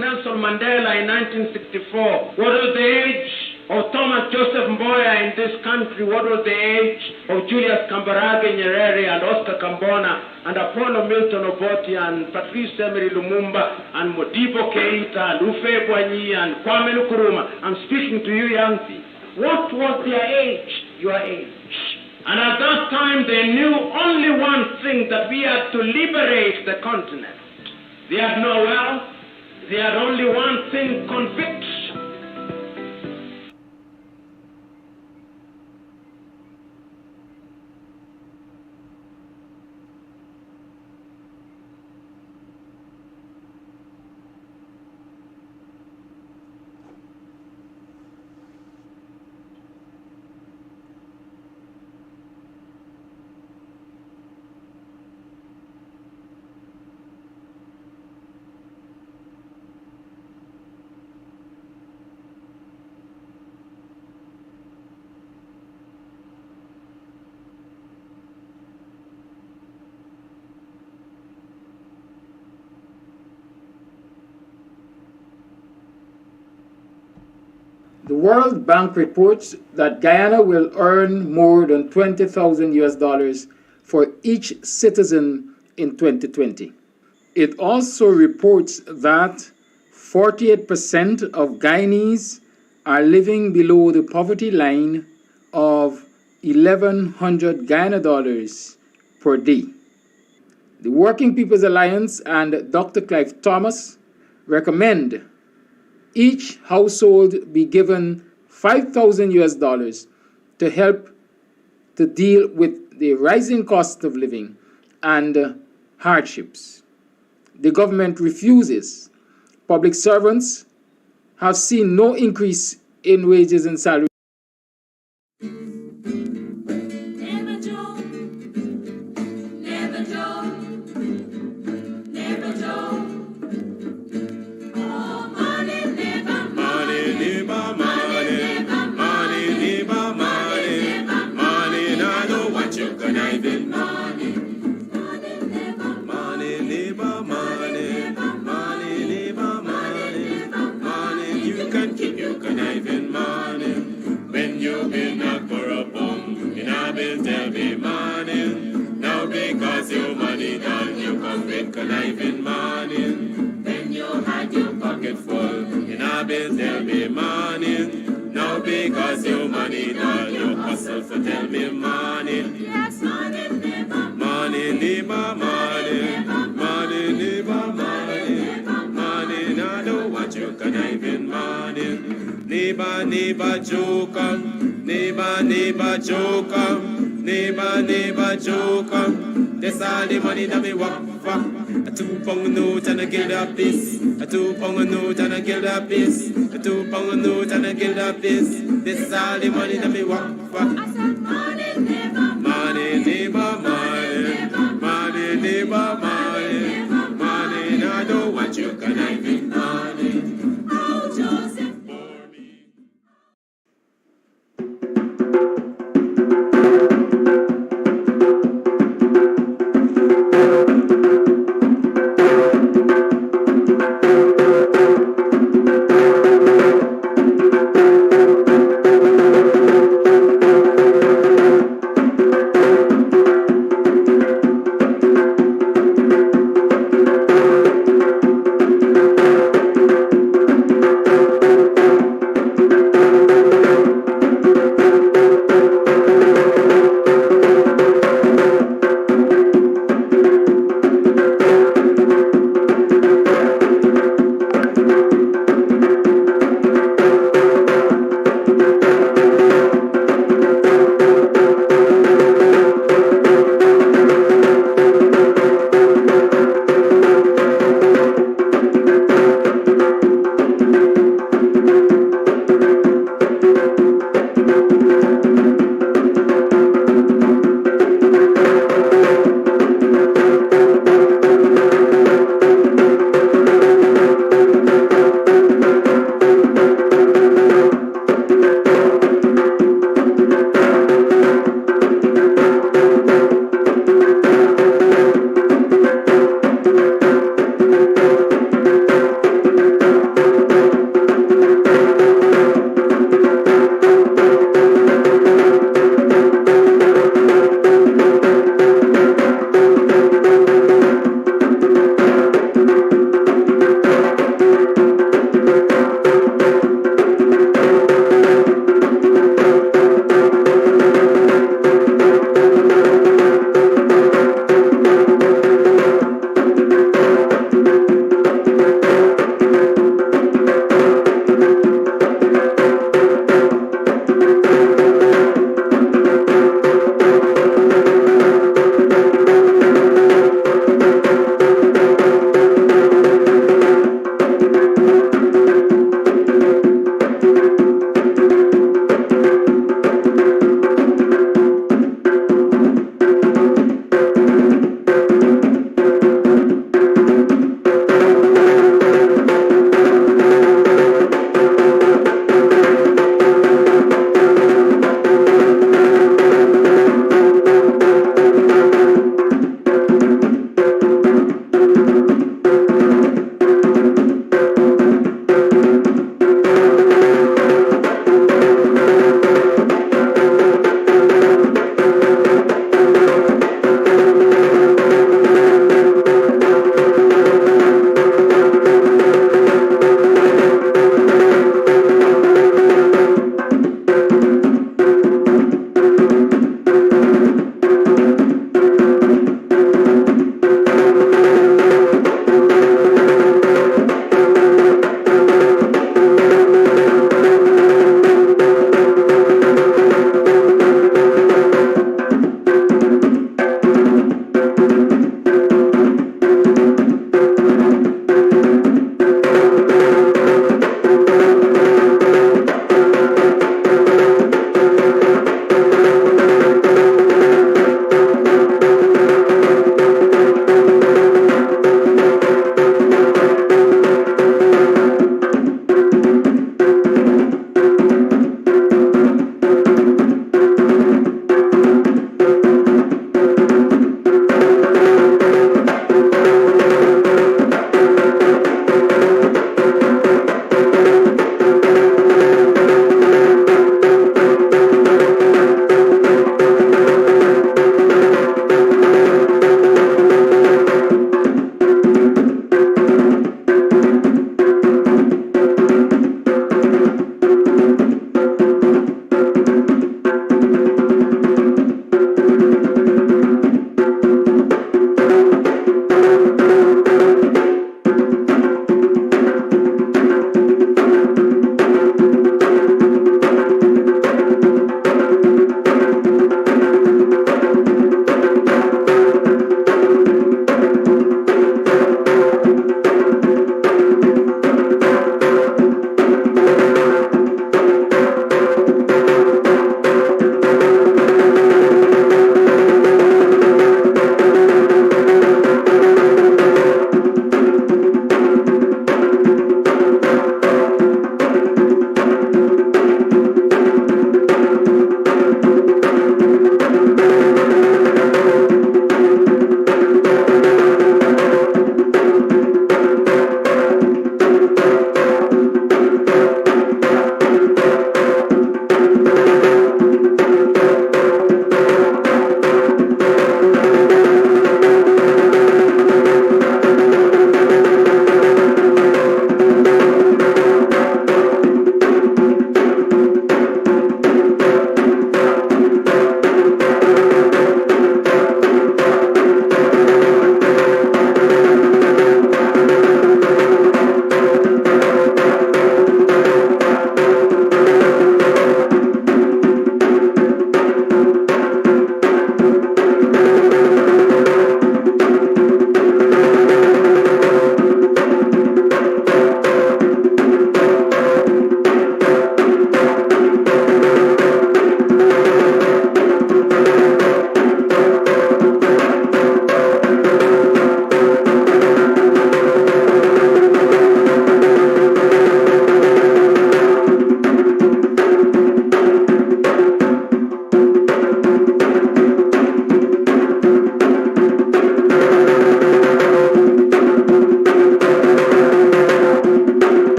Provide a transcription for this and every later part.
Nelson Mandela in 1964? What was the age of Thomas Joseph Mboya in this country? What was the age of Julius Kambarage Nyerere and Oscar Kambona and Apollo Milton Obote and Patrice Emery Lumumba and Modibo Keita and Ufe Boigny and Kwame Nkrumah? I'm speaking to you young people. What was their age? Your age. And at that time they knew only one thing, that we had to liberate the continent. They had no wealth. They had only one thing, conviction. The World Bank reports that Guyana will earn more than $20,000 for each citizen in 2020. It also reports that 48% of Guyanese are living below the poverty line of 1,100 Guyana dollars per day. The Working People's Alliance and Dr. Clive Thomas recommend each household be given $5,000 to help to deal with the rising cost of living and hardships. The government refuses. Public servants have seen no increase in wages and salaries. Conniving morning, when you had your pocket full, in our bills there'll be morning. Now because your money done, you hustle for tell me morning. Yes, morning, neighbor. Morning, neighbor, morning. Morning, neighbor, morning. Morning, I don't want you conniving morning. Neighbor, neighbor, joke up. Neighbor, neighbor, joke up. Neighbor, neighbor, joke up. That's all the money that me walk for. A 2 pound note and a guilder piece. A 2 pound note and a guilder piece. A 2 pound note and a guilder piece. This is all the money that me walk for. I said money neighbor, money neighbor, money, money neighbor, money, money. I don't want you conniving money. Oh Joseph.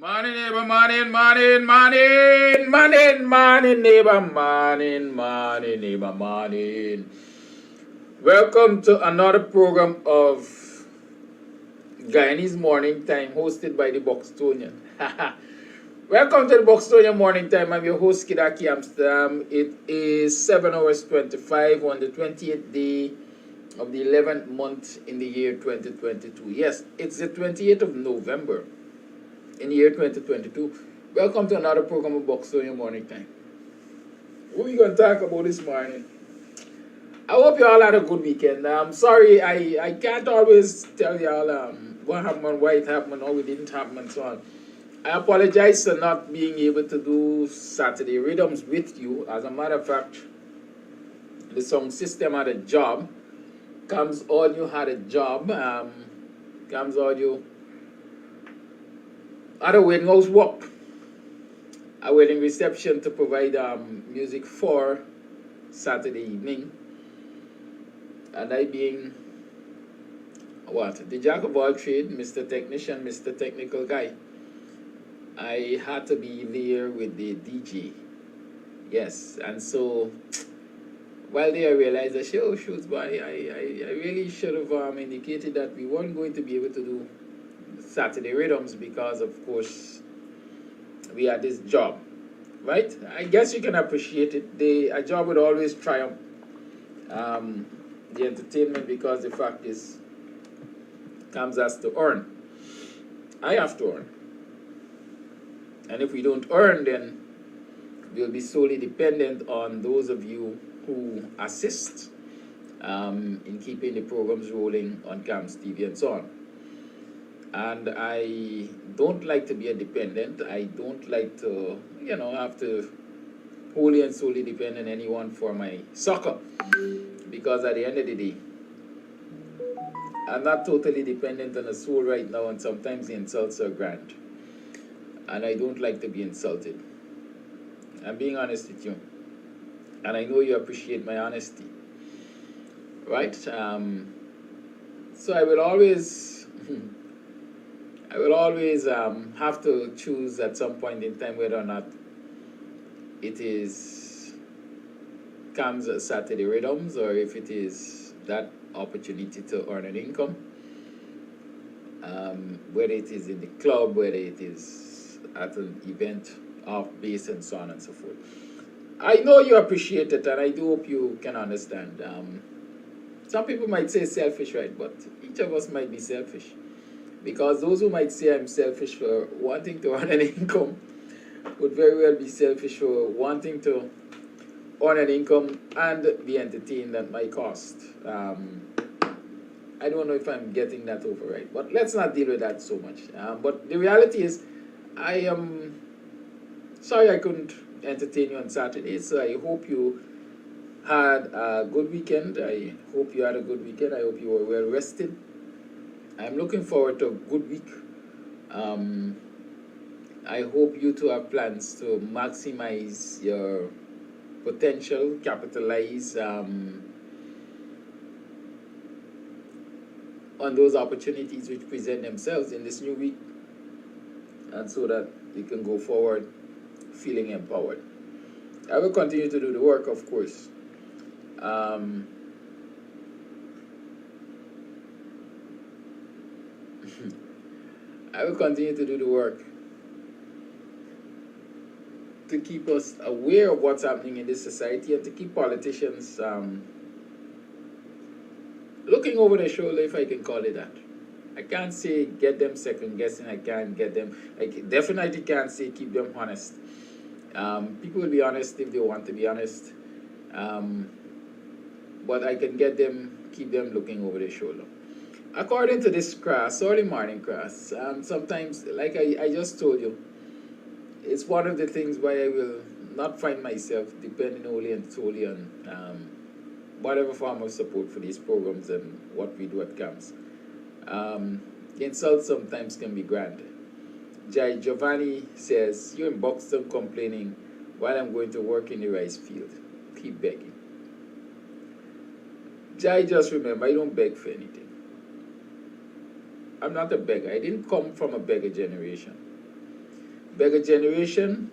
Morning, neighbor, morning, morning, morning, morning, morning, neighbor, morning, morning, neighbor, morning. Welcome to another program of Guyanese Morning Time, hosted by the BUXTONIAN. Welcome to the BUXTONIAN Morning Time. I'm your host, Kams Tv. It is 7 hours 25 on the 28th day of the 11th month in the year 2022. Yes, it's the 28th of November in the year 2022. Welcome to another program of BUXTONIAN Morning Time. What are we going to talk about this morning? I hope you all had a good weekend. I'm sorry, I can't always tell you all what happened, why it happened, or it didn't happen, and so on. I apologize for not being able to do Saturday rhythms with you. As a matter of fact, the sound system had a job. Kams Audio had a job. Kams Audio had a wedding house work, a wedding reception to provide music for Saturday evening. And I being, the jack of all trades, Mr. Technician, Mr. Technical Guy, I had to be there with the DJ. Yes, and so while there I realized that, oh shoot, boy, I really should have indicated that we weren't going to be able to do Saturday rhythms because, of course, we had this job, right? I guess you can appreciate it. A job would always triumph the entertainment, because the fact is, Kams has to earn. I have to earn. And if we don't earn, then we'll be solely dependent on those of you who assist in keeping the programs rolling on Kams TV and so on. And I don't like to be a dependent. I don't like to, have to wholly and solely depend on anyone for my soccer. Because at the end of the day, I'm not totally dependent on a soul right now, and sometimes the insults are grand. And I don't like to be insulted. I'm being honest with you. And I know you appreciate my honesty. Right? So I will always have to choose at some point in time whether or not it is Kams Saturday rhythms, or if it is that opportunity to earn an income, whether it is in the club, whether it is at an event off base, and so on and so forth. I know you appreciate it, and I do hope you can understand. Some people might say selfish, right? But each of us might be selfish, because those who might say I'm selfish for wanting to earn an income would very well be selfish for wanting to earn an income and be entertained at my cost. I don't know if I'm getting that over right, but let's not deal with that so much. But the reality is, I am sorry I couldn't entertain you on Saturday, so I hope you had a good weekend. I hope you had a good weekend. I hope you were well rested. I'm looking forward to a good week. I hope you two have plans to maximize your potential, capitalize on those opportunities which present themselves in this new week, and so that you can go forward feeling empowered. I will continue to do the work, of course. I will continue to do the work to keep us aware of what's happening in this society, and to keep politicians looking over their shoulder, if I can call it that. I can't say get them second guessing. I can't get them, I definitely can't say keep them honest. People will be honest if they want to be honest, but I can get them, keep them looking over their shoulder. According to this class, early morning class, sometimes, like I just told you, it's one of the things why I will not find myself depending only and solely on whatever form of support for these programs and what we do at Kams. The insults sometimes can be grand. Giovanni says, you're in Buxton complaining while I'm going to work in the rice field. Keep begging. Jai, just remember, I don't beg for anything. I'm not a beggar. I didn't come from a beggar generation. Beggar generation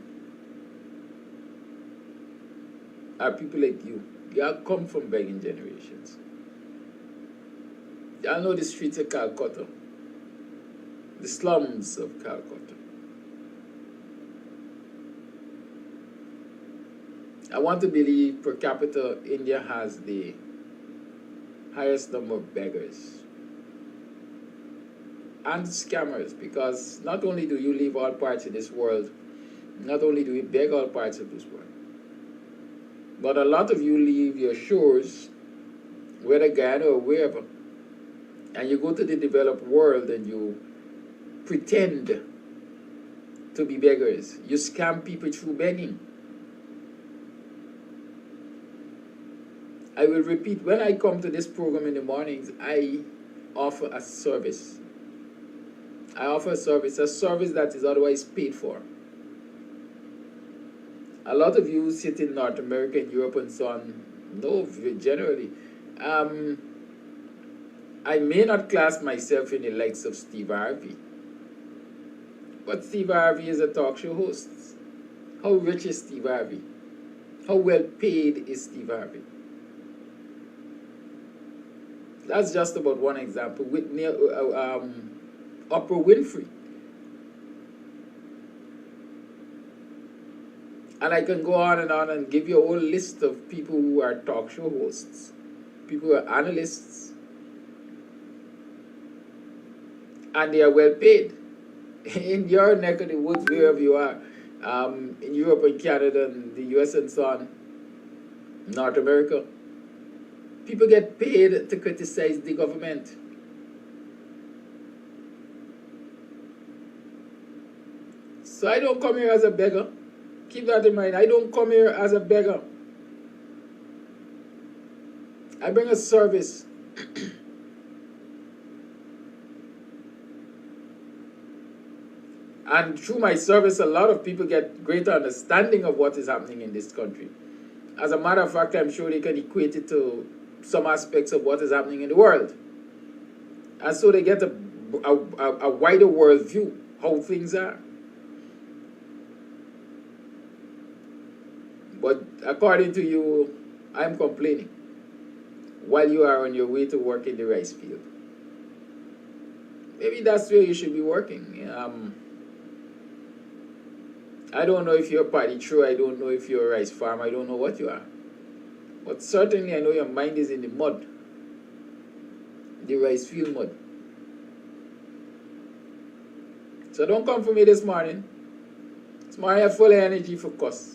are people like you. Y'all come from begging generations. Y'all know the streets of Calcutta, the slums of Calcutta. I want to believe per capita India has the highest number of beggars and scammers, because not only do you leave all parts of this world, not only do we beg all parts of this world, but a lot of you leave your shores, whether Guyana or wherever, and you go to the developed world and you pretend to be beggars. You scam people through begging. I will repeat, when I come to this program in the mornings, I offer a service. I offer a service that is otherwise paid for. A lot of you sit in North America and Europe and so on, no, generally. I may not class myself in the likes of Steve Harvey, but Steve Harvey is a talk show host. How rich is Steve Harvey? How well paid is Steve Harvey? That's just about one example. Whitney, Oprah Winfrey. And I can go on and give you a whole list of people who are talk show hosts, people who are analysts, and they are well paid. In your neck of the woods, wherever you are, in Europe and Canada and the US and so on, North America, people get paid to criticize the government. So I don't come here as a beggar. Keep that in mind. I don't come here as a beggar. I bring a service. And through my service, a lot of people get greater understanding of what is happening in this country. As a matter of fact, I'm sure they can equate it to some aspects of what is happening in the world. And so they get a wider world view, how things are. But according to you, I'm complaining while you are on your way to work in the rice field. Maybe that's where you should be working. I don't know if you're party true, I don't know if you're a rice farmer, I don't know what you are. But certainly I know your mind is in the mud, the rice field mud. So don't come for me this morning. This morning I'm full of energy for cuss.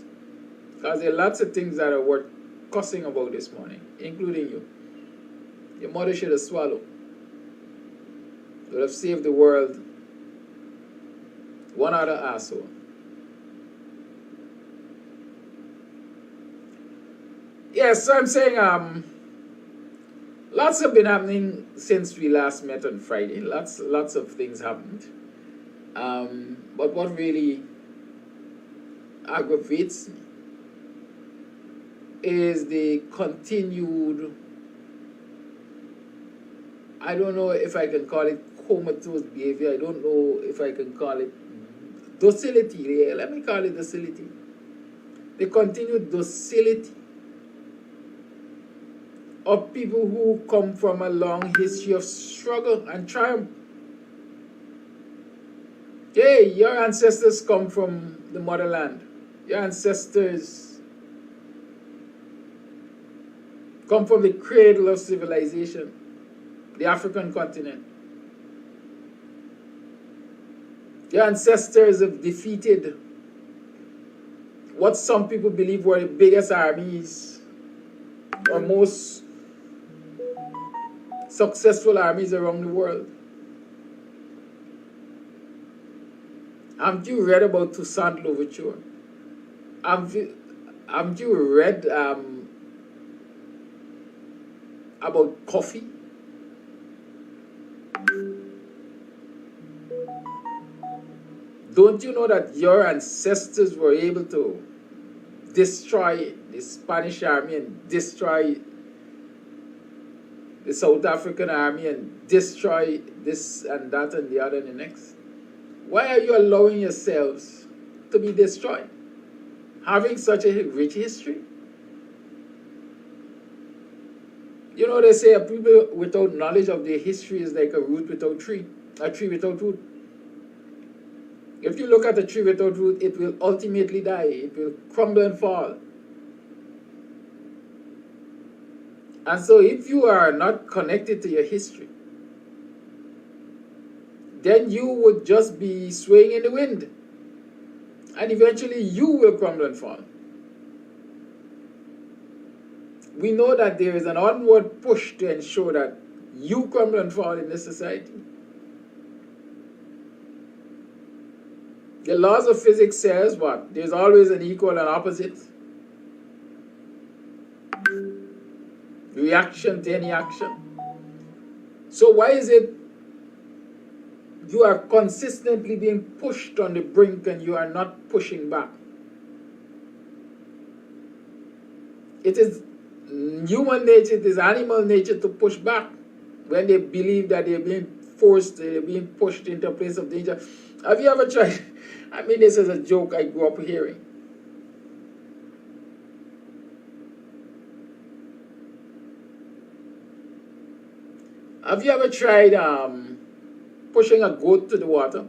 Because there are lots of things that are worth cussing about this morning, including you. Your mother should have swallowed. Would have saved the world one other asshole. Yes, so I'm saying lots have been happening since we last met on Friday. Lots of things happened. But what really aggravates me is the continued, I don't know if I can call it comatose behavior, I don't know if I can call it docility, let me call it docility. The continued docility of people who come from a long history of struggle and triumph. Hey, your ancestors come from the motherland. Your ancestors come from the cradle of civilization, the African continent. Your ancestors have defeated what some people believe were the biggest armies or most successful armies around the world. Haven't you read about Toussaint Louverture? Haven't you read about coffee? Don't you know that your ancestors were able to destroy the Spanish army and destroy the South African army and destroy this and that and the other and the next? Why are you allowing yourselves to be destroyed, having such a rich history. You know, they say a people without knowledge of their history is like a root without tree, a tree without root. If you look at a tree without root, it will ultimately die. It will crumble and fall. And so if you are not connected to your history, then you would just be swaying in the wind. And eventually you will crumble and fall. We know that there is an onward push to ensure that you crumble and fall in this society. The laws of physics says what? There's always an equal and opposite reaction to any action. So why is it you are consistently being pushed on the brink and you are not pushing back? It is human nature, it is animal nature to push back when they believe that they're being forced, they're being pushed into a place of danger. Have you ever tried? I mean, this is a joke I grew up hearing. Have you ever tried pushing a goat to the water?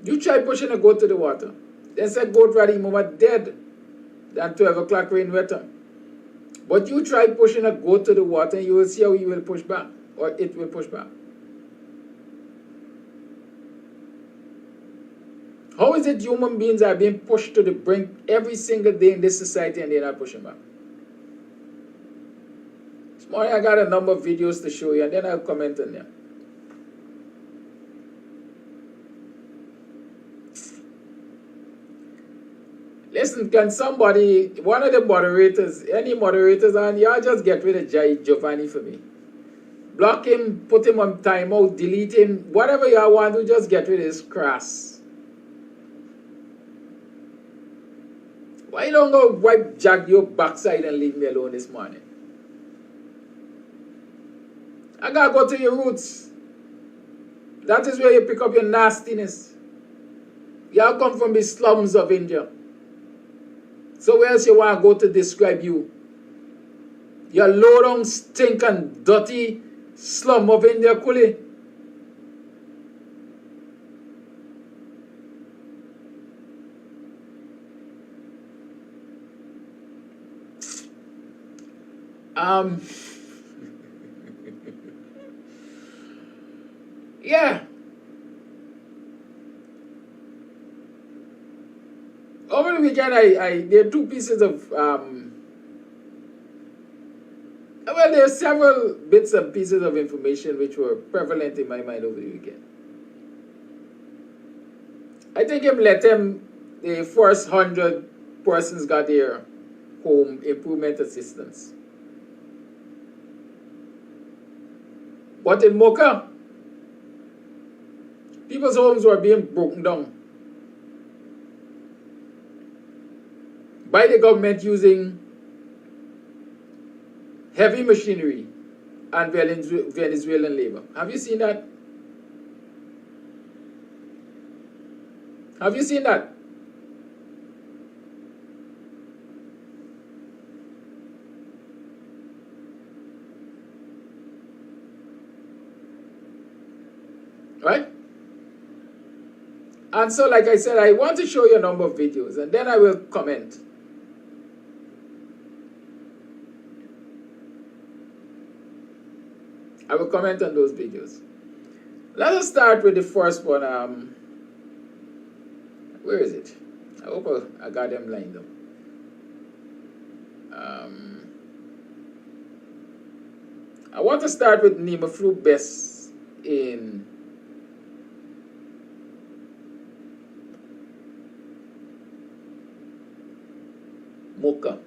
You try pushing a goat to the water. Then said goat rather more dead than 12 o'clock rain wetter. But you try pushing a goat to the water and you will see how he will push back, or it will push back. How is it human beings are being pushed to the brink every single day in this society and they're not pushing back? This morning I got a number of videos to show you and then I'll comment on them. Listen, can somebody, one of the moderators, any moderators on, y'all just get rid of Giovanni for me. Block him, put him on timeout, delete him, whatever y'all want to, just get rid of his crass. Why you don't go wipe jack your backside and leave me alone this morning? I gotta go to your roots. That is where you pick up your nastiness. Y'all come from the slums of India. So where else you want to go to describe you? Your low down, stinking, dirty slum of India, Kuli. Yeah. Over the weekend, there are two pieces of, well, there are several bits and pieces of information which were prevalent in my mind over the weekend. I think the first 100 persons got their home improvement assistance. But in Mocha, people's homes were being broken down by the government using heavy machinery and Venezuelan labor. Have you seen that? Have you seen that? Right? And so, like I said, I want to show you a number of videos and then I will comment. I will comment on those videos. Let us start with the first one. Where is it? I hope I got them lined up. I want to start with Nima Flu Best in Mocha.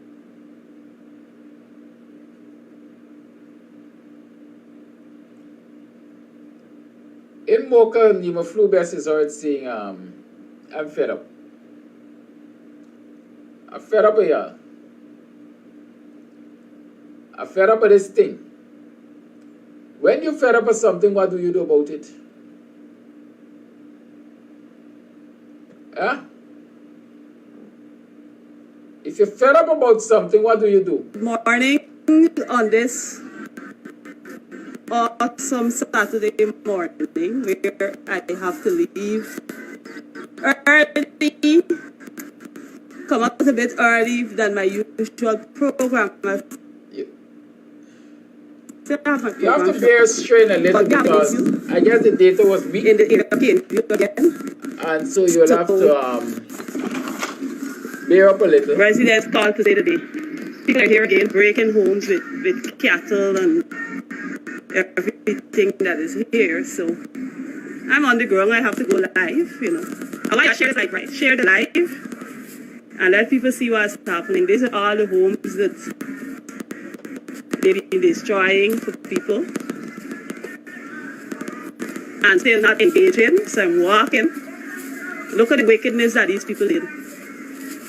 In Mocha, Nima Flu Best is already saying, I'm fed up. I'm fed up of y'all. I'm fed up of this thing. When you're fed up of something, what do you do about it? If you're fed up about something, what do you do? Good morning on this awesome Saturday morning where I have to leave early, come out a bit early than my usual program. You have to bear strain a little because I guess the data was weak. In the area again. And so you'll have to bear up a little. Residents called to say today. People are here again breaking homes with cattle and everything that is here. So I'm on the ground. I have to go live, you know. I want to share the live, right? Share the live and let people see what's happening. These are all the homes that they've been destroying for people. And still not engaging. So I'm walking. Look at the wickedness that these people did.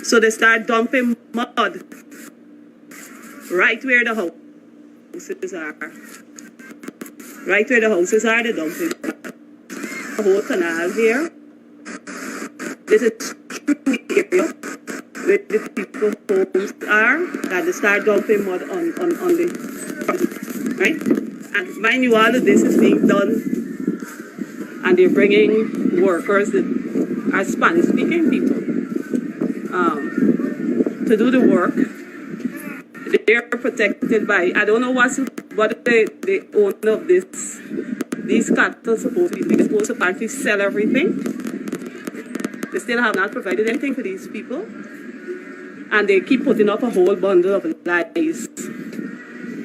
So they start dumping mud right where the houses are. Right where the houses are, they dumping. The whole canal here. This is the area where the people homes are, that they start dumping mud on the right? And mind you, all of this is being done and they're bringing workers that are Spanish-speaking people to do the work. They're protected by, I don't know what the owner of these cattle supposed to be. They're supposed to apparently sell everything. They still have not provided anything for these people. And they keep putting up a whole bundle of lies.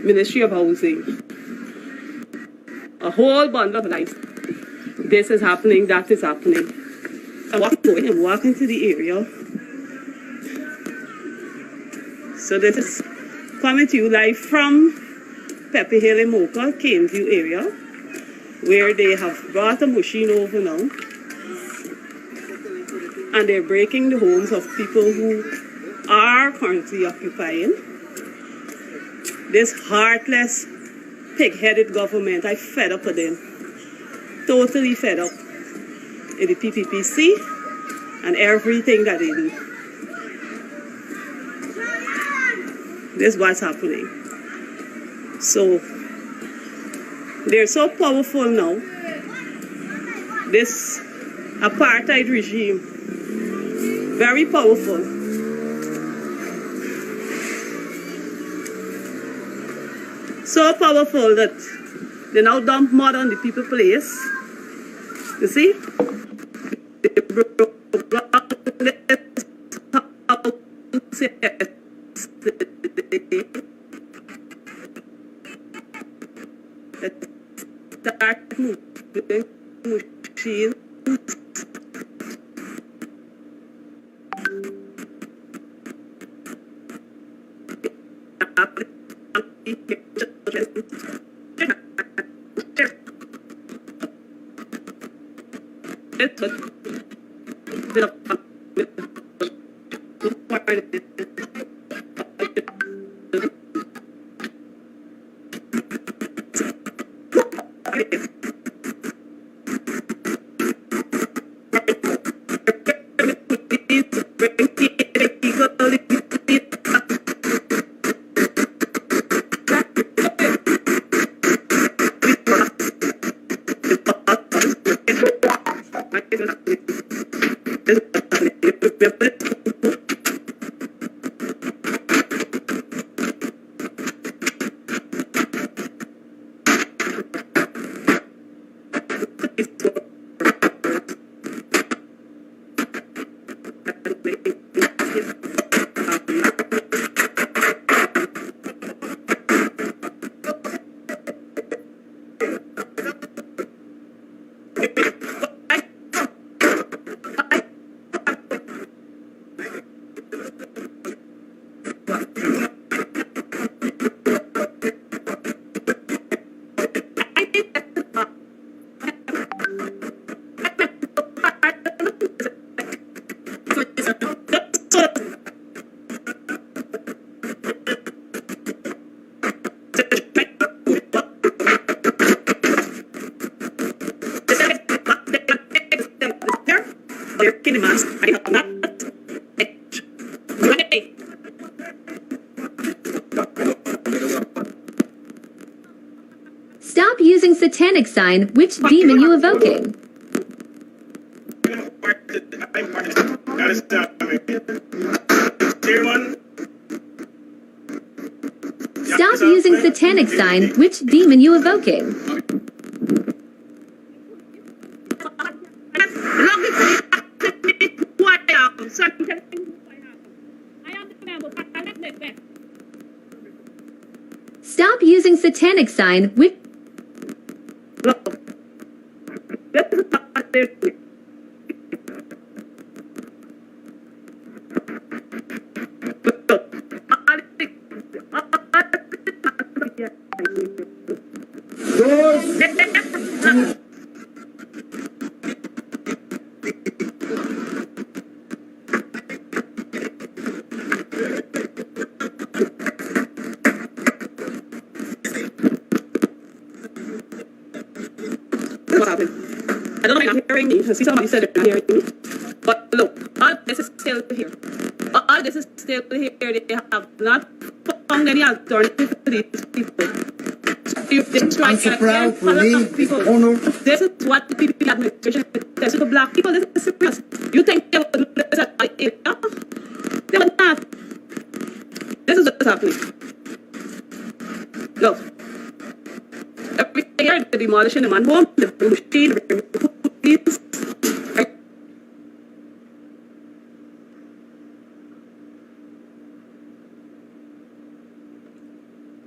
Ministry of Housing. A whole bundle of lies. This is happening, that is happening. I'm walking to the area. So this is coming to you live from Pepe Hill in Mocha, Kams Tv area, where they have brought a machine over now. And they're breaking the homes of people who are currently occupying. This heartless, pig-headed government, I'm fed up with them. Totally fed up in the PPPC and everything that they do. This is what's happening. So, they're so powerful now. This apartheid regime, very powerful. So powerful that they now dump mud on the people place. You see? They broke this house yesterday. Start moving machines. satanic sign. Which demon you evoking? Stop using satanic sign. Which demon you evoking? Stop using satanic sign. Which I don't know if you're hearing me. I see somebody said they're not hearing me. But look, all this is still here. All this is still here. They have not found any alternative for these people. I'm so proud for me, honor. This is what the PPP administration says to black people. This is serious. You think they would do this at Area? They would not. This is what's happening. Look. Every year they're demolishing the man home, the machine, the police.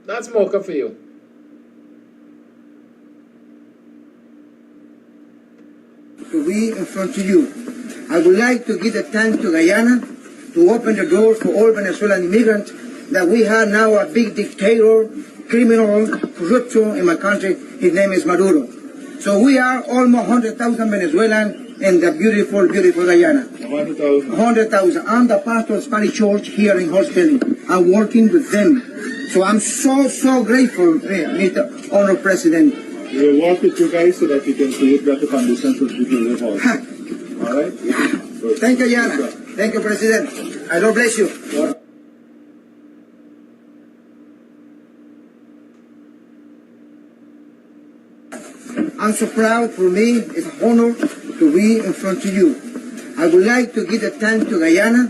That's Mocha for you. To be in front of you. I would like to give a thanks to Guyana to open the door for all Venezuelan immigrants that we have now a big dictator, criminal, corruption in my country. His name is Maduro. So we are almost 100,000 Venezuelans in the beautiful, beautiful Guyana. 100,000. I'm the pastor of Spanish Church here in Horse Belly. I'm working with them. So I'm so grateful, Mr. Honorable President. We will work with you guys so that we can create better conditions for people to live also. All right? Good. Thank you, Guyana. Thank you, President. I Lord bless you. I'm so proud for me. It's an honor to be in front of you. I would like to give a thanks to Guyana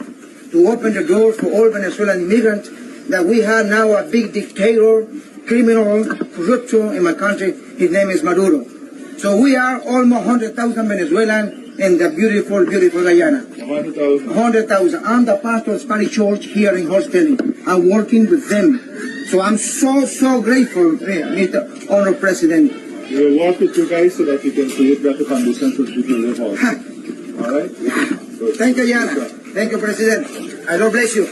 to open the door for all Venezuelan immigrants that we have now a big dictator, criminal, corruption in my country. His name is Maduro. So we are almost 100,000 Venezuelans in the beautiful, beautiful Guyana. 100,000. I'm the pastor of Spanish Church here in Horse Belly. I'm working with them. So I'm so grateful, Mr. Honorable President. We will work with you guys so that we can create better conditions for people to live also. All right? Good. Thank you, Guyana. Thank you, President. I Lord bless you.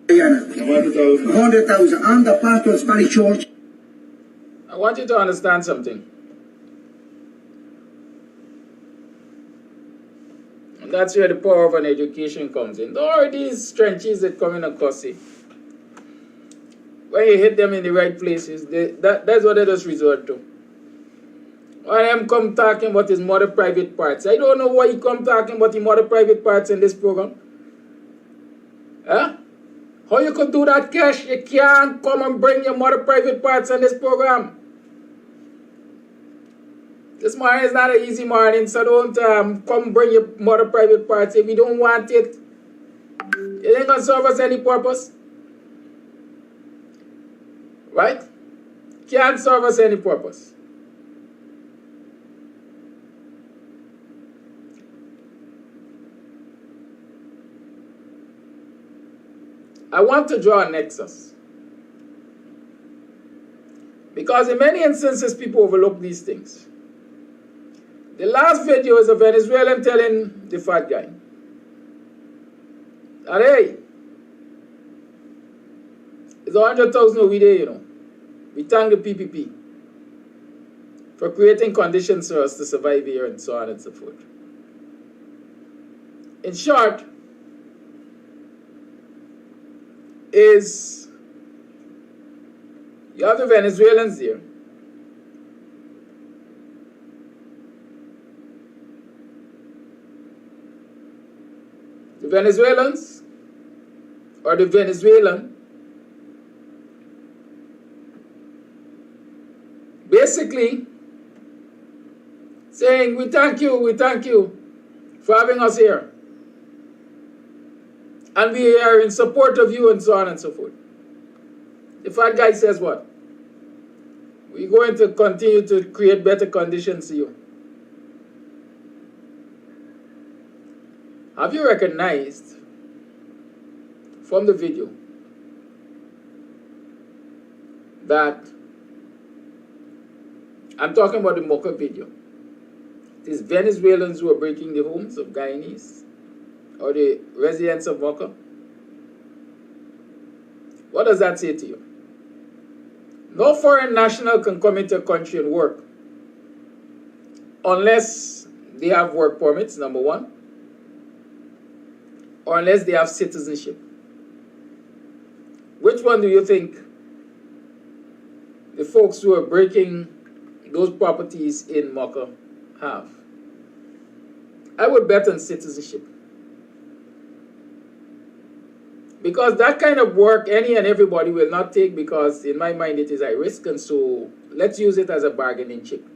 Guyana. 100,000. I'm the pastor of Spanish Church. I want you to understand something. And that's where the power of an education comes in. Don't worry these trenches that come in a cussy. When you hit them in the right places, that's what they just resort to. When them come talking about his mother private parts. I don't know why he come talking about his mother private parts in this program. Huh? How you could do that, Cash? You can't come and bring your mother private parts in this program. This morning is not an easy morning, so don't come bring your mother private parts if you don't want it. It ain't gonna serve us any purpose. Right? Can't serve us any purpose. I want to draw a nexus. Because in many instances, people overlook these things. The last video is a Venezuelan telling the fat guy, that, hey, it's 100,000 over there, you know. We thank the PPP for creating conditions for us to survive here and so on and so forth. In short, is you have the Venezuelans here. The Venezuelans or the Venezuelan, basically saying, we thank you for having us here. And we are in support of you and so on and so forth. The fat guy says what? We're going to continue to create better conditions for you. Have you recognized from the video that I'm talking about the Mocha video? These Venezuelans who are breaking the homes of Guyanese or the residents of Mocha. What does that say to you? No foreign national can come into a country and work unless they have work permits, number one, or unless they have citizenship. Which one do you think the folks who are breaking those properties in Mocha have? I would bet on citizenship. Because that kind of work any and everybody will not take, because in my mind it is high risk, and so let's use it as a bargaining chip.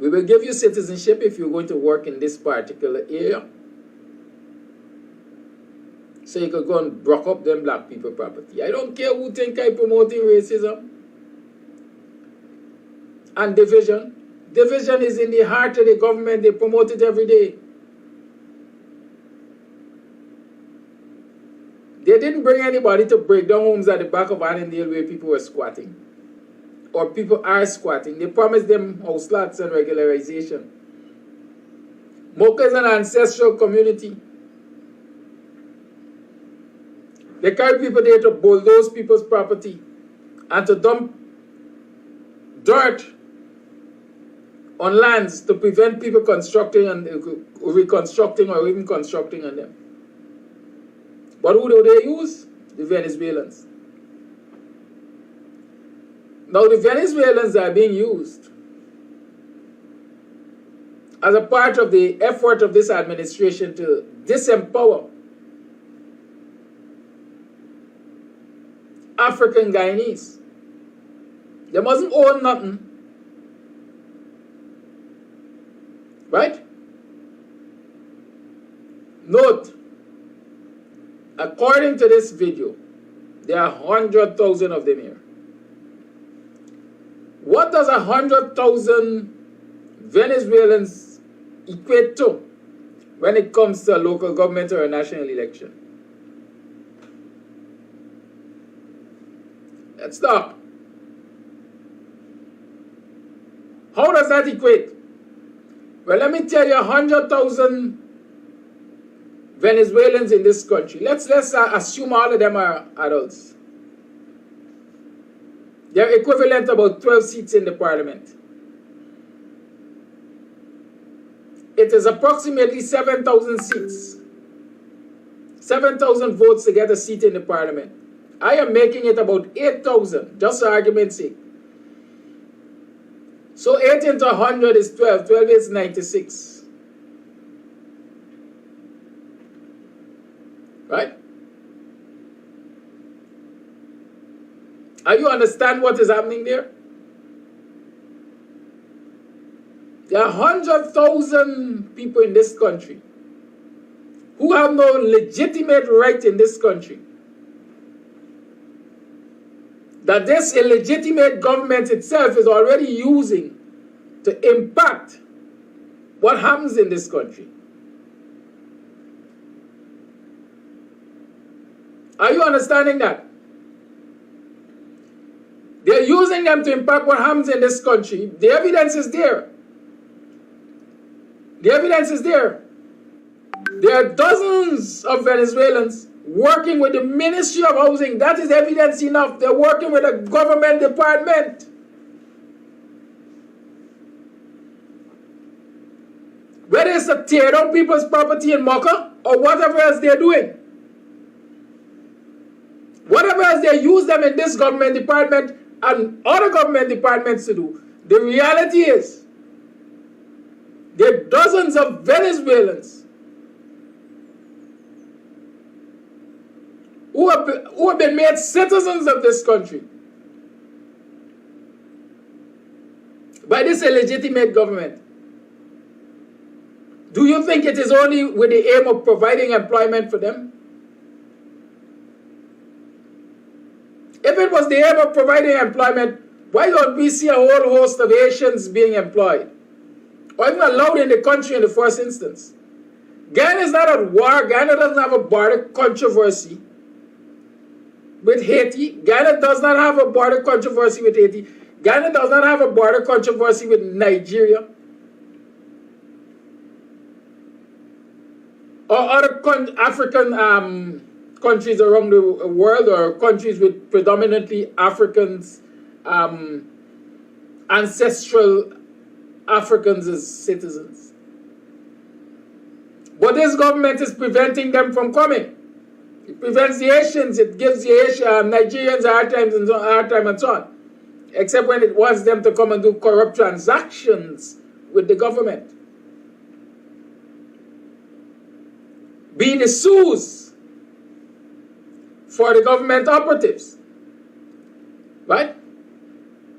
We will give you citizenship if you're going to work in this particular area, so you could go and broke up them black people property. I don't care who think I'm promoting racism and division. Division is in the heart of the government. They promote it every day. They didn't bring anybody to break down homes at the back of Annandale where people were squatting, or people are squatting. They promised them house lots and regularization. Mocha is an ancestral community. They carry people there to bulldoze people's property and to dump dirt on lands to prevent people constructing and reconstructing or even constructing on them. But who do they use? The Venezuelans. Now the Venezuelans are being used as a part of the effort of this administration to disempower African Guyanese. They mustn't own nothing. Right? Note, according to this video, there are 100,000 of them here. What does 100,000 Venezuelans equate to when it comes to a local government or a national election? Let's talk. How does that equate? Well, let me tell you, 100,000 Venezuelans in this country. Let's assume all of them are adults. They're equivalent to about 12 seats in the parliament. It is approximately 7,000 seats. 7,000 votes to get a seat in the parliament. I am making it about 8,000, just for argument's sake. So 8 into 100 is 12. 12 is 96. Right? Are you understand what is happening there? There are 100,000 people in this country who have no legitimate right in this country, that this illegitimate government itself is already using to impact what happens in this country. Are you understanding that? They're using them to impact what happens in this country. The evidence is there. The evidence is there. There are dozens of Venezuelans working with the Ministry of Housing. That is evidence enough. They're working with a government department. Whether it's to tear down people's property in Mocha or whatever else they're doing. Whatever else they use them in this government department and other government departments to do. The reality is, there are dozens of Venezuelans who have been made citizens of this country by this illegitimate government. Do you think it is only with the aim of providing employment for them? If it was the aim of providing employment, why don't we see a whole host of Haitians being employed? Or even allowed in the country in the first instance? Guyana is not at war. Guyana doesn't have a border controversy with Haiti. Guyana does not have a border controversy with Haiti. Guyana does not have a border controversy with Nigeria or other African countries around the world, or countries with predominantly Africans, ancestral Africans as citizens. But this government is preventing them from coming. It prevents the Haitians, it gives the Nigerians hard time and so on. Except when it wants them to come and do corrupt transactions with the government. Be the sous for the government operatives. Right?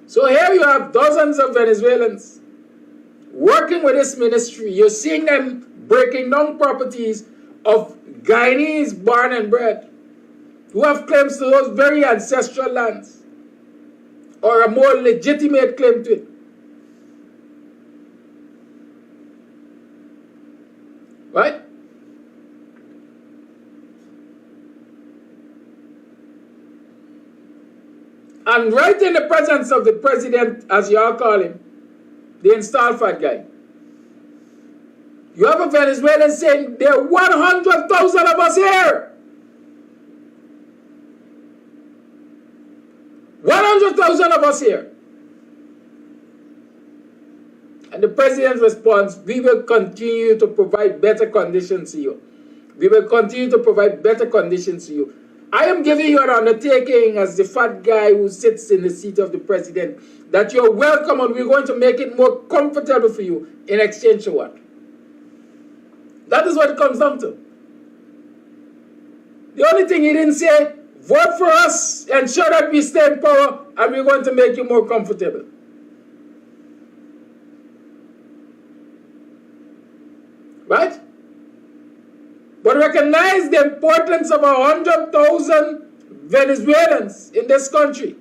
So here you have dozens of Venezuelans working with this ministry. You're seeing them breaking down properties of Guyanese born and bred who have claims to those very ancestral lands, or a more legitimate claim to it. Right? And right in the presence of the president, as you all call him, the installed fat guy, you have a Venezuelan saying, there are 100,000 of us here. 100,000 of us here. And the president's response, we will continue to provide better conditions to you. We will continue to provide better conditions to you. I am giving you an undertaking as the fat guy who sits in the seat of the president that you're welcome, and we're going to make it more comfortable for you in exchange for what? That is what it comes down to. The only thing he didn't say, vote for us, ensure that we stay in power, and we're going to make you more comfortable. Right? But recognize the importance of 100,000 Venezuelans in this country.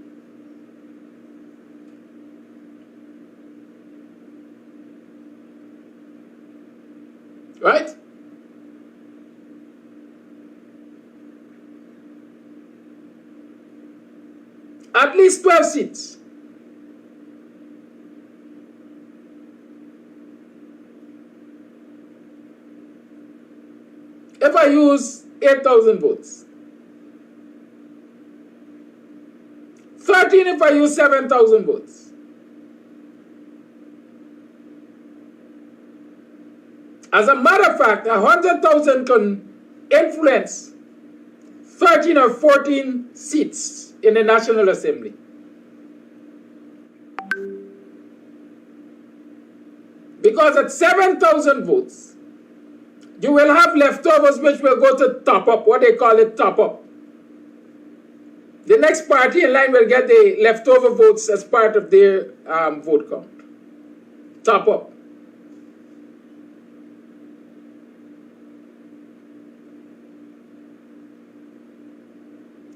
Right? At least 12 seats. If I use 8,000 votes, 13 if I use 7,000 votes. As a matter of fact, 100,000 can influence 13 or 14 seats in the National Assembly. Because at 7,000 votes, you will have leftovers which will go to top up, what they call it top up. The next party in line will get the leftover votes as part of their vote count. Top up.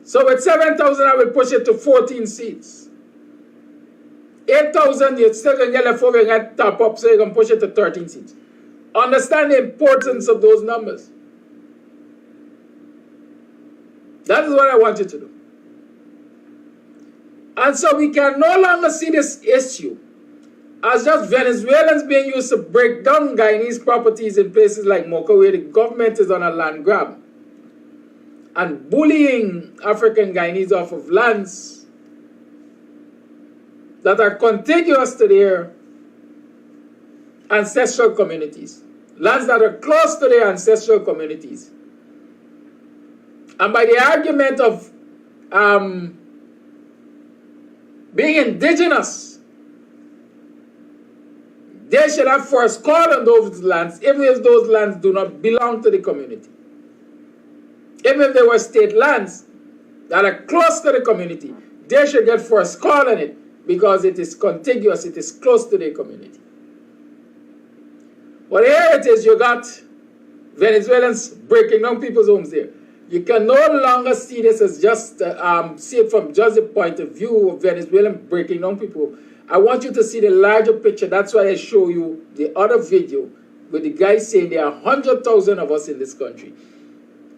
So with 7,000, I will push it to 14 seats. 8,000, you're still going to get leftover and get top up, so you're going to push it to 13 seats. Understand the importance of those numbers. That is what I want you to do. And so we can no longer see this issue as just Venezuelans being used to break down Guyanese properties in places like Mocha, where the government is on a land grab, and bullying African Guyanese off of lands that are contiguous to their ancestral communities, lands that are close to their ancestral communities. And by the argument of being indigenous, they should have first call on those lands, even if those lands do not belong to the community. even if they were state lands that are close to the community, they should get first call on it because it is contiguous, it is close to their community. But here it is, you got Venezuelans breaking down people's homes there. You can no longer see this as just, see it from just the point of view of Venezuelan breaking down people. I want you to see the larger picture. That's why I show you the other video with the guy saying there are 100,000 of us in this country.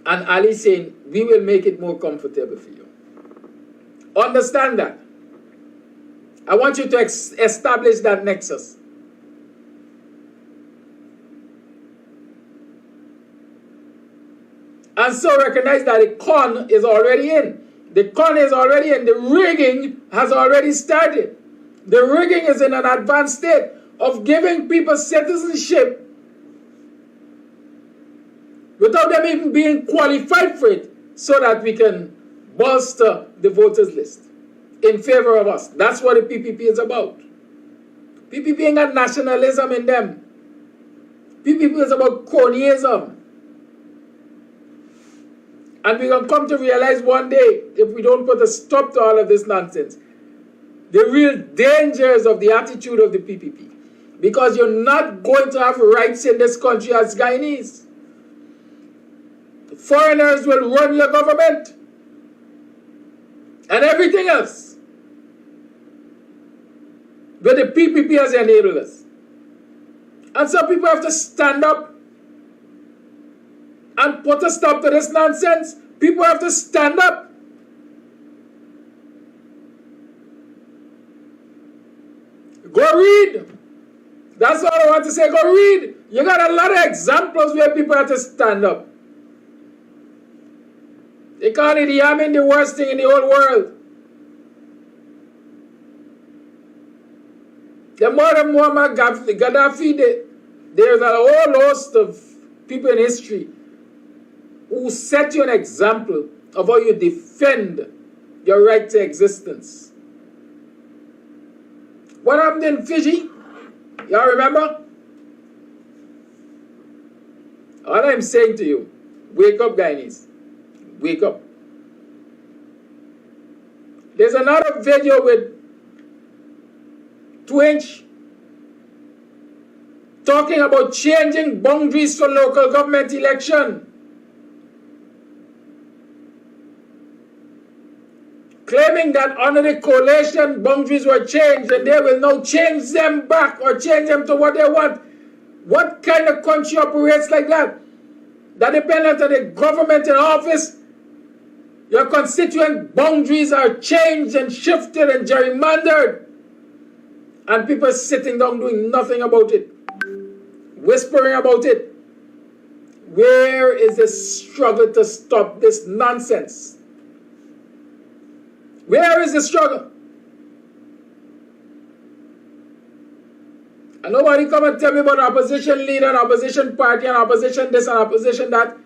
And Ali saying, we will make it more comfortable for you. Understand that. I want you to establish that nexus. And so recognize that the con is already in. The con is already in. The rigging has already started. The rigging is in an advanced state of giving people citizenship without them even being qualified for it, so that we can bolster the voters list in favor of us. That's what the PPP is about. PPP ain't got nationalism in them. PPP is about cronyism. And we're going to come to realize one day, if we don't put a stop to all of this nonsense, the real dangers of the attitude of the PPP. Because you're not going to have rights in this country as Guyanese. Foreigners will run your government and everything else. But the PPP has enabled us. And some people have to stand up and put a stop to this nonsense. People have to stand up. Go read. That's all I want to say. Go read. You got a lot of examples where people have to stand up. They call it yamming the worst thing in the whole world. The more and more Gaddafi, there's a whole host of people in history who set you an example of how you defend your right to existence. What happened in Fiji? Y'all remember? All I'm saying to you, wake up, Guyanese. Wake up. There's another video with Twinch talking about changing boundaries for local government election. Claiming that under the coalition boundaries were changed and they will now change them back or change them to what they want. What kind of country operates like that? That dependent on the government in office, your constituent boundaries are changed and shifted and gerrymandered. And people sitting down doing nothing about it. Whispering about it. Where is the struggle to stop this nonsense? Where is the struggle? And nobody come and tell me about an opposition leader, an opposition party, an opposition this, an opposition that.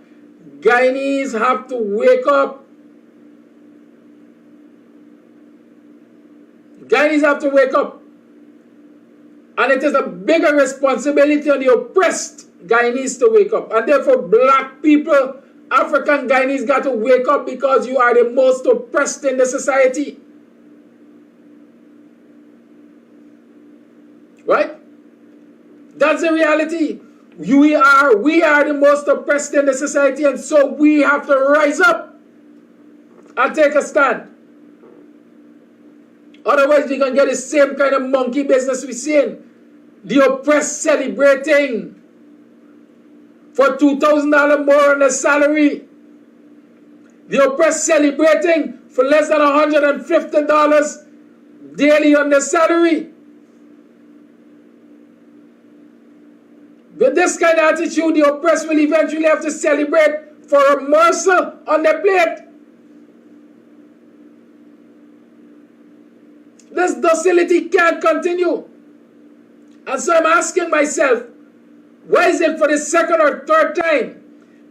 Guyanese have to wake up. Guyanese have to wake up. And it is a bigger responsibility on the oppressed Guyanese to wake up. And therefore, black people, African Guyanese got to wake up because you are the most oppressed in the society. Right? That's the reality. We are the most oppressed in the society, and so we have to rise up and take a stand. Otherwise, we can get the same kind of monkey business we're seeing. The oppressed celebrating for $2,000 more on their salary. The oppressed celebrating for less than $150 daily on their salary. With this kind of attitude, the oppressed will eventually have to celebrate for a morsel on their plate. This docility can't continue. And so I'm asking myself, why is it for the second or third time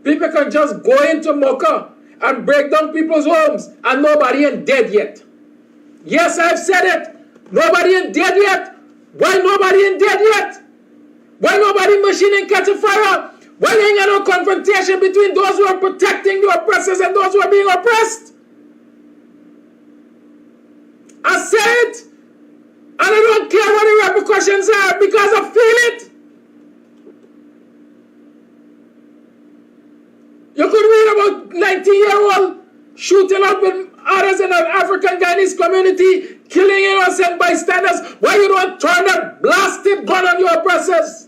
people can just go into Mocha and break down people's homes and nobody ain't dead yet? Yes, I've said it. Nobody ain't dead yet. Why nobody ain't dead yet? Why nobody machining catch a fire? Why ain't got no confrontation between those who are protecting the oppressors and those who are being oppressed? I say it, and I don't care what the repercussions are because I feel it. You could read about 19-year-old shooting up with others in an African Guyanese community, killing innocent bystanders. Why you don't turn that blasted gun on your oppressors?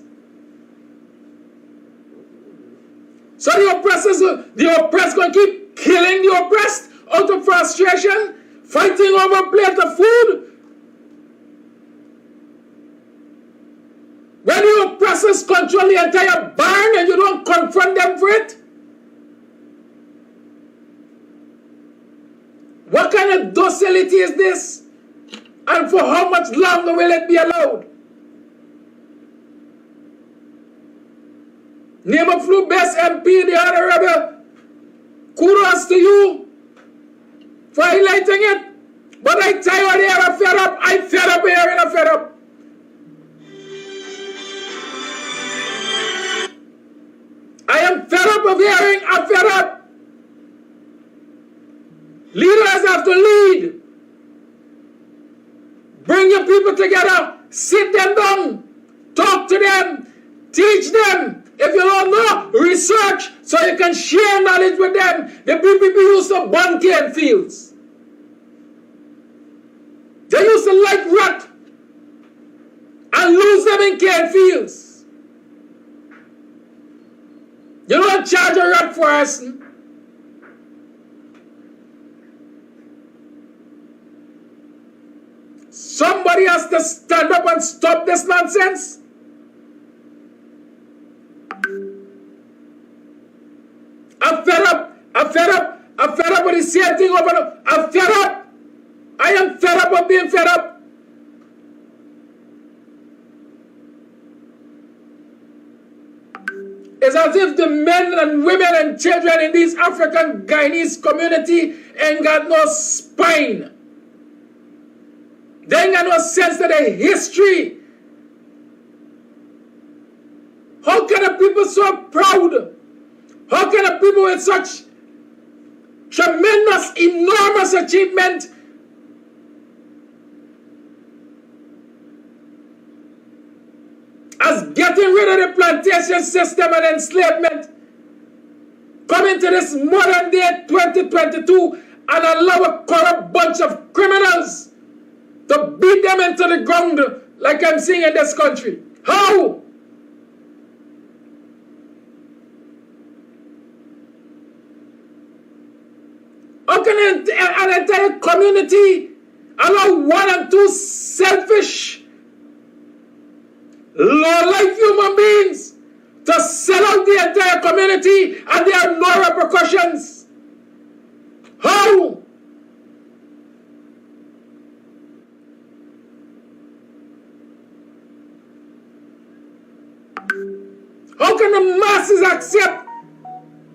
So the oppressed going to keep killing the oppressed out of frustration, fighting over a plate of food. When the oppressors control the entire barn and you don't confront them for it? What kind of docility is this? And for how much longer will it be allowed? Name of flu best MP, the Honorable. Kudos to you for highlighting it. But I tell you, they are fed up. I'm fed up here and I'm fed up. I am fed up of hearing, I'm fed up. Leaders have to lead. Bring your people together. Sit them down. Talk to them. Teach them. If you don't know, research so you can share knowledge with them. The PPP used to burn cane fields. They used to light rot and lose them in cane fields. You don't charge a rat for us. Somebody has to stand up and stop this nonsense. I'm fed up. I'm fed up. I'm fed up with the same thing over and over. I'm fed up. I am fed up of being fed up. It's as if the men and women and children in these African Guyanese community ain't got no spine. They ain't got no sense of their history. How can the people so proud? How can the people with such tremendous, enormous achievement as getting rid of the plantation system and enslavement come into this modern day 2022 and allow a corrupt bunch of criminals to beat them into the ground like I'm seeing in this country? How? How can an entire community allow one and two selfish, low-life human beings to sell out the entire community and there are no repercussions? How? How can the masses accept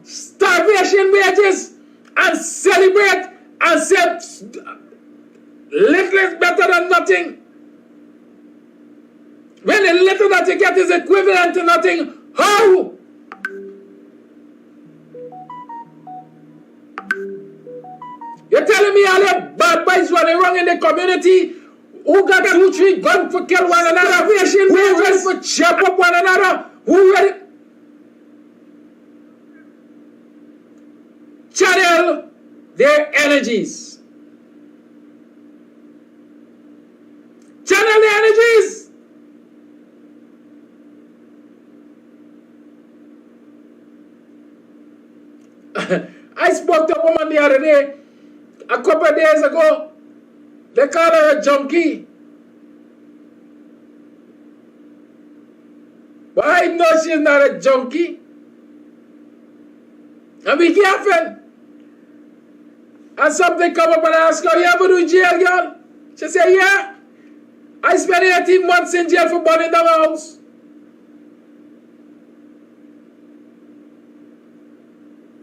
starvation wages and celebrate and say little is better than nothing, when the little that you get is equivalent to nothing? How? You're telling me all the bad boys running wrong in the community who got 2-3 guns for kill one another, who ready for chop up one another, who ready channel their energies. Channel their energies. I spoke to a woman the other day, a couple of days ago. They call her a junkie. But I know she's not a junkie. And be careful. And something come up and I ask her, you ever do jail, girl? She said, yeah. I spent 18 months in jail for burning down my house.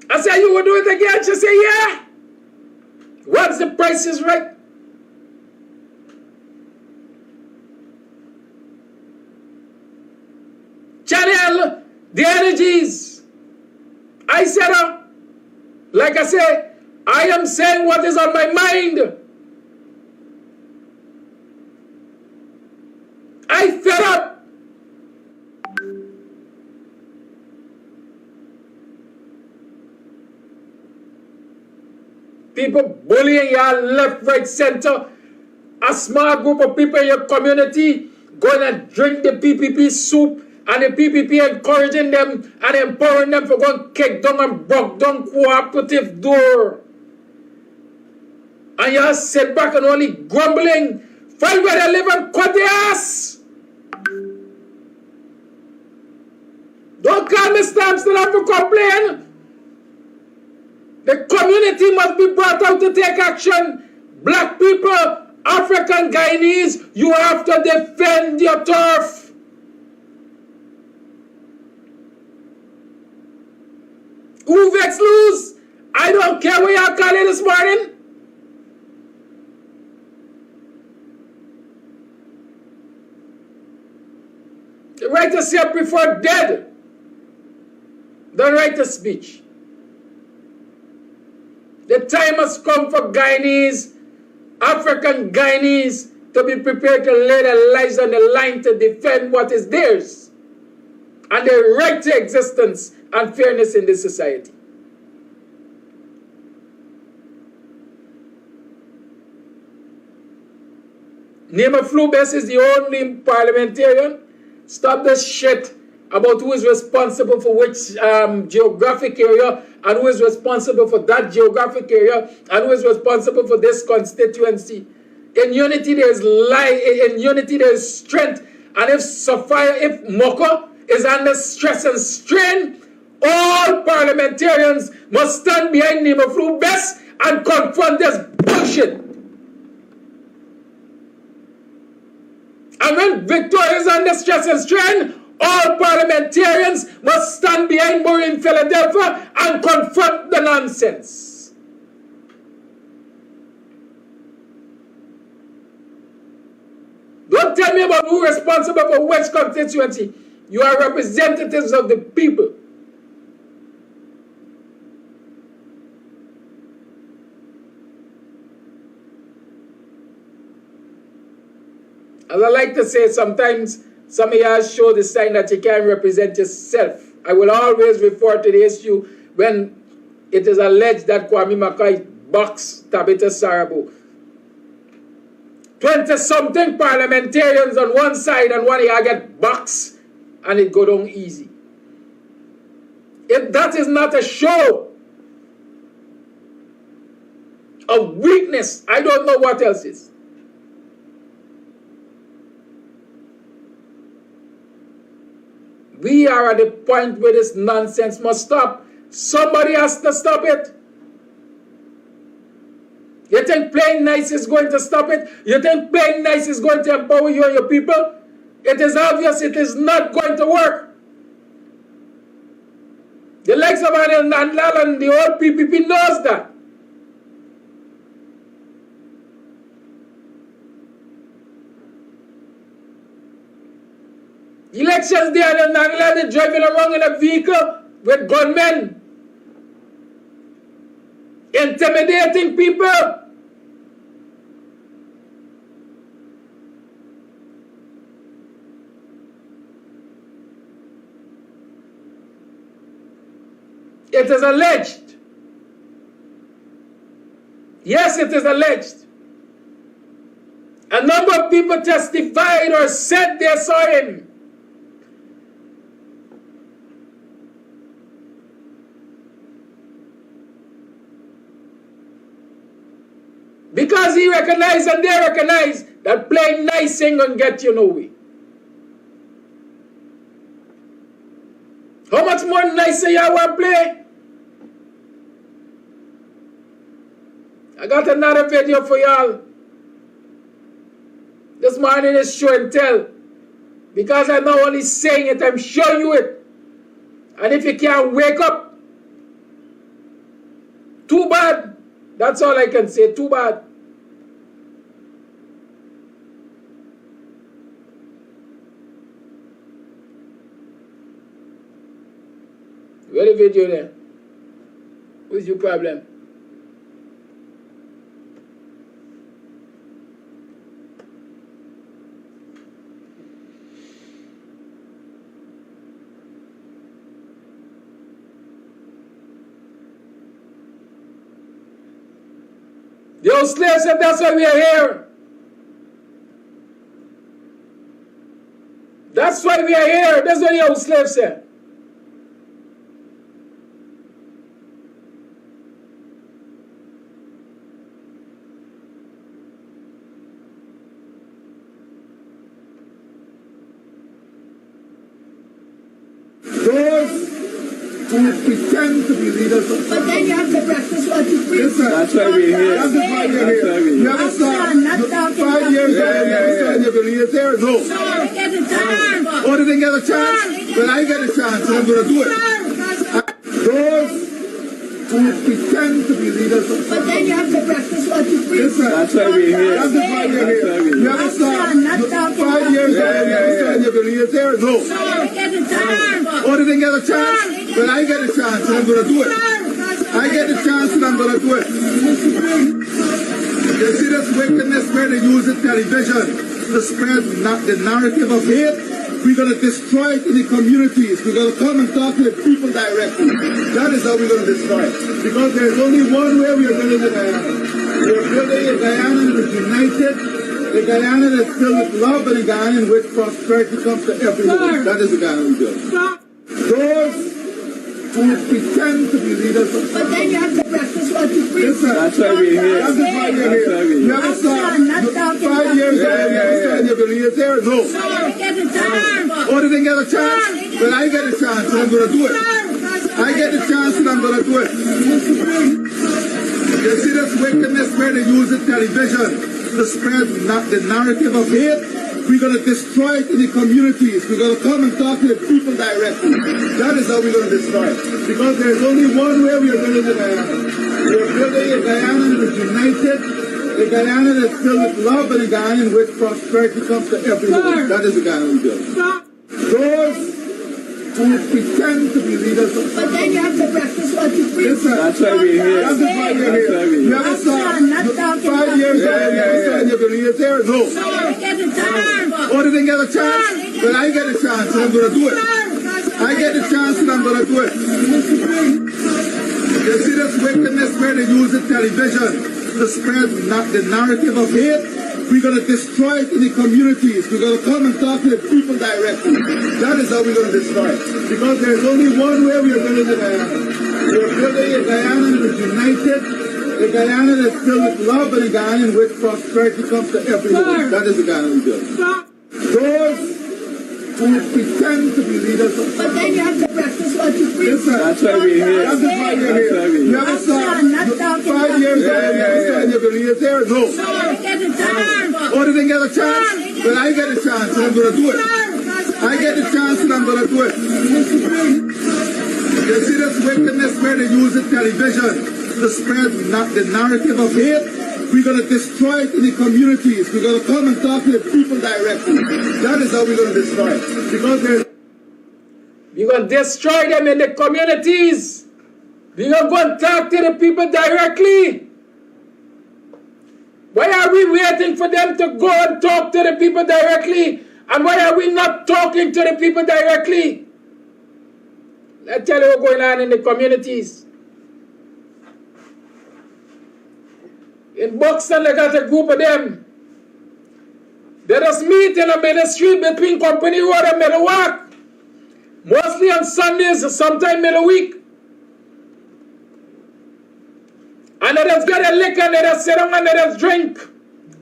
I said, you will do it again? She said, yeah. Once the price is right. Channel the energies I said, like I say, I am saying what is on my mind. I fed up. People bullying you left, right, center. A small group of people in your community going and drink the PPP soup, and the PPP encouraging them and empowering them for going kick down and broke down cooperative door. And you sit back and only grumbling. Find where they live and cut their ass. Don't call me stamps to have to complain. The community must be brought out to take action. Black people, African Guyanese, you have to defend your turf. Who vex lose? I don't care what y'all call it this morning. The right to say I prefer dead than right to speech. The time has come for Guyanese, African Guyanese, to be prepared to lay their lives on the line to defend what is theirs and their right to existence and fairness in this society. Nima Flubes is the only parliamentarian. Stop this shit about who is responsible for which geographic area and who is responsible for that geographic area and who is responsible for this constituency. In unity there is life, in unity there is strength. And if Moko is under stress and strain, all parliamentarians must stand behind Nima Flubes and confront this bullshit. And when Victoria is under stress and strain, all parliamentarians must stand behind Maureen Philadelphia and confront the nonsense. Don't tell me about who is responsible for which constituency. You are representatives of the people. As I like to say, sometimes some of you show the sign that you can't represent yourself. I will always refer to the issue when it is alleged that Kwame Mackay boxed Tabitha Sarabu. 20-something parliamentarians on one side and one here get boxed and it go down easy. If that is not a show of weakness, I don't know what else is. We are at the point where this nonsense must stop. Somebody has to stop it. You think playing nice is going to stop it? You think playing nice is going to empower you and your people? It is obvious it is not going to work. The likes of Anil Nandlal and the old PPP knows that. Elections day, Anil Nandlal is driving around in a vehicle with gunmen, intimidating people. It is alleged. Yes, it is alleged. A number of people testified or said they saw him. Because he recognized and they recognize that playing nice ain't gonna get you nowhere. How much more nicer y'all want to play? I got another video for y'all. This morning is show and tell. Because I'm not only saying it, I'm showing you it. And if you can't wake up, too bad. That's all I can say, too bad. Where the video there? What's your problem? The old slave said, that's why we are here. That's why we are here. That's what the old slave said. Those who pretend to be leaders of But then you have to practice what you preach. listen, That's why we're here. That's why we're That's here. why we're here. You ever saw 5 years ago, you ever saw any of the leaders there? No. Sir, get a chance. Oh, did they get a chance? Well, I get a chance, and I'm going to do it. Those who pretend to be leaders of But then you have to practice what you preach. listen, That's why we're here. that's why we're That's why here. we're You here. ever saw 5 years ago, you ever saw any of the leaders there? No. Sir, get a chance. Oh, did they get a chance? Well, I get a chance, and I'm going to do it. I get a chance, and I'm going to do it. You see this wickedness where they use the television to spread the narrative of hate? We're going to destroy it in the communities. We're going to come and talk to the people directly. That is how we're going to destroy it. Because there's only one way we are building the Guyana. We are building a Guyana that is united, a Guyana that's filled with love, and a Guyana in which prosperity comes to everyone. That is the Guyana we build. Those who pretend to be leaders of But then you have to practice what you preach. listen, That's why we're here. that's why we're That's here. why we're You here. ever saw 5 years ago, you ever saw any of the leaders there? No. Sir, get a chance. Oh, did they get a chance? Well, I get a chance, and I'm going to do it. I get a chance, and I'm going to do it. You see this wickedness where they use the television to spread the narrative of hate? We're going to destroy it in the communities. We're going to come and talk to the people directly. That is how we're going to destroy it. Because there's only one way we are building the Guyana. We are building a Guyana that is united, a Guyana that's filled with love, and a Guyana in which prosperity comes to everyone. That is the Guyana we build. Those who pretend to be leaders of But then you have to practice what you preach. listen, That's why we're here. that's why we're That's why here. we're You here. ever saw 5 years ago, you ever saw any of the leaders there? No. Sir, get a chance. Oh, did they get a chance? Well, I get a chance, and I'm going to do it. I get a chance, and I'm going to do it. You see this wickedness where they use the television to spread the narrative of hate? We're going to destroy it in the communities. We're going to come and talk to the people directly. That is how we're going to destroy it. Because there's only one way we are building the Guyana. We are building a Guyana that is united, a Guyana that's filled with love, and a Guyana in which prosperity comes to everyone. That is the Guyana we build. Those who pretend to be leaders of But then you have to practice what you preach. listen, That's why we're here. that's why we're That's why here. we're You here. ever saw 5 years ago, you ever saw any of the leaders there? No. Sir, get a chance. Oh, did they get a chance? Well, I get a chance, and I'm going to do it. I get a chance, and I'm going to do it. You see this wickedness where they use the television to spread the narrative of hate? We're going to destroy it in the communities. We're going to come and talk to the people directly. That is how we're going to destroy it. Because there's We're going to destroy them in the communities. We're going to go and talk to the people directly. Why are we waiting for them to go and talk to the people directly? And why are we not talking to the people directly? Let's tell you what's going on in the communities. In Buxton, they got a group of them. They just meet in the middle street between Company Road and Middle Walk. Mostly on Sundays, sometime middle week. And they just get a liquor and they just sit down and they just drink.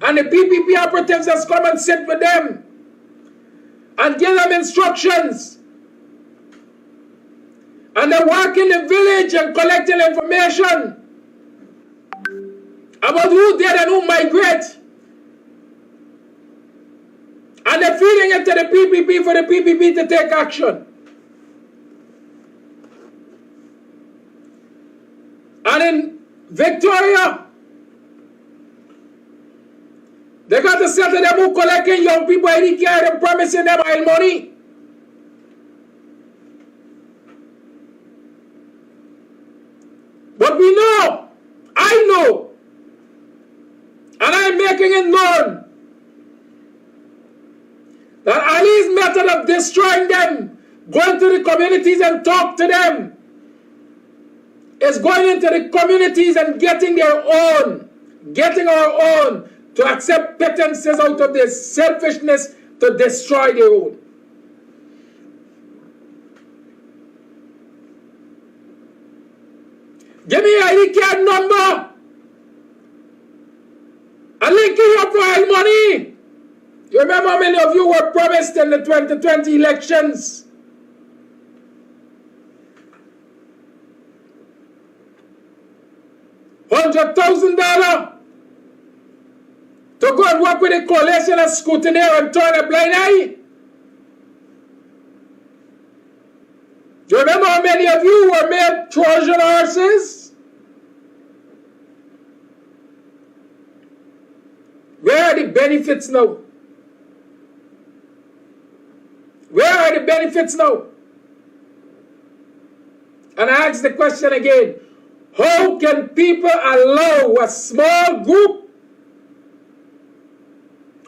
And the PPP operatives just come and sit with them. And give them instructions. And they walk in the village and collecting information about who dead and who migrate. And they're feeding it to the PPP for the PPP to take action. And in Victoria, they got to say to them who collecting young people ID card and promising them oil money. But we making it known that Ali's method of destroying them, going to the communities and talk to them, is going into the communities and getting their own, getting our own, to accept pittances out of their selfishness to destroy their own. Give me your ID card number. I'll link you up for all money. You remember how many of you were promised in the 2020 elections? $100,000 to go and work with a coalition of scrutiny and turn a blind eye? Do you remember how many of you were made Trojan horses? Where are the benefits now? Where are the benefits now? And I ask the question again, how can people allow a small group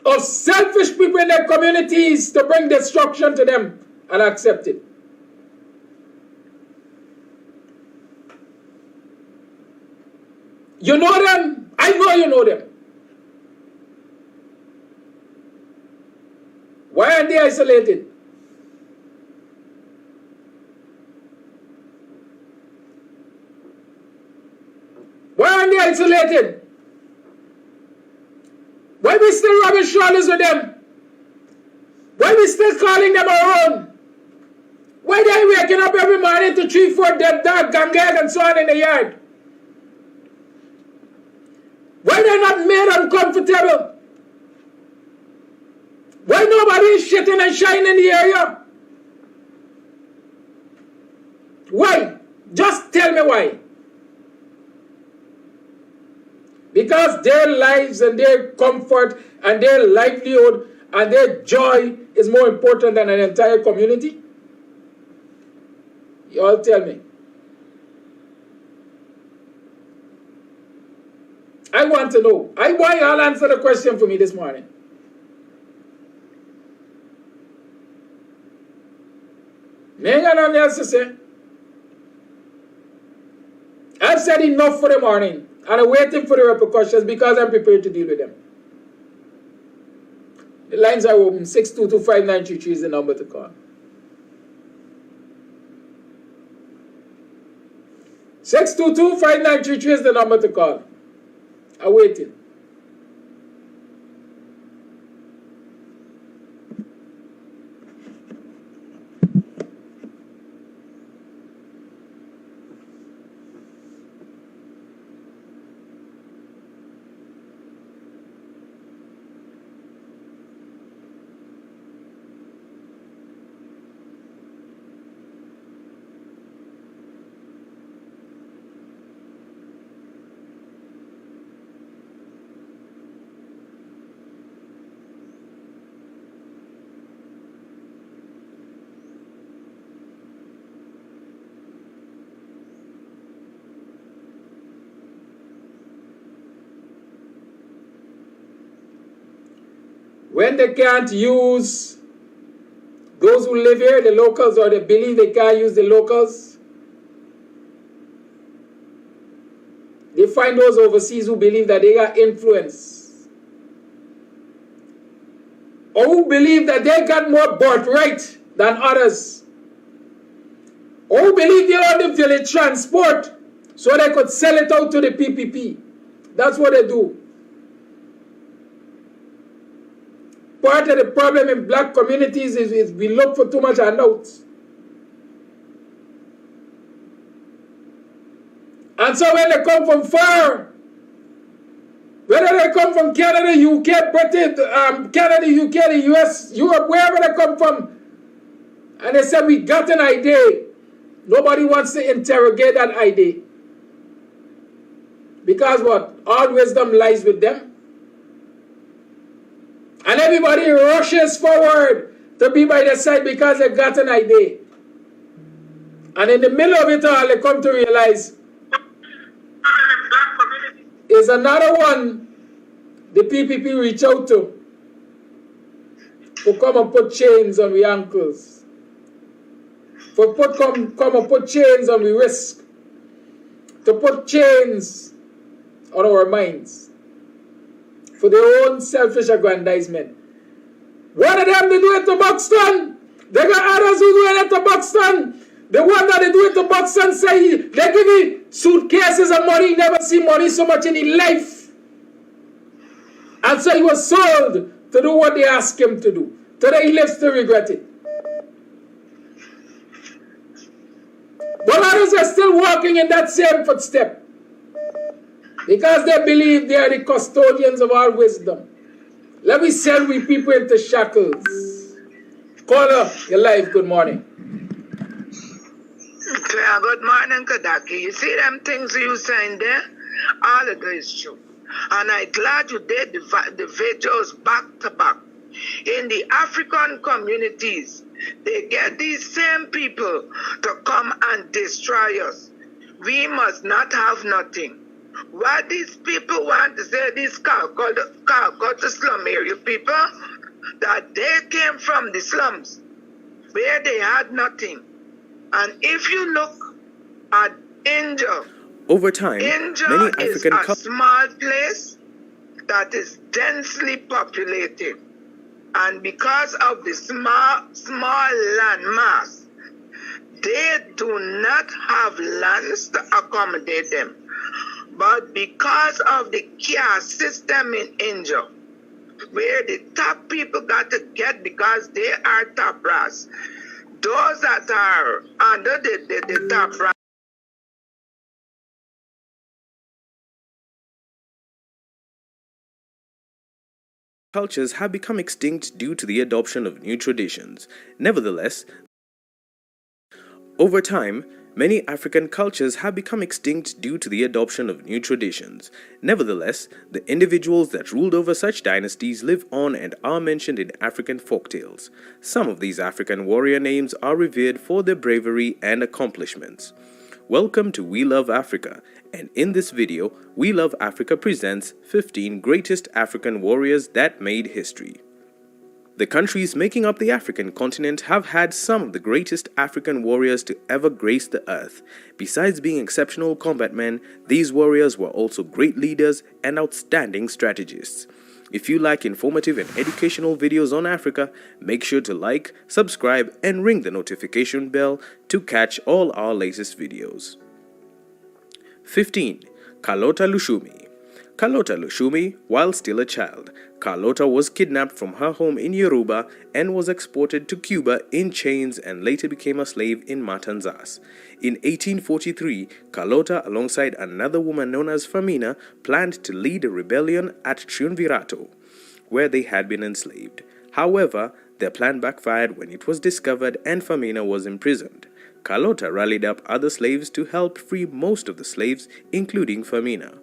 of selfish people in their communities to bring destruction to them and accept it? You know them? I know you know them. Why are they isolated? Why are they isolated? Why we still rubbing shoulders with them? Why we still calling them our own? Why they waking up every morning to 3-4 dead dog, gang and so on in the yard? Why they're not made uncomfortable? Why nobody is shitting and shining in the area? Why? Just tell me why. Because their lives and their comfort and their livelihood and their joy is more important than an entire community? You all tell me. I want to know. I want you all to answer the question for me this morning. I ain't got nothing else to say. I've said enough for the morning, and I'm waiting for the repercussions because I'm prepared to deal with them. The lines are open. 622-5933 is the number to call. 622-5933 is the number to call. I'm waiting. When they can't use those who live here, the locals, or they believe they can't use the locals, they find those overseas who believe that they got influence, or who believe that they got more birthright than others, or who believe they own the village transport so they could sell it out to the PPP. That's what they do. Part of the problem in black communities is we look for too much handouts. And so when they come from far, whether they come from Canada, UK, Britain, Canada, UK, the US, Europe, wherever they come from, and they say, we got an idea, nobody wants to interrogate that idea. Because what? All wisdom lies with them. And everybody rushes forward to be by their side because they got an idea. And in the middle of it all, they come to realize is another one the PPP reach out to come and put chains on the ankles, come and put chains on the wrist, to put chains on our minds for their own selfish aggrandizement. One of them, they do it to Buxton. They got others who do it to Buxton. The one that they do it to Buxton say they give me suitcases of money. He never see money so much in his life. And so he was sold to do what they asked him to do. Today he lives to regret it. But others are still walking in that same footstep because they believe they are the custodians of our wisdom. Let me sell we people into shackles. Caller, you're live. Good morning. Good morning, Kadaki. You see them things you saying there? All of it is true. And I'm glad you did the videos back to back. In the African communities, they get these same people to come and destroy us. We must not have nothing. What these people want to say, these Calcutta slum area people, that they came from the slums where they had nothing. And if you look at India, over time, India many is African a small place that is densely populated. And because of the small land mass, they do not have lands to accommodate them. But because of the caste system in India, where the top people got to get because they are top brass, those that are under the top brass, cultures have become extinct due to the adoption of new traditions. Nevertheless, over time, many African cultures have become extinct due to the adoption of new traditions. Nevertheless, the individuals that ruled over such dynasties live on and are mentioned in African folktales. Some of these African warrior names are revered for their bravery and accomplishments. Welcome to We Love Africa, and in this video, We Love Africa presents 15 greatest African warriors that made history. The countries making up the African continent have had some of the greatest African warriors to ever grace the earth. Besides being exceptional combatmen, these warriors were also great leaders and outstanding strategists. If you like informative and educational videos on Africa, make sure to like, subscribe, and ring the notification bell to catch all our latest videos. 15. Carlota Lushumi. Carlota Lushumi, while still a child, Carlota was kidnapped from her home in Yoruba and was exported to Cuba in chains and later became a slave in Matanzas. In 1843, Carlota, alongside another woman known as Femina, planned to lead a rebellion at Triunvirato, where they had been enslaved. However, their plan backfired when it was discovered and Femina was imprisoned. Carlota rallied up other slaves to help free most of the slaves, including Femina.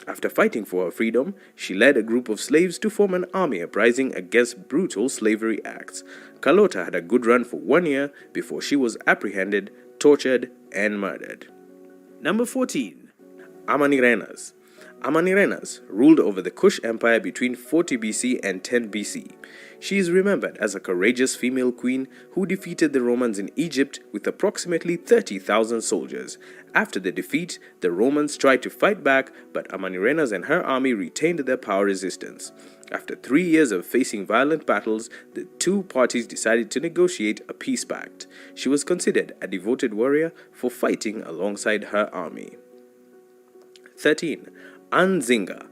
After fighting for her freedom, she led a group of slaves to form an army uprising against brutal slavery acts. Carlota had a good run for 1 year before she was apprehended, tortured, and murdered. Number 14. Amanirenas. Amanirenas ruled over the Kush Empire between 40 BC and 10 BC. She is remembered as a courageous female queen who defeated the Romans in Egypt with approximately 30,000 soldiers. After the defeat, the Romans tried to fight back, but Amanirenas and her army retained their power resistance. After 3 years of facing violent battles, the two parties decided to negotiate a peace pact. She was considered a devoted warrior for fighting alongside her army. 13. Nzinga.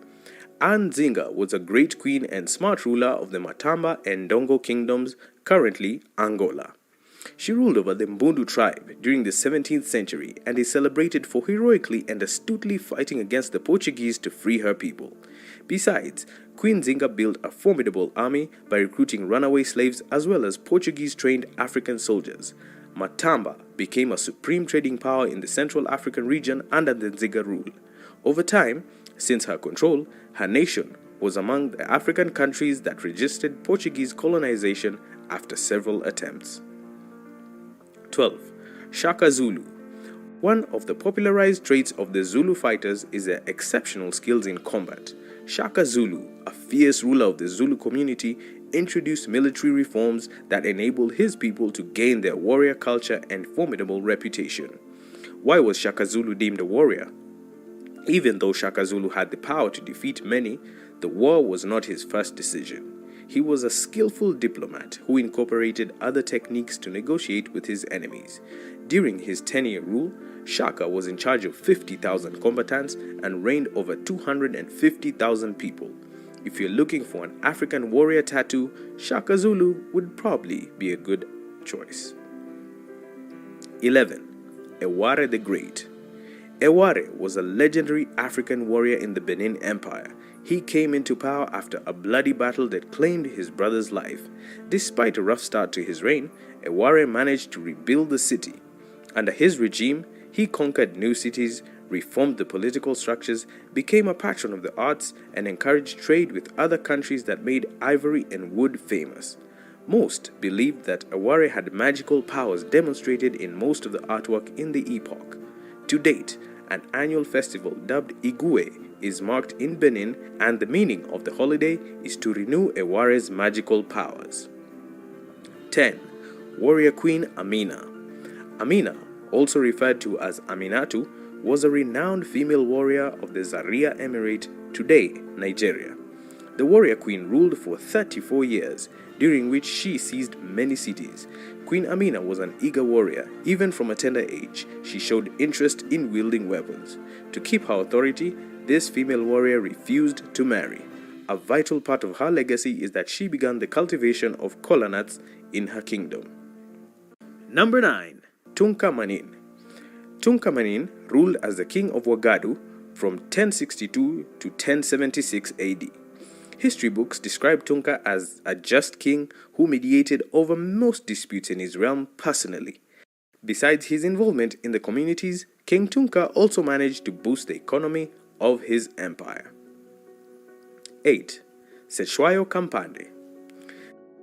Nzinga was a great queen and smart ruler of the Matamba and Ndongo kingdoms, currently Angola. She ruled over the Mbundu tribe during the 17th century and is celebrated for heroically and astutely fighting against the Portuguese to free her people. Besides, Queen Nzinga built a formidable army by recruiting runaway slaves as well as Portuguese-trained African soldiers. Matamba became a supreme trading power in the Central African region under the Nzinga rule. Over time, since her control, her nation was among the African countries that resisted Portuguese colonization after several attempts. 12. Shaka Zulu. One of the popularized traits of the Zulu fighters is their exceptional skills in combat. Shaka Zulu, a fierce ruler of the Zulu community, introduced military reforms that enabled his people to gain their warrior culture and formidable reputation. Why was Shaka Zulu deemed a warrior? Even though Shaka Zulu had the power to defeat many, the war was not his first decision. He was a skillful diplomat who incorporated other techniques to negotiate with his enemies. During his 10-year rule, Shaka was in charge of 50,000 combatants and reigned over 250,000 people. If you're looking for an African warrior tattoo, Shaka Zulu would probably be a good choice. 11. Eware the Great. Eware was a legendary African warrior in the Benin Empire. He came into power after a bloody battle that claimed his brother's life. Despite a rough start to his reign, Eware managed to rebuild the city. Under his regime, he conquered new cities, reformed the political structures, became a patron of the arts, and encouraged trade with other countries that made ivory and wood famous. Most believed that Eware had magical powers demonstrated in most of the artwork in the epoch. To date, an annual festival dubbed Igwe is marked in Benin, and the meaning of the holiday is to renew Eware's magical powers. 10. Warrior Queen Amina. Amina, also referred to as Aminatu, was a renowned female warrior of the Zaria Emirate, today Nigeria. The warrior queen ruled for 34 years, during which she seized many cities. Queen Amina was an eager warrior. Even from a tender age, she showed interest in wielding weapons. To keep her authority, this female warrior refused to marry. A vital part of her legacy is that she began the cultivation of kola nuts in her kingdom. Number 9. Tunka Manin. Tunka Manin ruled as the king of Wagadu from 1062 to 1076 AD. History books describe Tunka as a just king who mediated over most disputes in his realm personally. Besides his involvement in the communities, King Tunka also managed to boost the economy of his empire. 8. Sechwayo Kampande.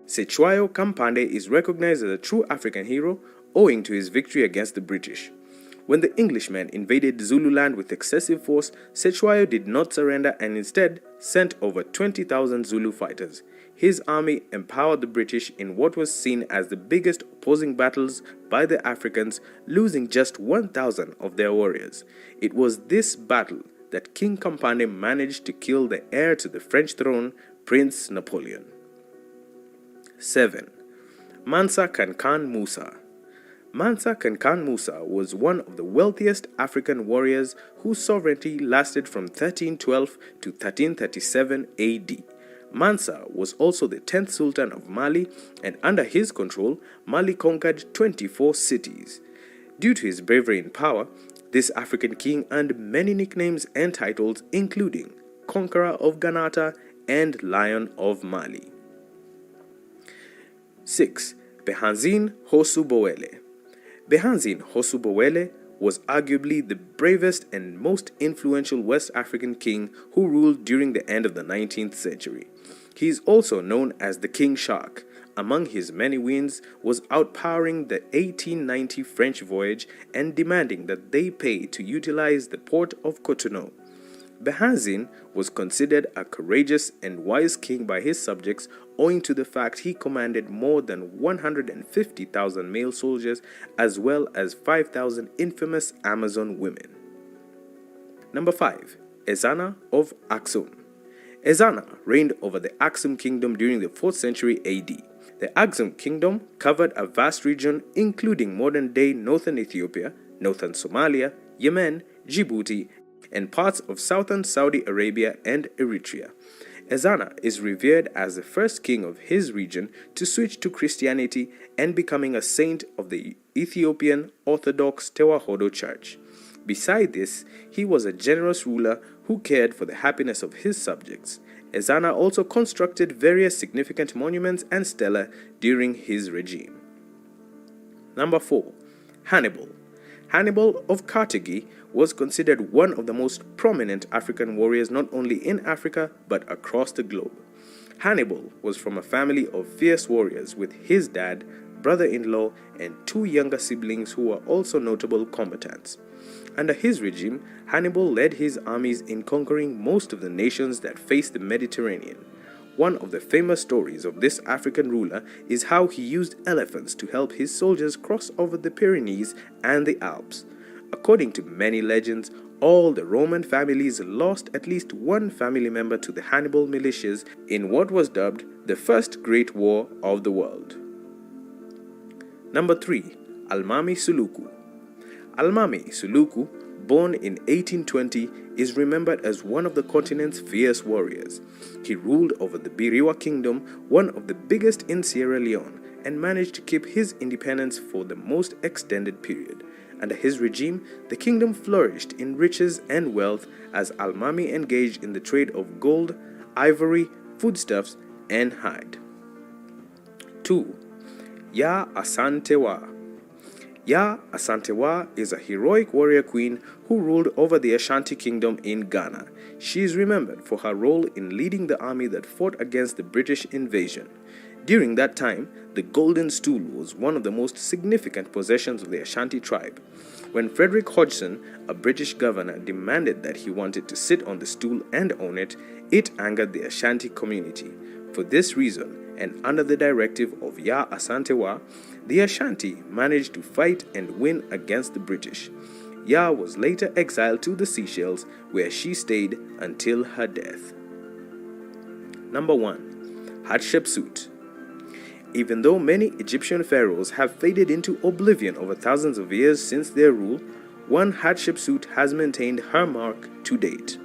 Sechwayo Kampande is recognized as a true African hero owing to his victory against the British. When the Englishmen invaded Zululand with excessive force, Sechwayo did not surrender and instead sent over 20,000 Zulu fighters. His army empowered the British in what was seen as the biggest opposing battles by the Africans, losing just 1,000 of their warriors. It was this battle that King Kampande managed to kill the heir to the French throne, Prince Napoleon. 7. Mansa Kankan Musa. Mansa Kankan Musa was one of the wealthiest African warriors whose sovereignty lasted from 1312 to 1337 AD. Mansa was also the 10th Sultan of Mali, and under his control, Mali conquered 24 cities. Due to his bravery and power, this African king earned many nicknames and titles, including Conqueror of Ghanata and Lion of Mali. 6. Behanzin Hosu Bowele. Behanzin Hosu Bowele was arguably the bravest and most influential West African king who ruled during the end of the 19th century. He is also known as the King Shark. Among his many wins was outpowering the 1890 French voyage and demanding that they pay to utilize the port of Cotonou. Behanzin was considered a courageous and wise king by his subjects owing to the fact he commanded more than 150,000 male soldiers as well as 5,000 infamous Amazon women. Number 5. Ezana of Aksum. Ezana reigned over the Aksum kingdom during the 4th century AD. The Aksum kingdom covered a vast region including modern-day northern Ethiopia, northern Somalia, Yemen, Djibouti, and parts of southern Saudi Arabia and Eritrea. Ezana is revered as the first king of his region to switch to Christianity and becoming a saint of the Ethiopian Orthodox Tewahedo Church. Beside this, he was a generous ruler who cared for the happiness of his subjects. Ezana also constructed various significant monuments and stelae during his regime. Number 4. Hannibal. Hannibal of Carthage was considered one of the most prominent African warriors not only in Africa but across the globe. Hannibal was from a family of fierce warriors with his dad, brother-in-law, and 2 younger siblings who were also notable combatants. Under his regime, Hannibal led his armies in conquering most of the nations that faced the Mediterranean. One of the famous stories of this African ruler is how he used elephants to help his soldiers cross over the Pyrenees and the Alps. According to many legends, all the Roman families lost at least one family member to the Hannibal militias in what was dubbed the First Great War of the World. Number 3. Almami Suluku. Almami Suluku, born in 1820, is remembered as one of the continent's fierce warriors. He ruled over the Biriwa Kingdom, one of the biggest in Sierra Leone, and managed to keep his independence for the most extended period. Under his regime, the kingdom flourished in riches and wealth as Almami engaged in the trade of gold, ivory, foodstuffs, and hide. 2. Ya Asantewa. Ya Asantewa is a heroic warrior queen who ruled over the Ashanti Kingdom in Ghana. She is remembered for her role in leading the army that fought against the British invasion. During that time, the golden stool was one of the most significant possessions of the Ashanti tribe. When Frederick Hodgson, a British governor, demanded that he wanted to sit on the stool and own it, it angered the Ashanti community. For this reason, and under the directive of Ya Asantewa, the Ashanti managed to fight and win against the British. Ya was later exiled to the Seychelles, where she stayed until her death. Number 1. Hatshepsut. Even though many Egyptian pharaohs have faded into oblivion over thousands of years since their rule, one Hatshepsut has maintained her mark to date.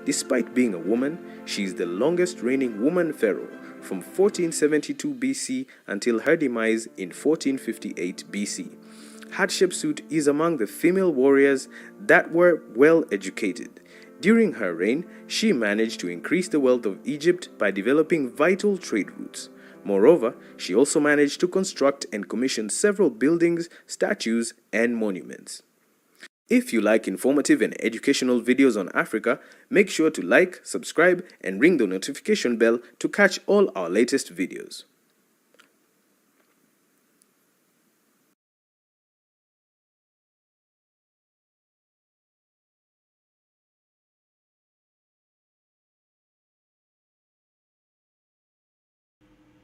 Despite being a woman, she is the longest reigning woman pharaoh from 1472 BC until her demise in 1458 BC. Hatshepsut is among the female warriors that were well educated. During her reign, she managed to increase the wealth of Egypt by developing vital trade routes. Moreover, she also managed to construct and commission several buildings, statues, and monuments. If you like informative and educational videos on Africa, make sure to like, subscribe, and ring the notification bell to catch all our latest videos.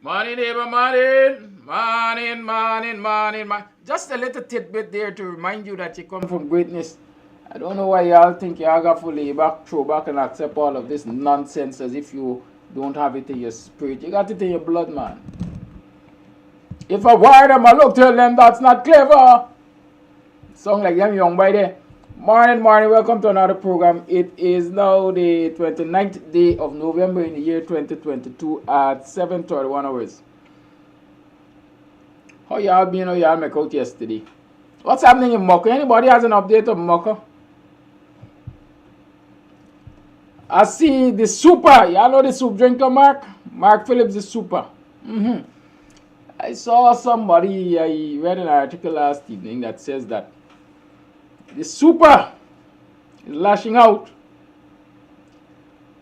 Morning, neighbor, morning. Just a little tidbit there to remind you that you come from greatness. I don't know why y'all think y'all got to lay back, throw back, and accept all of this nonsense as if you don't have it in your spirit. You got it in your blood, man. If I wire them, I look, tell them that's not clever. Sound like young boy there. Morning, welcome to another program. It is now the 29th day of November in the year 2022 at 7:31 hours. How y'all been? How y'all make out yesterday? What's happening in Moko? Anybody has an update of Moko? I see the super. Y'all know the soup drinker, Mark? Mark Phillips, the super. I saw somebody, I read an article last evening that says that the super is lashing out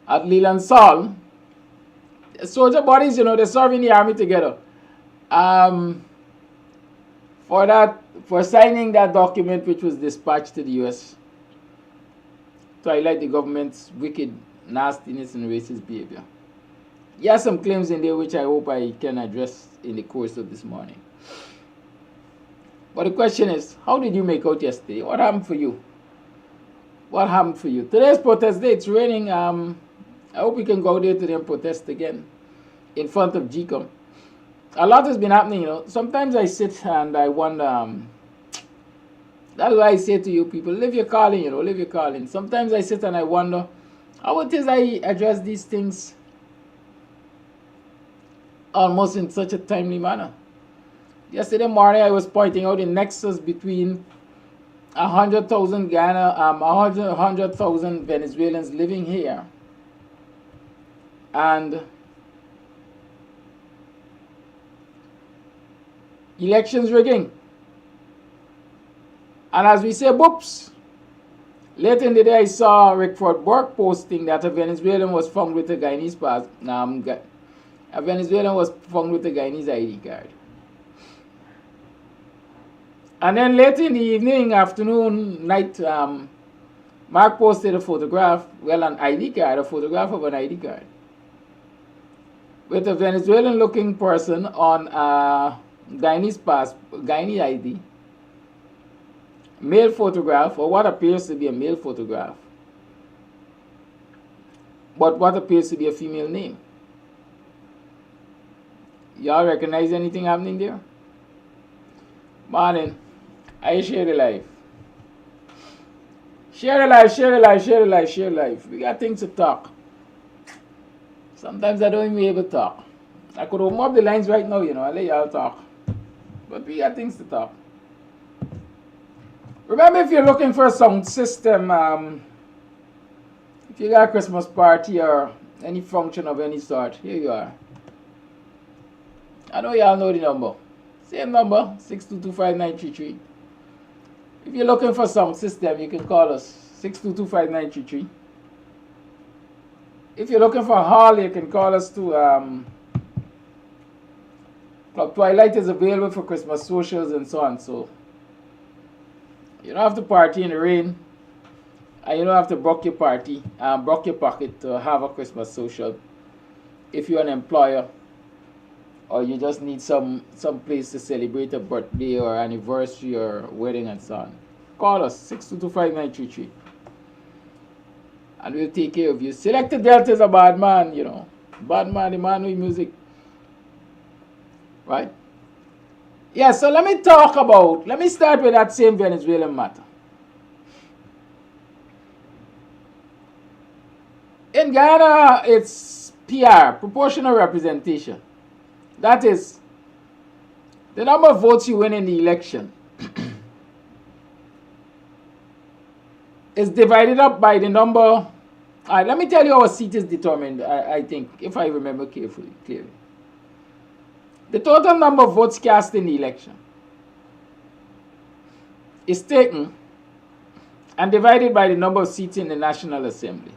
at Leland Saul. The soldier bodies, they're serving the army together. For signing that document which was dispatched to the US to highlight the government's wicked nastiness and racist behavior. There are some claims in there which I hope I can address in the course of this morning. But the question is, how did you make out yesterday? What happened for you? Today's protest day, it's raining. I hope we can go there today and protest again in front of GCOM. A lot has been happening, Sometimes I sit and I wonder, that's why I say to you people, live your calling, live your calling. Sometimes I sit and I wonder how it is I address these things almost in such a timely manner. Yesterday morning, I was pointing out the nexus between 100,000 Venezuelans living here and elections rigging. And as we say, boops. Later in the day, I saw Rickford Burke posting that a Venezuelan was found with a Guyanese ID card. And then later in the evening, afternoon, night, Mark posted a photograph, well, an ID card, a photograph of an ID card, with a Venezuelan-looking person on a Guyanese ID, male photograph, or what appears to be a male photograph, but what appears to be a female name. Y'all recognize anything happening there? Morning. I share the life. Share the life, share the life, share the life, share the life. We got things to talk. Sometimes I don't even be able to talk. I could open up the lines right now, you know, I let y'all talk. But we got things to talk. Remember, if you're looking for a sound system, if you got a Christmas party or any function of any sort, here you are. I know y'all know the number. Same number, 6225933. If you're looking for sound system, you can call us, 6225933. If you're looking for a hall, you can call us to Club Twilight is available for Christmas socials and so on. So you don't have to party in the rain, and you don't have to broke your party, broke your pocket to have a Christmas social. If you're an employer, or you just need some place to celebrate a birthday or anniversary or wedding and so on, call us, 6225933. And we'll take care of you. Selected Delta is a bad man, you know. Bad man, the man with music. Right? Yeah, so let me start with that same Venezuelan matter. In Guyana, it's PR, proportional representation. That is, the number of votes you win in the election is divided up by the number. All right, let me tell you how a seat is determined, I think, if I remember clearly. The total number of votes cast in the election is taken and divided by the number of seats in the National Assembly.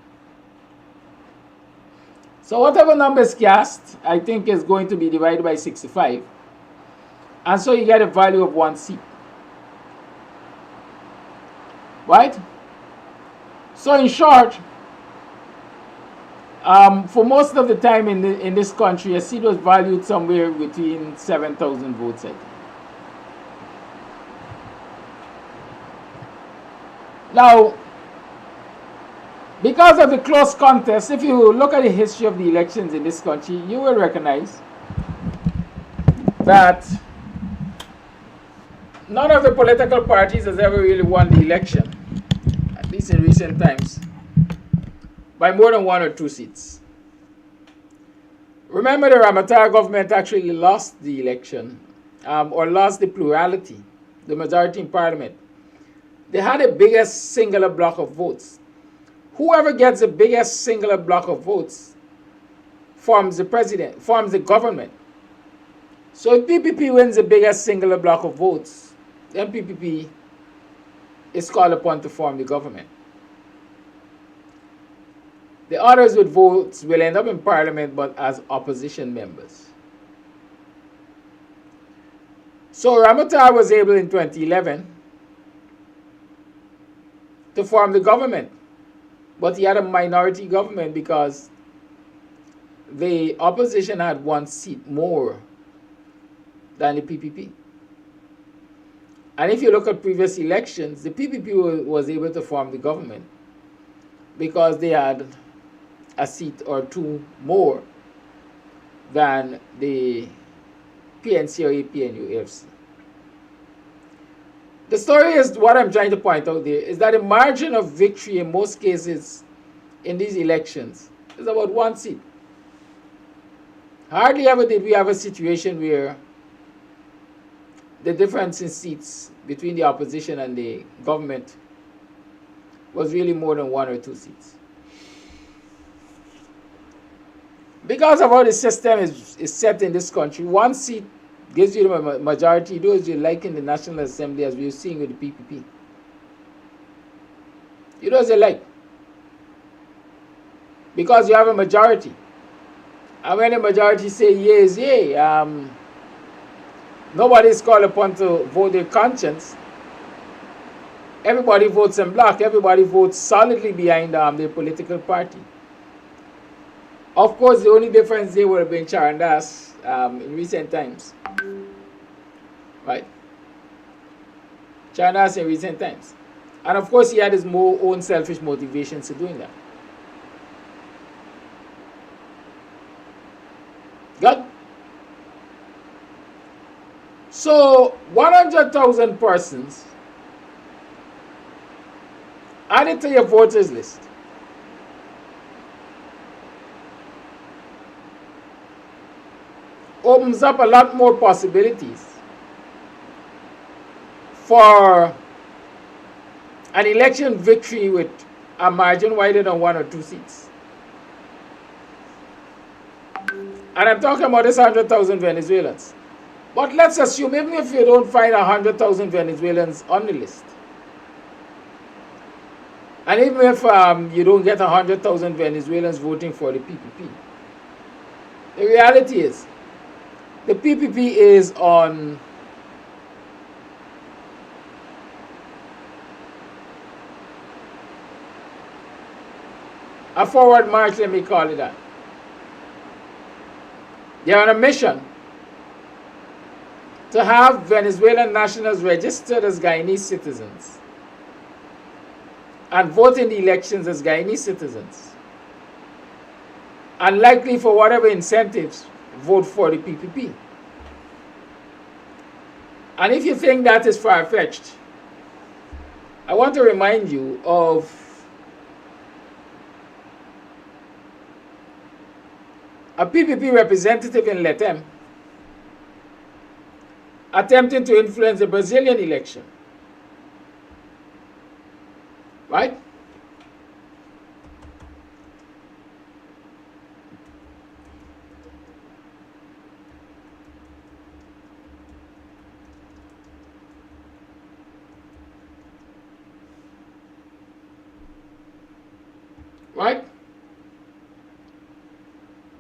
So whatever number is cast, I think, is going to be divided by 65. And so you get a value of 1 seat. Right? So in short, for most of the time in this country, a seat was valued somewhere between 7,000 votes, I think. Now, because of the close contest, if you look at the history of the elections in this country, you will recognize that none of the political parties has ever really won the election, at least in recent times, by more than 1 or 2 seats. Remember, the Ramattar government actually lost the election, or lost the plurality, the majority in parliament. They had the biggest singular block of votes. Whoever gets the biggest singular block of votes forms the president, forms the government. So if PPP wins the biggest singular block of votes, then PPP is called upon to form the government. The others with votes will end up in parliament, but as opposition members. So Ramattar was able in 2011 to form the government. But he had a minority government because the opposition had 1 seat more than the PPP. And if you look at previous elections, the PPP was able to form the government because they had a seat or 2 more than the PNC or APNU-FC. The story is, what I'm trying to point out there, is that the margin of victory in most cases in these elections is about 1 seat. Hardly ever did we have a situation where the difference in seats between the opposition and the government was really more than 1 or 2 seats. Because of how the system is set in this country, 1 seat gives you the majority, those you like in the National Assembly, as we're seeing with the PPP. You those you like. Because you have a majority. And when the majority say yea is yea, Nobody is called upon to vote their conscience. Everybody votes en bloc. Everybody votes solidly behind their political party. Of course, the only difference there would have been Charandas in recent times. Right? Charandas in recent times. And of course, he had his own selfish motivations to doing that. Good? So, 100,000 persons added to your voters list. Opens up a lot more possibilities for an election victory with a margin wider than 1 or 2 seats. And I'm talking about this 100,000 Venezuelans. But let's assume, even if you don't find 100,000 Venezuelans on the list, and even if you don't get 100,000 Venezuelans voting for the PPP, the reality is, the PPP is on a forward march, let me call it that. They're on a mission to have Venezuelan nationals registered as Guyanese citizens and vote in the elections as Guyanese citizens. And likely, for whatever incentives, vote for the PPP. And if you think that is far-fetched, I want to remind you of a PPP representative in Letem attempting to influence the Brazilian election. Right? Right?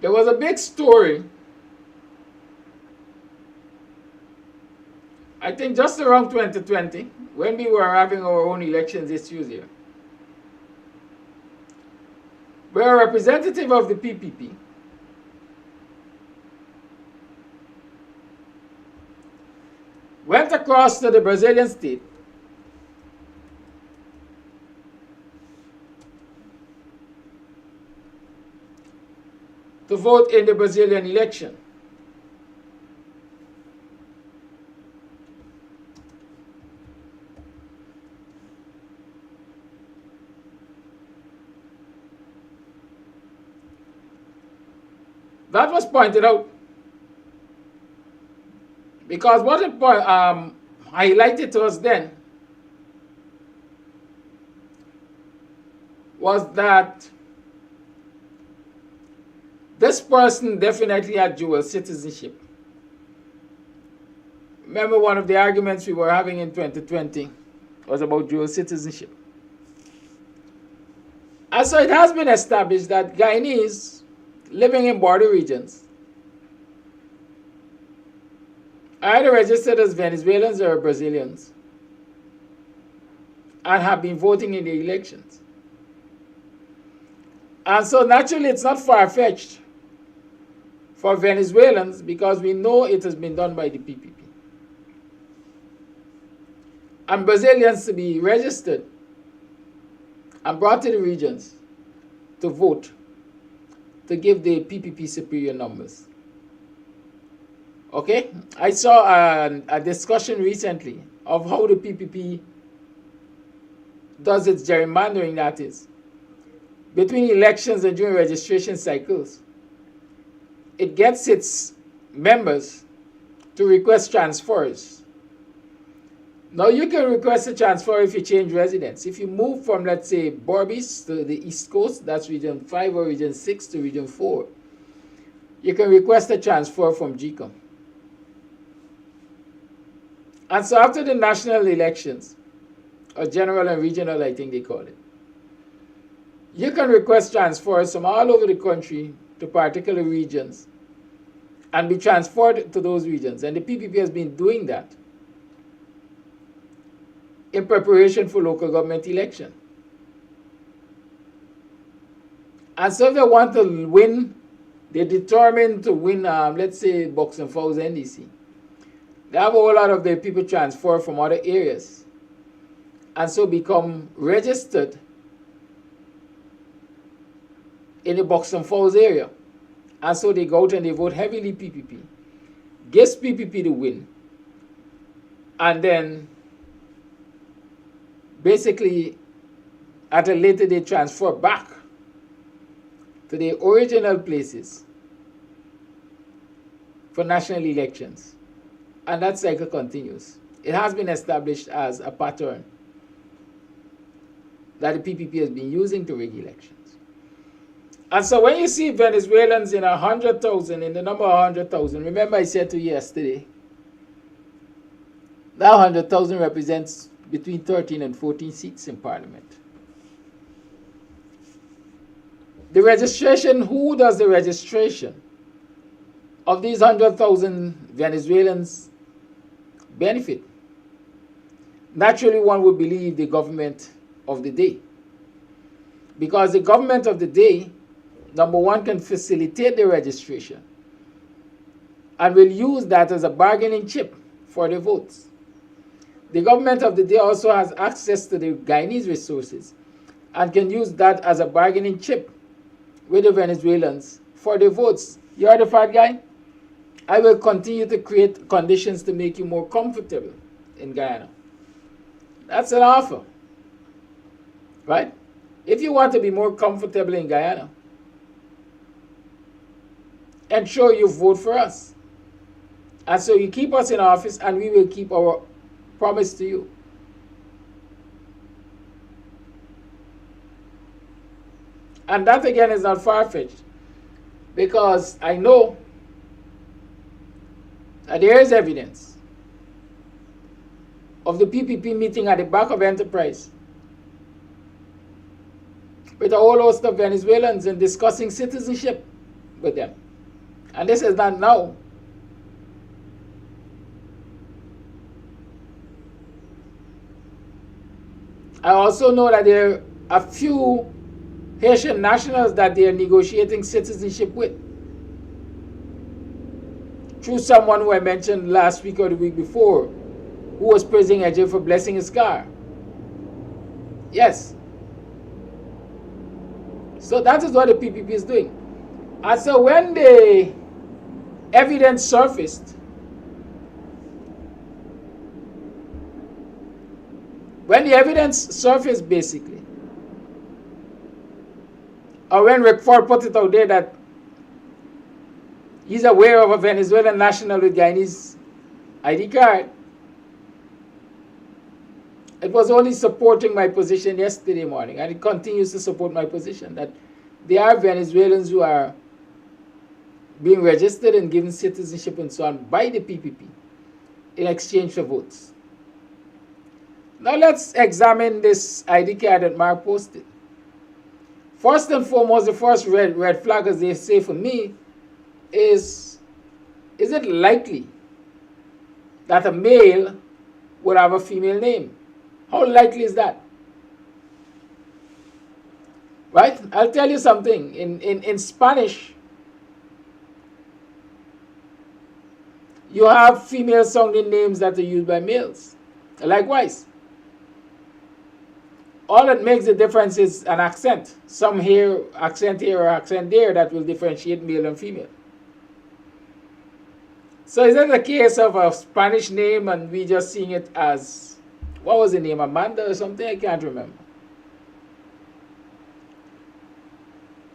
There was a big story, I think just around 2020, when we were having our own elections issues here, where a representative of the PPP went across to the Brazilian state to vote in the Brazilian election. That was pointed out because what it highlighted to us then was that this person definitely had dual citizenship. Remember, one of the arguments we were having in 2020 was about dual citizenship. And so it has been established that Guyanese living in border regions are either registered as Venezuelans or Brazilians and have been voting in the elections. And so naturally it's not far-fetched for Venezuelans, because we know it has been done by the PPP, and Brazilians to be registered and brought to the regions to vote to give the PPP superior numbers. Okay? I saw a discussion recently of how the PPP does its gerrymandering, that is, between elections and during registration cycles. It gets its members to request transfers. Now, you can request a transfer if you change residence. If you move from, let's say, Borbis to the East Coast, that's Region 5 or Region 6 to Region 4, you can request a transfer from GCOM. And so after the national elections, or general and regional, I think they call it, you can request transfers from all over the country to particular regions and be transferred to those regions. And the PPP has been doing that in preparation for local government election. And so if they want to win, they're determined to win, let's say, Buxton Falls NDC. They have a whole lot of their people transfer from other areas and so become registered in the Buxton Falls area. And so they go out and they vote heavily PPP. Gives PPP the win. And then basically at a later they transfer back to the original places for national elections. And that cycle continues. It has been established as a pattern that the PPP has been using to rig elections. And so when you see Venezuelans in 100,000, in the number of 100,000, remember I said to you yesterday, that 100,000 represents between 13 and 14 seats in parliament. The registration, who does the registration of these 100,000 Venezuelans benefit? Naturally, one would believe the government of the day. Because the government of the day, number one, can facilitate the registration and will use that as a bargaining chip for the votes. The government of the day also has access to the Guyanese resources and can use that as a bargaining chip with the Venezuelans for the votes. You are the fat guy? I will continue to create conditions to make you more comfortable in Guyana. That's an offer, right? If you want to be more comfortable in Guyana, ensure you vote for us. And so you keep us in office and we will keep our promise to you. And that again is not far-fetched, because I know that there is evidence of the PPP meeting at the back of Enterprise with a whole host of Venezuelans and discussing citizenship with them. And this is not now. I also know that there are a few Haitian nationals that they are negotiating citizenship with, through someone who I mentioned last week or the week before, who was praising AJ for blessing his car. Yes. So that is what the PPP is doing. And so when the evidence surfaced, basically, or when Rick Ford put it out there that he's aware of a Venezuelan national with Guyanese ID card, it was only supporting my position yesterday morning, and it continues to support my position that there are Venezuelans who are being registered and given citizenship and so on by the PPP in exchange for votes. Now let's examine this ID card that Mark posted. First and foremost, the first red flag, as they say for me, is it likely that a male would have a female name? How likely is that? Right? I'll tell you something. In Spanish, you have female sounding names that are used by males. Likewise. All that makes the difference is an accent. Some accent here or accent there that will differentiate male and female. So is that a case of a Spanish name and we just seeing it as, what was the name, Amanda or something? I can't remember.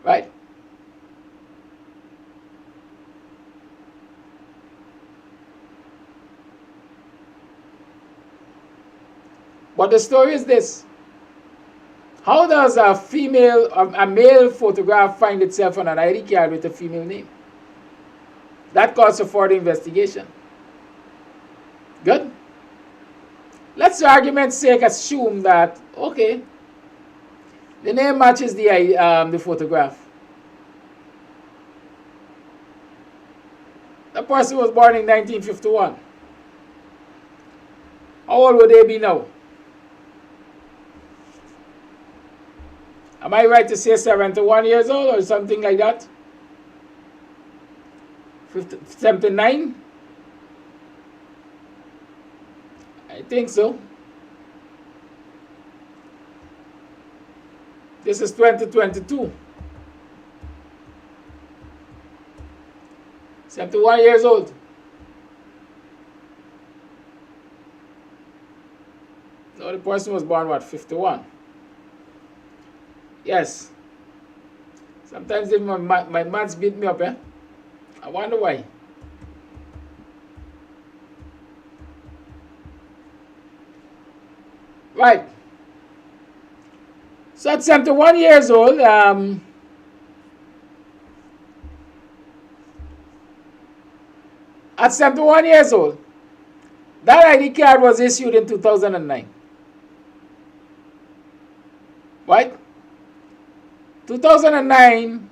Right? But the story is this. How does a male photograph find itself on an ID card with a female name? That calls for further investigation. Good? Let's, for argument's sake, assume that, okay, the name matches the photograph. The person was born in 1951. How old would they be now? Am I right to say 71 years old or something like that? 79? I think so. This is 2022. 71 years old. No, the person was born, what, 51? Yes. Sometimes even my maths beat me up, eh? I wonder why. Right. So at 71 years old, at 71 years old, that ID card was issued in 2009. Right? 2009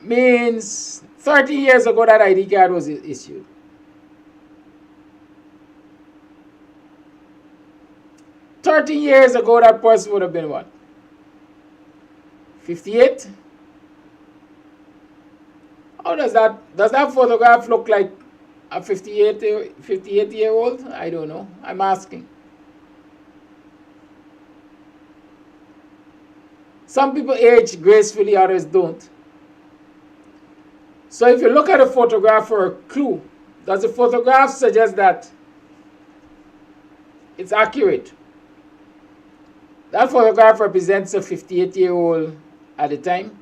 means 30 years ago that ID card was issued. 30 years ago that person would have been what? 58? How does that photograph look like a 58-year-old? I don't know. I'm asking. Some people age gracefully, others don't. So if you look at a photograph for a clue, does the photograph suggest that it's accurate? That photograph represents a 58-year-old at the time,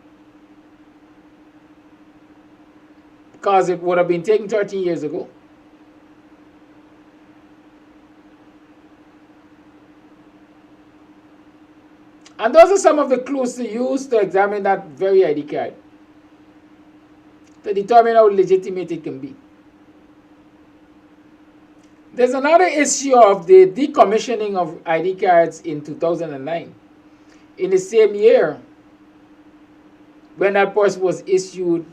because it would have been taken 13 years ago. And those are some of the clues to use to examine that very ID card, to determine how legitimate it can be. There's another issue of the decommissioning of ID cards in 2009. In the same year, when that person was issued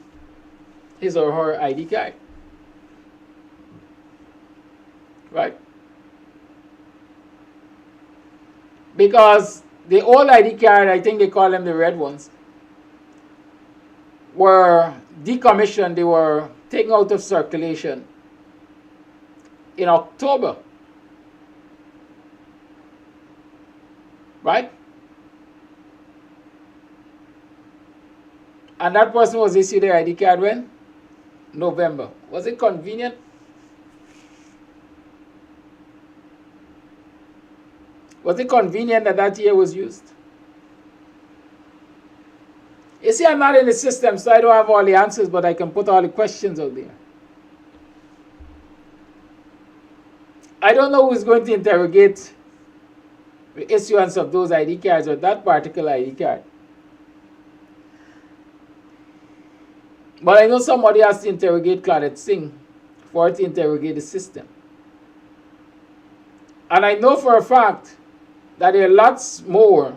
his or her ID card. Right? Because the old ID card, I think they call them the red ones, were decommissioned. They were taken out of circulation in October. Right? And that person was issued their ID card when? November. Was it convenient? Was it convenient that that year was used? You see, I'm not in the system, so I don't have all the answers, but I can put all the questions out there. I don't know who's going to interrogate the issuance of those ID cards or that particular ID card. But I know somebody has to interrogate Claudette Singh for it to interrogate the system. And I know for a fact that there are lots more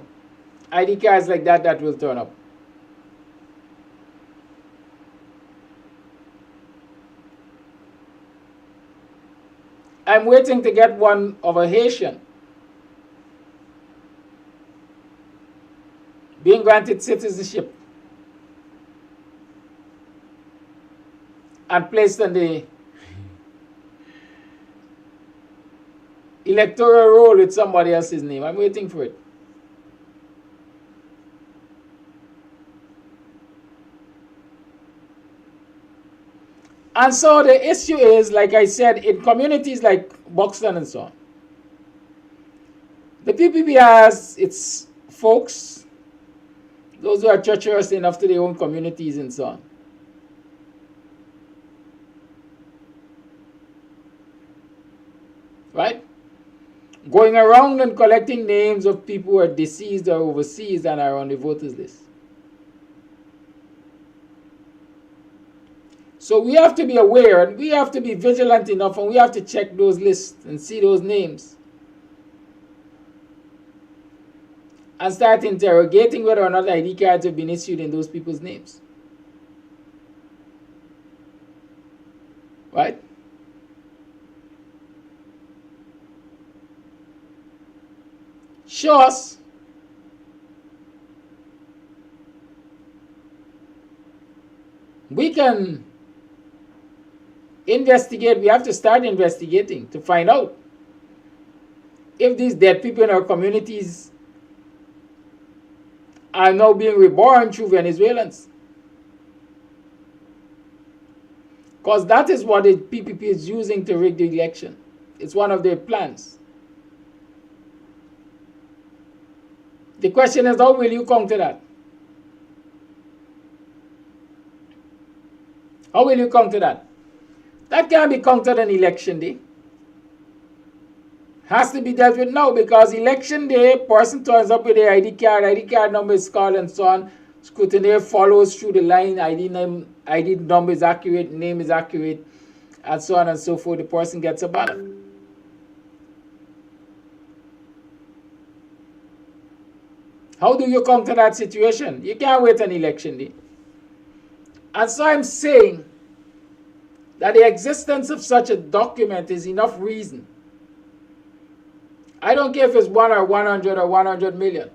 ID cards like that that will turn up. I'm waiting to get one of a Haitian being granted citizenship and placed on the electoral roll with somebody else's name. I'm waiting for it. And so the issue is, like I said, in communities like Buxton and so on, the PPP has its folks, those who are treacherous enough to their own communities and so on. Right? Going around and collecting names of people who are deceased or overseas and are on the voters list. So we have to be aware and we have to be vigilant enough and we have to check those lists and see those names. And start interrogating whether or not ID cards have been issued in those people's names. right? Show us. We can investigate. We have to start investigating to find out if these dead people in our communities are now being reborn through Venezuelans. Because that is what the PPP is using to rig the election. It's one of their plans. The question is, how will you counter that? How will you counter that? That can't be countered on election day. Has to be dealt with now, because election day, person turns up with their ID card number is called and so on. Scrutineer follows through the line, ID number is accurate, name is accurate, and so on and so forth. The person gets a ballot. How do you counter that situation? You can't wait an election day. And so I'm saying that the existence of such a document is enough reason. I don't care if it's 1 or 100 or 100 million.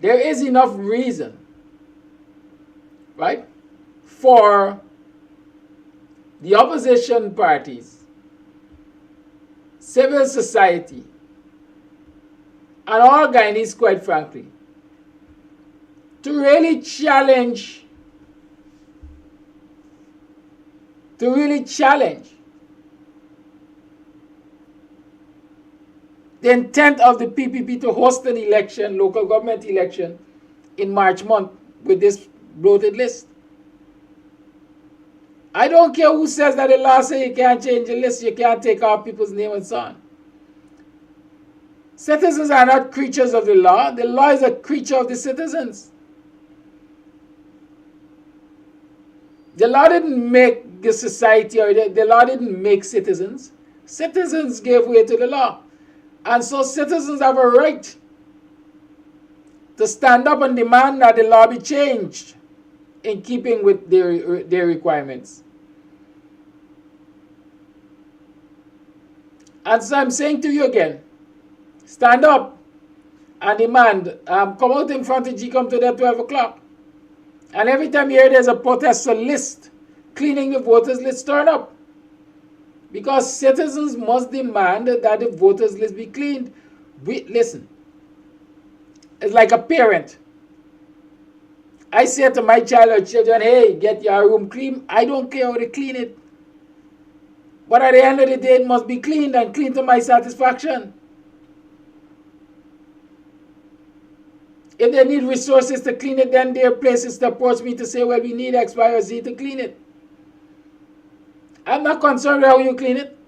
There is enough reason, right, for the opposition parties, civil society, and all Guyanese, quite frankly, to really challenge the intent of the PPP to host an election, local government election, in March month with this bloated list. I don't care who says that the law says you can't change the list, you can't take off people's name and so on. Citizens are not creatures of the law. The law is a creature of the citizens. The law didn't make the society, or the law didn't make citizens. Citizens gave way to the law. And so citizens have a right to stand up and demand that the law be changed in keeping with their requirements. And so I'm saying to you again, stand up and demand, come out in front of GCOM today at 12 o'clock. And every time you hear there's a protest for list, cleaning the voters list, turn up. Because citizens must demand that the voters list be cleaned. Listen, it's like a parent. I say to my child or children, hey, get your room clean. I don't care how they clean it. But at the end of the day, it must be cleaned, and clean to my satisfaction. If they need resources to clean it, then there are places to approach me to say, well, we need X, Y, or Z to clean it. I'm not concerned with how you clean it.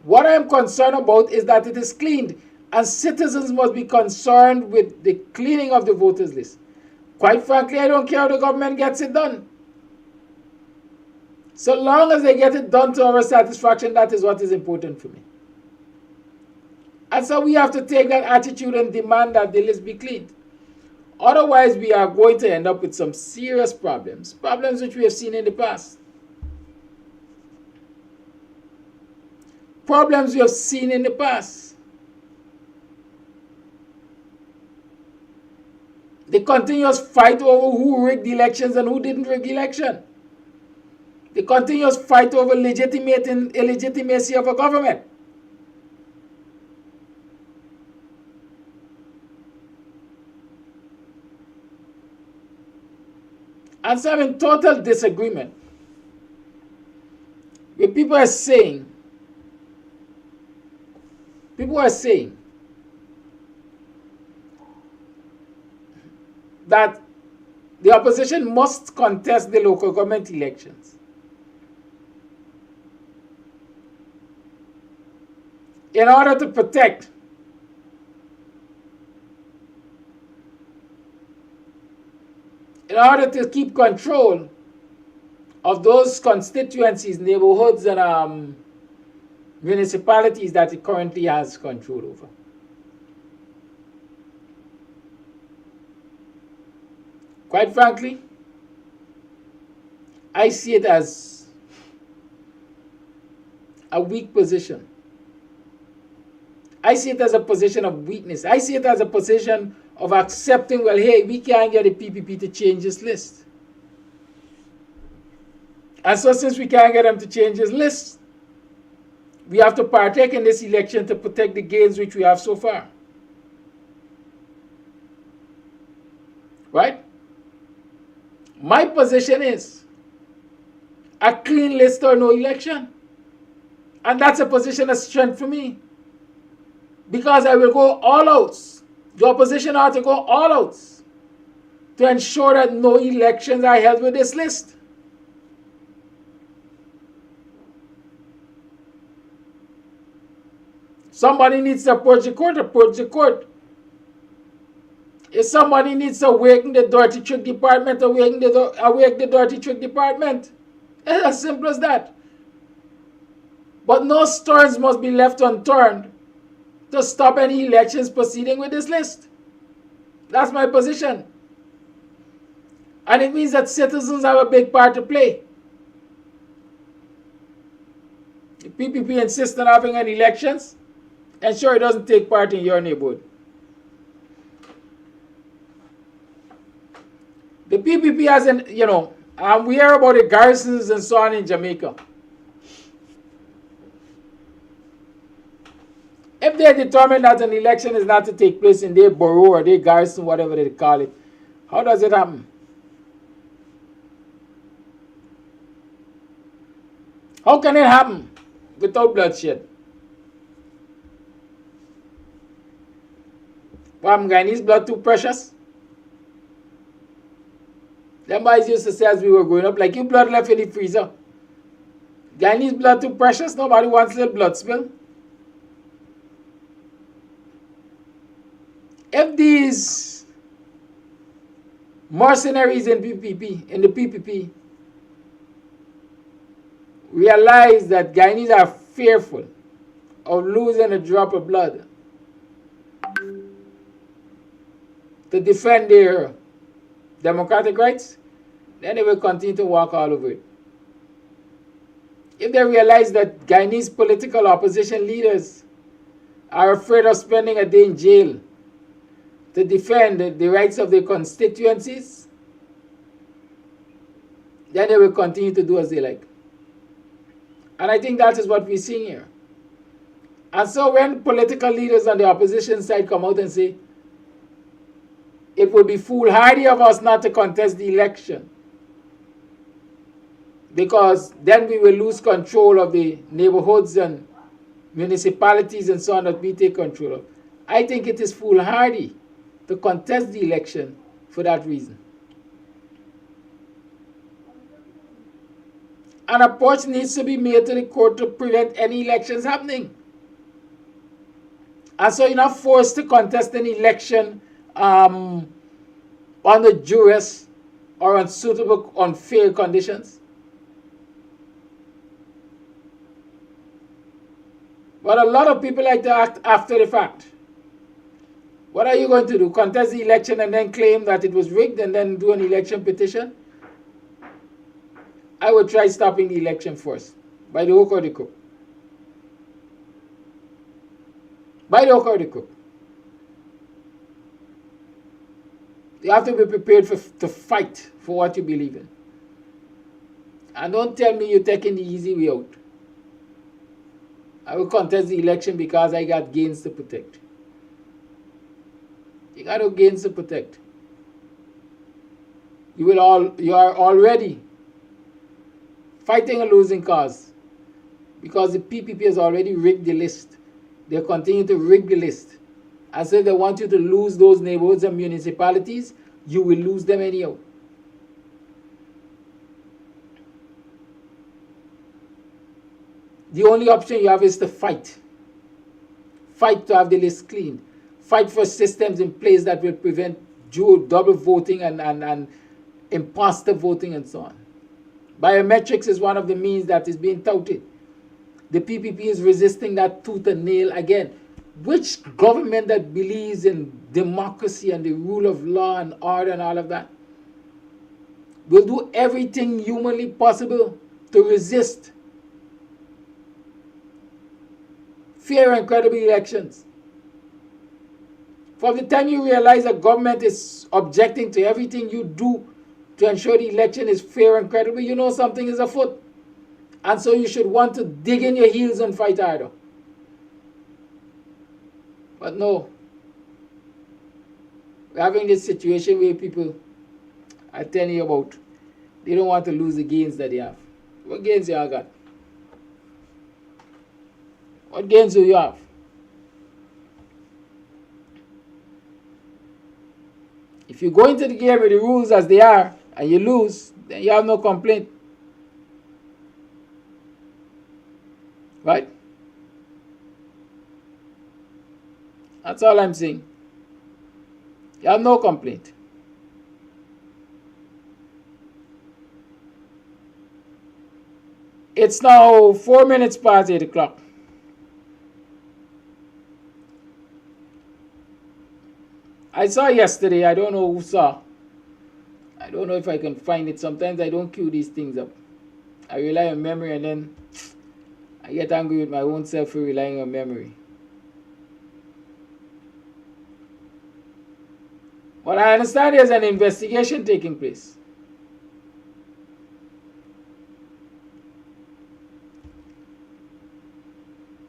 What I'm concerned about is that it is cleaned, and citizens must be concerned with the cleaning of the voters list. Quite frankly, I don't care how the government gets it done. So long as they get it done to our satisfaction, that is what is important for me. And so we have to take that attitude and demand that the list be cleaned. Otherwise, we are going to end up with some serious problems, problems which we have seen in the past. Problems we have seen in the past. The continuous fight over who rigged the elections and who didn't rig the election. The continuous fight over legitimate and illegitimacy of a government. And so I'm in total disagreement with people are saying that the opposition must contest the local government elections. In order to protect in order to keep control of those constituencies, neighborhoods, and municipalities that it currently has control over. Quite frankly, I see it as a weak position. I see it as a position of weakness. I see it as a position of accepting, well, hey, we can't get the PPP to change this list. And so since we can't get them to change this list, we have to partake in this election to protect the gains which we have so far. Right? My position is a clean list or no election. And that's a position of strength for me. Because I will go all out. The opposition ought to go all out to ensure that no elections are held with this list. Somebody needs to approach the court. If somebody needs to awaken the dirty trick department, awake the dirty trick department. It's as simple as that. But no stones must be left unturned to stop any elections proceeding with this list. That's my position. And it means that citizens have a big part to play. The PPP insists on having an elections, ensure it doesn't take part in your neighborhood. The PPP has an, we hear about the garrisons and so on in Jamaica. If they determine that an election is not to take place in their borough or their garrison, whatever they call it, how does it happen? How can it happen without bloodshed? Guyanese blood too precious? Them boys used to say as we were growing up, like, your blood left in the freezer. Guyanese blood too precious? Nobody wants a little blood spill. If these mercenaries in the PPP, realize that Guyanese are fearful of losing a drop of blood to defend their democratic rights, then they will continue to walk all over it. If they realize that Guyanese political opposition leaders are afraid of spending a day in jail to defend the rights of their constituencies, then they will continue to do as they like. And I think that is what we're seeing here. And so when political leaders on the opposition side come out and say, it would be foolhardy of us not to contest the election, because then we will lose control of the neighborhoods and municipalities and so on that we take control of. I think it is foolhardy to contest the election for that reason. An approach needs to be made to the court to prevent any elections happening. And so you're not forced to contest an election on the duress or unsuitable, unfair conditions. But a lot of people like to act after the fact. What are you going to do? Contest the election and then claim that it was rigged and then do an election petition? I would try stopping the election first, by the hook or the crook. By the hook or the crook. You have to be prepared to fight for what you believe in. And don't tell me you're taking the easy way out. I will contest the election because I got gains to protect. You got no gains to protect. You are already fighting a losing cause because the PPP has already rigged the list. They continue to rig the list. And so if they want you to lose those neighborhoods and municipalities, you will lose them anyhow. The only option you have is to fight. Fight to have the list clean. Fight for systems in place that will prevent double voting and imposter voting and so on. Biometrics is one of the means that is being touted. The PPP is resisting that tooth and nail again. Which government that believes in democracy and the rule of law and order and all of that will do everything humanly possible to resist fair and credible elections. From the time you realize that government is objecting to everything you do to ensure the election is fair and credible, you know something is afoot. And so you should want to dig in your heels and fight harder. But no. We're having this situation where people are telling you about, they don't want to lose the gains that they have. What gains you have got? What gains do you have? If you go into the game with the rules as they are and you lose, then you have no complaint. Right? That's all I'm saying. You have no complaint. It's now 4 minutes past 8 o'clock. I saw yesterday, I don't know who saw. I don't know if I can find it. Sometimes I don't cue these things up. I rely on memory and then I get angry with my own self for relying on memory. But I understand there's an investigation taking place.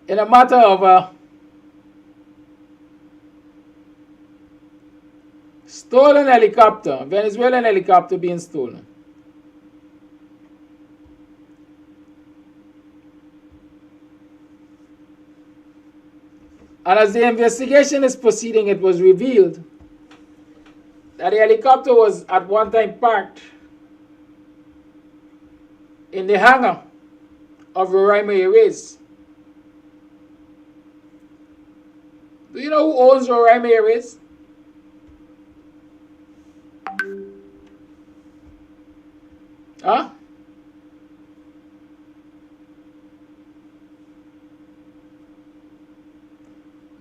In a matter of a stolen helicopter, Venezuelan helicopter being stolen. And as the investigation is proceeding, it was revealed that the helicopter was at one time parked in the hangar of Roraima Airways. Do you know who owns Roraima Airways? Huh?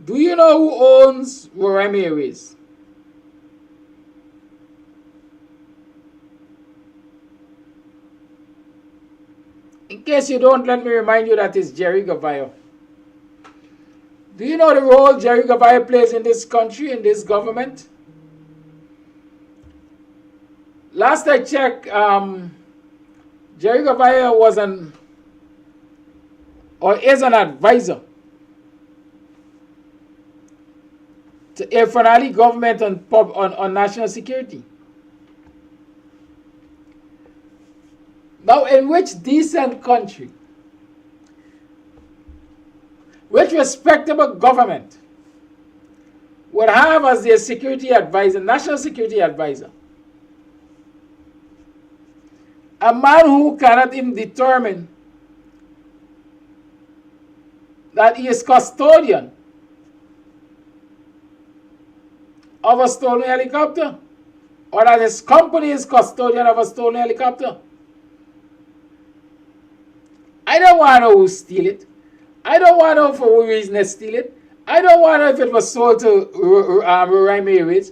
Do you know who owns Roraima Airways? In case you don't, let me remind you that it's Jerry Gavayo. Do you know the role Jerry Gavayo plays in this country, in this government? Last I checked, Jerry Gavayo was is an advisor to a Fanali government on national security. Now, in which decent country, which respectable government would have as their security advisor, national security advisor, a man who cannot even determine that he is custodian of a stolen helicopter, or that his company is custodian of a stolen helicopter? I don't want to know who steal it. I don't want to know for what reason they steal it. I don't want to know if it was sold to Roraima Airways.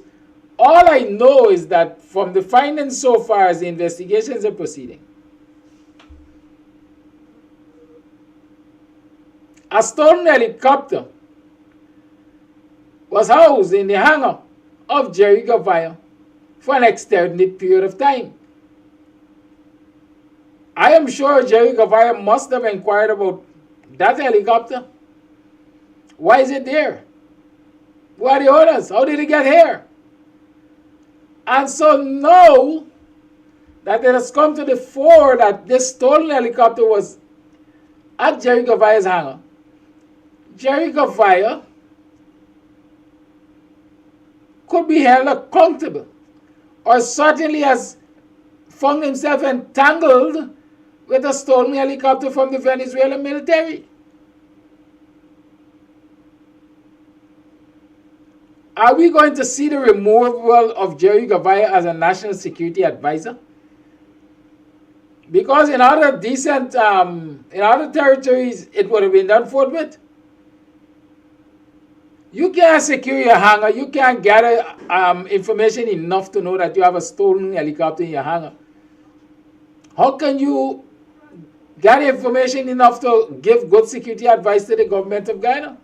All I know is that from the findings so far as the investigations are proceeding, a stolen helicopter was housed in the hangar of Jerry Gavayo for an extended period of time. I am sure Jerry Gavayo must have inquired about that helicopter. Why is it there? Who are the owners? How did it get here? And so now that it has come to the fore that this stolen helicopter was at Jerry Gavayo's hangar, Jerry Gavayo could be held accountable, or certainly has found himself entangled with a stolen helicopter from the Venezuelan military. Are we going to see the removal of Jerry Gavayo as a national security advisor? Because in other in other territories, it would have been done forthwith. You can't secure your hangar. You can't gather information enough to know that you have a stolen helicopter in your hangar. How can you got information enough to give good security advice to the government of Guyana?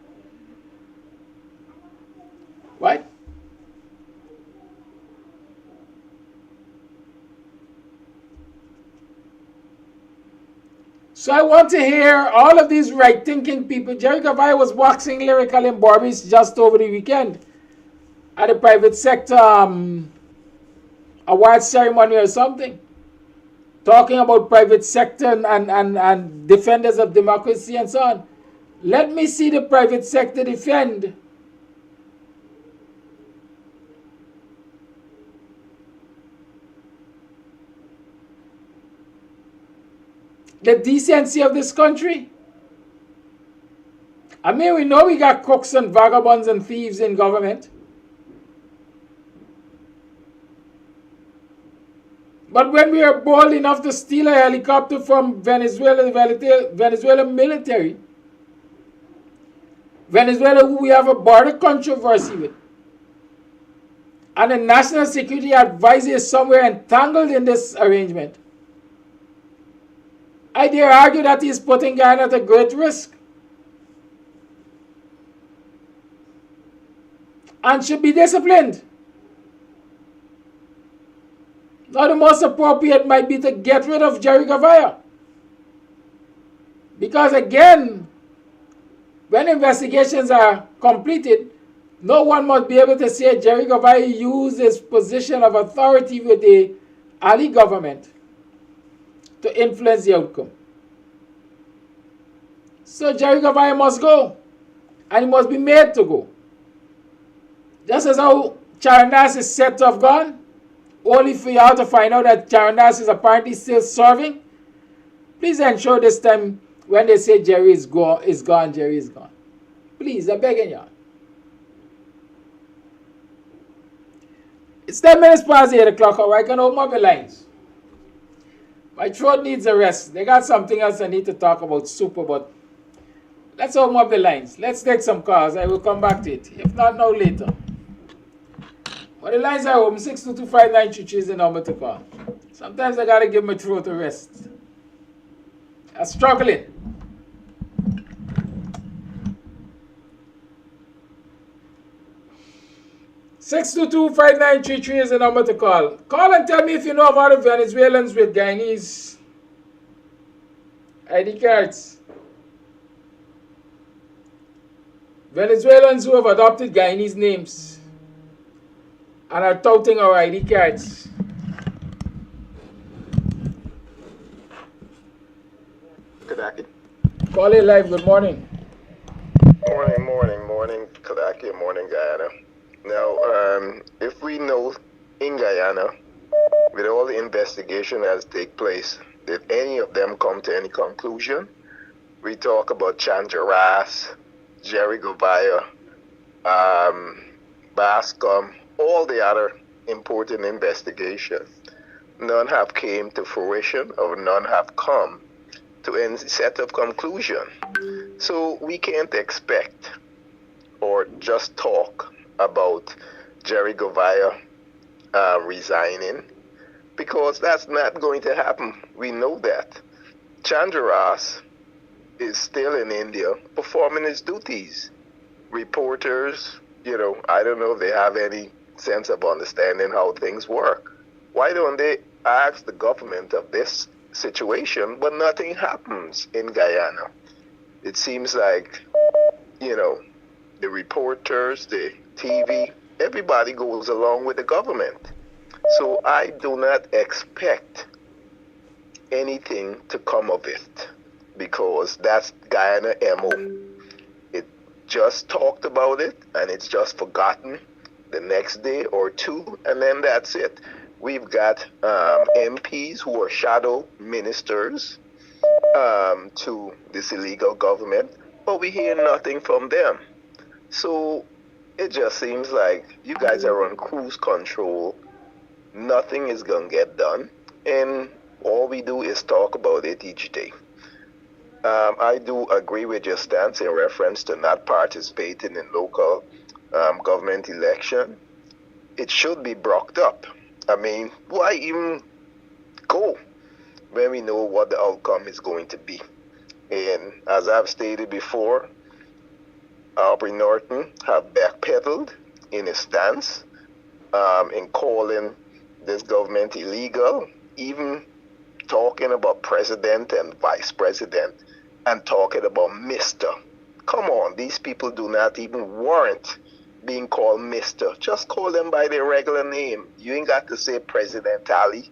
Right? So I want to hear all of these right-thinking people. Jerry Gavai was waxing lyrical in Barbados just over the weekend at a private sector award ceremony or something, talking about private sector and defenders of democracy and so on. Let me see the private sector defend the decency of this country. I mean, we know we got crooks and vagabonds and thieves in government. But when we are bold enough to steal a helicopter from Venezuela military, Venezuela, who we have a border controversy with, and the national security advisor is somewhere entangled in this arrangement, I dare argue that he is putting Guyana at a great risk and should be disciplined. Now, the most appropriate might be to get rid of Jerry Gavaya. Because again, when investigations are completed, no one must be able to say Jerry Gavaya used his position of authority with the Ali government to influence the outcome. So Jerry Gavaya must go, and he must be made to go. Just as how Charandas is said to have gone, only for y'all to find out that Charandas is apparently still serving. Please ensure this time when they say Jerry is gone, Jerry is gone. Please, I'm begging y'all. It's 10 minutes past 8 o'clock, or I can open up the lines. My throat needs a rest. They got something else I need to talk about, super, but let's open up the lines. Let's take some calls. I will come back to it. If not, now later. But the lines are open. 6225933 is the number to call. Sometimes I gotta give my throat a rest. I'm struggling. Six two two 5933 is the number to call. Call and tell me if you know of other Venezuelans with Guyanese ID cards. Venezuelans who have adopted Guyanese names and are touting our ID cards. Kadaki. Call it live. Good morning. Morning, Kadaki. Morning, Guyana. Now, if we know in Guyana, with all the investigation that has taken place, did any of them come to any conclusion? We talk about Chandra Ras, Jerry Govaya, BASCOM, all the other important investigations. None have came to fruition, or none have come to any set of conclusion. So we can't expect or just talk about Jerry Govaya resigning, because that's not going to happen. We know that. Chandra Ras is still in India performing his duties. Reporters, I don't know if they have any sense of understanding how things work. Why don't they ask the government of this situation, but nothing happens in Guyana? It seems like, the reporters, the TV, everybody goes along with the government. So I do not expect anything to come of it, because that's Guyana MO. It just talked about it and it's just forgotten the next day or two, and then that's it. We've got MPs who are shadow ministers to this illegal government, but we hear nothing from them. So it just seems like you guys are on cruise control. Nothing is going to get done, and all we do is talk about it each day. I do agree with your stance in reference to not participating in local government election. It should be brought up. I mean, why even go? when we know what the outcome is going to be. And as I've stated before, Aubrey Norton have backpedaled in his stance in calling this government illegal, even talking about president and vice president and talking about Mr. Come on, these people do not even warrant being called Mr. Just call them by their regular name. You ain't got to say President Ali.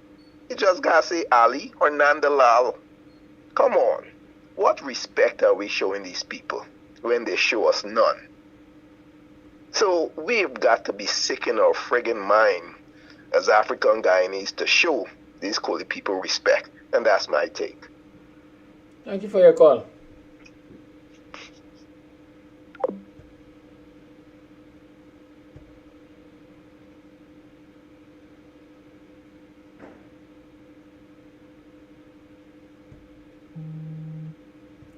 You just got to say Ali or Nandalal. Come on. What respect are we showing these people when they show us none? So we've got to be sick in our friggin' mind as African Guyanese to show these Koli people respect. And that's my take. Thank you for your call.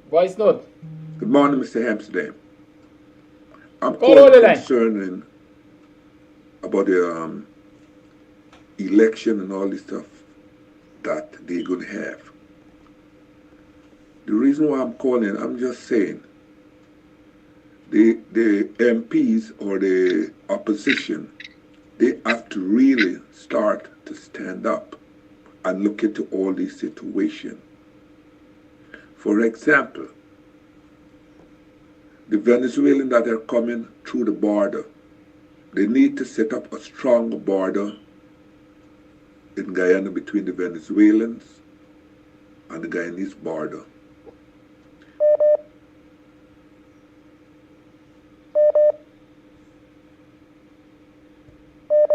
Voice note. Good morning, Mr. Amsterdam. I'm concerning about the election and all this stuff that they're going to have. The reason why I'm calling, I'm just saying, the MPs or the opposition, they have to really start to stand up and look into all these situations. For example, the Venezuelans that are coming through the border, they need to set up a strong border in Guyana between the Venezuelans and the Guyanese border.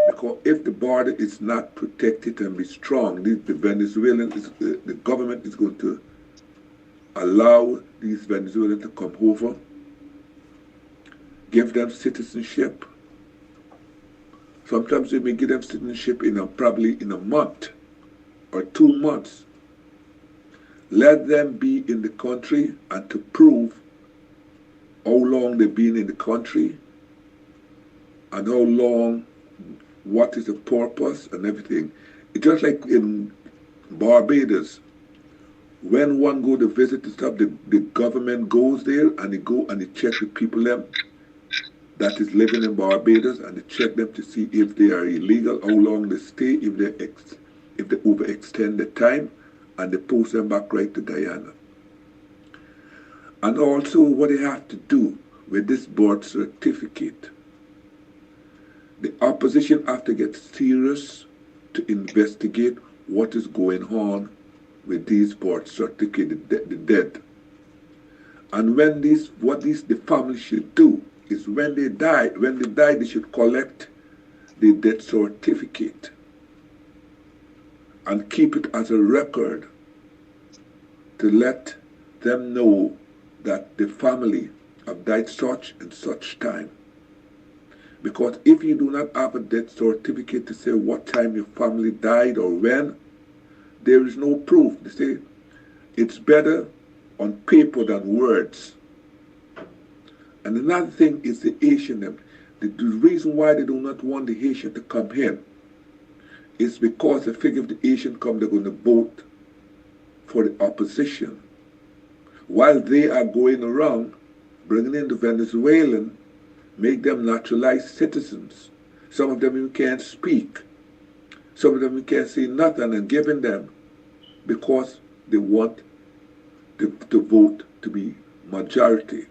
Because if the border is not protected and be strong, the Venezuelans, the government is going to allow these Venezuelans to come over, give them citizenship. Sometimes they may give them citizenship probably in a month or 2 months. Let them be in the country and to prove how long they've been in the country and how long, what is the purpose and everything. It's just like in Barbados. When one go to visit and stuff, the government goes there and they go and they check the people that is living in Barbados and they check them to see if they are illegal, how long they stay, if they overextend the time, and they post them back right to Guyana. And also what they have to do with this birth certificate, the opposition have to get serious to investigate what is going on with these birth certificates, the dead. And when the family should do is when they die, they should collect the death certificate and keep it as a record to let them know that the family have died such and such time. Because if you do not have a death certificate to say what time your family died or when, there is no proof. They say it's better on paper than words. And another thing is the Haitian. The reason why they do not want the Haitian to come in is because they figure if the Haitian come, they're going to vote for the opposition. While they are going around bringing in the Venezuelan, make them naturalized citizens. Some of them even can't speak. Some of them even can't say nothing, and giving them because they want to vote to be majority.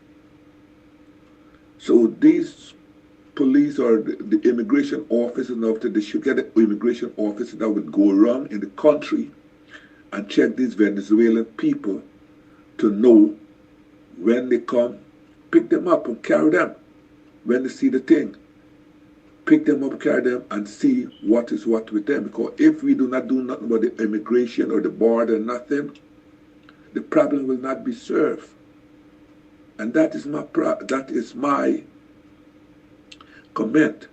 So these police or the immigration office and after they should get an immigration officer that would go around in the country and check these Venezuelan people to know when they come, pick them up and carry them. When they see the thing, pick them up, carry them, and see what is what with them. Because if we do not do nothing about the immigration or the border, nothing, the problem will not be served. And that is my comment.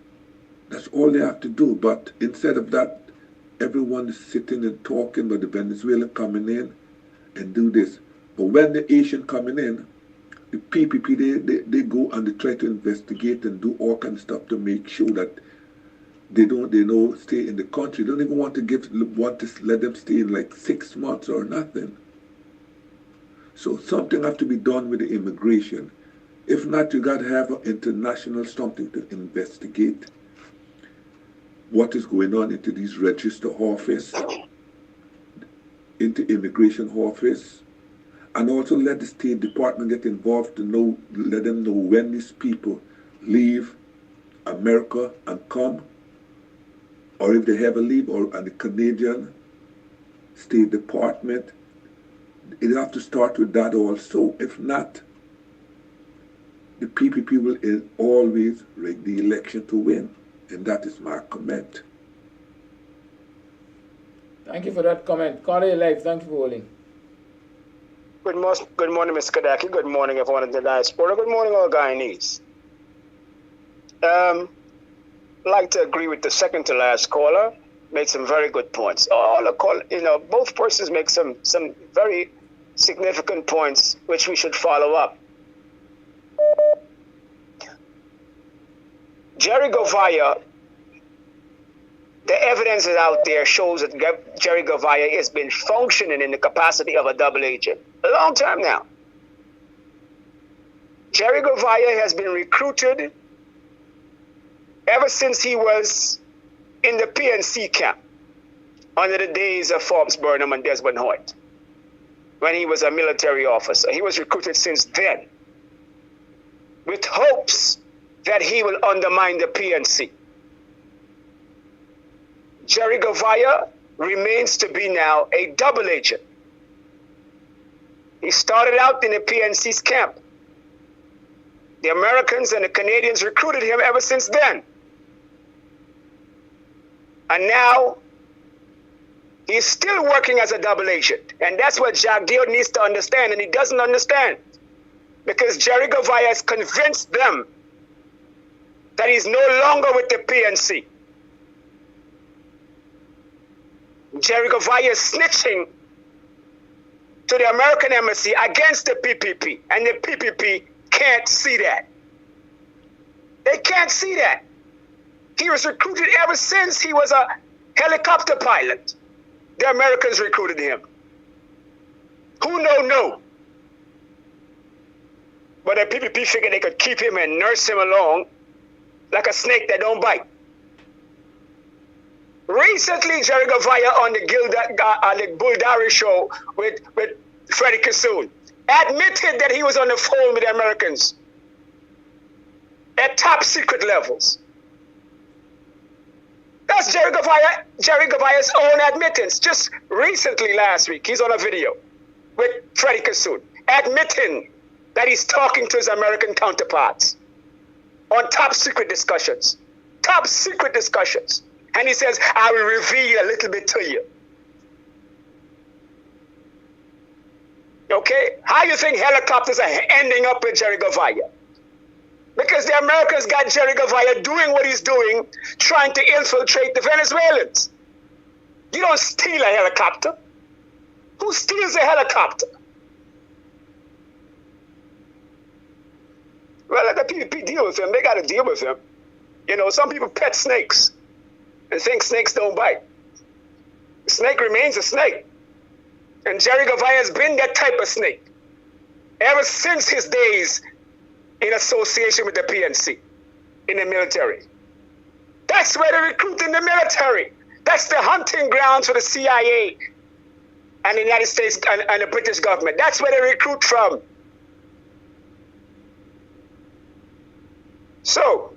That's all they have to do. But instead of that, everyone is sitting and talking about the Venezuelan coming in and do this. But when the Asian coming in, the PPP, they go and they try to investigate and do all kinds of stuff to make sure that They know stay in the country. They don't even want to let them stay in like 6 months or nothing. So something has to be done with the immigration. If not, you got to have an international something to investigate what is going on into these register office, into immigration office, and also let the State Department get involved to let them know when these people leave America and come, or if they ever leave, and the Canadian State Department, it have to start with that also. If not, the PPP will always rig the election to win. And that is my comment. Thank you for that comment. Caller Live, thank you for holding. Good morning, Mr. Kadaki. Good morning, everyone in the diaspora. Good morning, all Guyanese. I'd like to agree with the second to last caller. Made some very good points. Both persons make some very significant points which we should follow up. Jerry Govaya, the evidence is out there shows that Jerry Govaya has been functioning in the capacity of a double agent a long time now. Jerry Govaya has been recruited ever since he was in the PNC camp under the days of Forbes Burnham and Desmond Hoyt, when he was a military officer. He was recruited since then with hopes that he will undermine the PNC. Jerry Govaya remains to be now a double agent. He started out in the PNC's camp. The Americans and the Canadians recruited him ever since then. And now he's still working as a double agent. And that's what Jack DION needs to understand, and he doesn't understand. Because Jerry Govaya has convinced them that he's no longer with the PNC. Jerry Govaya is snitching to the American embassy against the PPP, and the PPP can't see that. They can't see that. He was recruited ever since he was a helicopter pilot. The Americans recruited him. Who know? But the PPP figured they could keep him and nurse him along like a snake that don't bite. Recently, Jerry Govaya on the Buldari show with Freddie Kassoon admitted that he was on the phone with the Americans at top secret levels. That's Jerry Govaya's own admittance. Just recently, last week, he's on a video with Freddie Kassoon admitting that he's talking to his American counterparts on top secret discussions. Top secret discussions. And he says, I will reveal a little bit to you. Okay? How do you think helicopters are ending up with Jerry Govaya? Because the Americans got Jerry Govaya doing what he's doing, trying to infiltrate the Venezuelans. You don't steal a helicopter. Who steals a helicopter? Well, let the PPP deal with him. They got to deal with him. You know, some people pet snakes and think snakes don't bite. A snake remains a snake. And Jerry Govaya has been that type of snake ever since his days in association with the PNC in the military. That's where they recruit in the military. That's the hunting grounds for the CIA and the United States and the British government. That's where they recruit from. So,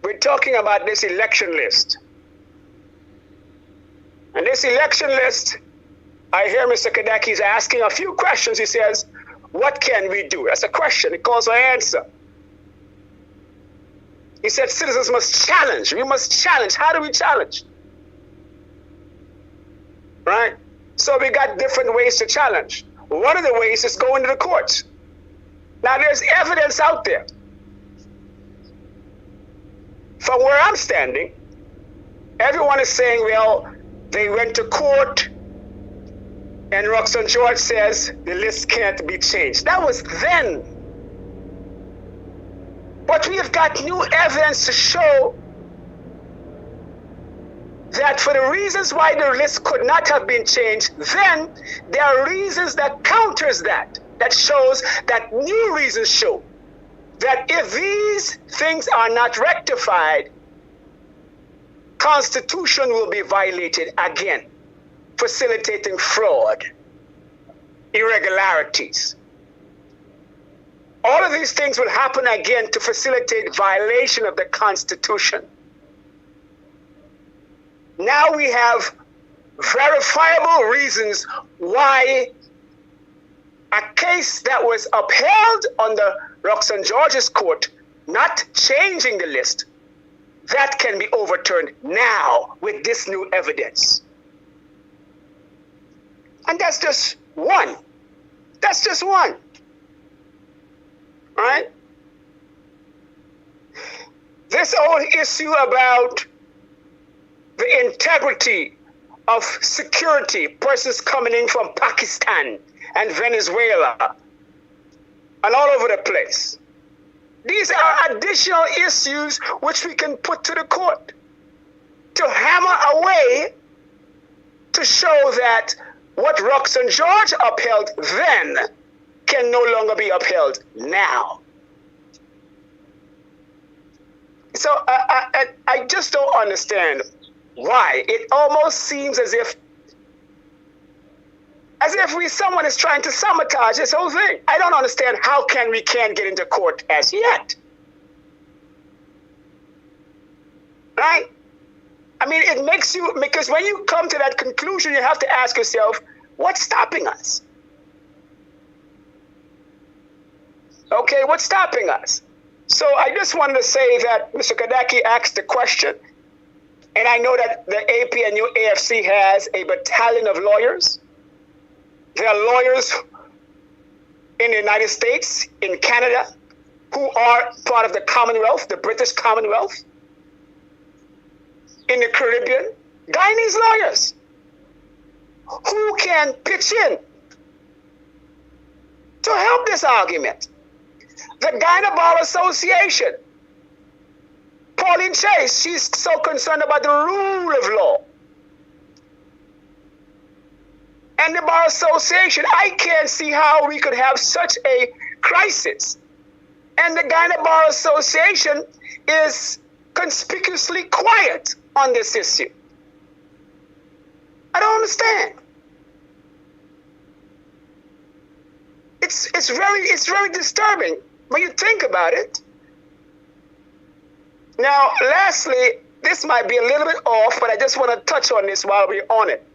we're talking about this election list. And this election list, I hear Mr. Kadaki asking a few questions. He says, what can we do? That's a question. It calls for an answer. He said citizens must challenge. We must challenge. How do we challenge? Right? So we got different ways to challenge. One of the ways is going to the courts. Now there's evidence out there. From where I'm standing, everyone is saying, well, they went to court and Roxanne George says the list can't be changed. That was then. But we have got new evidence to show that for the reasons why the list could not have been changed, then there are reasons that counters that shows that new reasons show that if these things are not rectified, Constitution will be violated again, facilitating fraud, irregularities. All of these things will happen again to facilitate violation of the Constitution. Now we have verifiable reasons why a case that was upheld under Roxanne George's court, not changing the list, that can be overturned now with this new evidence. And that's just one. That's just one. Right? This whole issue about the integrity of security, persons coming in from Pakistan and Venezuela and all over the place. These are additional issues which we can put to the court to hammer away to show that what Roxanne George upheld then can no longer be upheld now. So I just don't understand why. It almost seems as if someone is trying to sabotage this whole thing. I don't understand how we can't get into court as yet. Right? I mean, it makes you, because when you come to that conclusion, you have to ask yourself, what's stopping us? Okay, what's stopping us? So I just wanted to say that Mr. Kadaki asked the question, and I know that the APNU AFC has a battalion of lawyers. There are lawyers in the United States, in Canada, who are part of the Commonwealth, the British Commonwealth, in the Caribbean, Guyanese lawyers who can pitch in to help this argument. The Guyana Bar Association, Pauline Chase, she's so concerned about the rule of law. And the Bar Association, I can't see how we could have such a crisis. And the Guyana Bar Association is conspicuously quiet on this issue. I don't understand. It's very disturbing when you think about it. Now, lastly, this might be a little bit off, but I just want to touch on this while we're on it.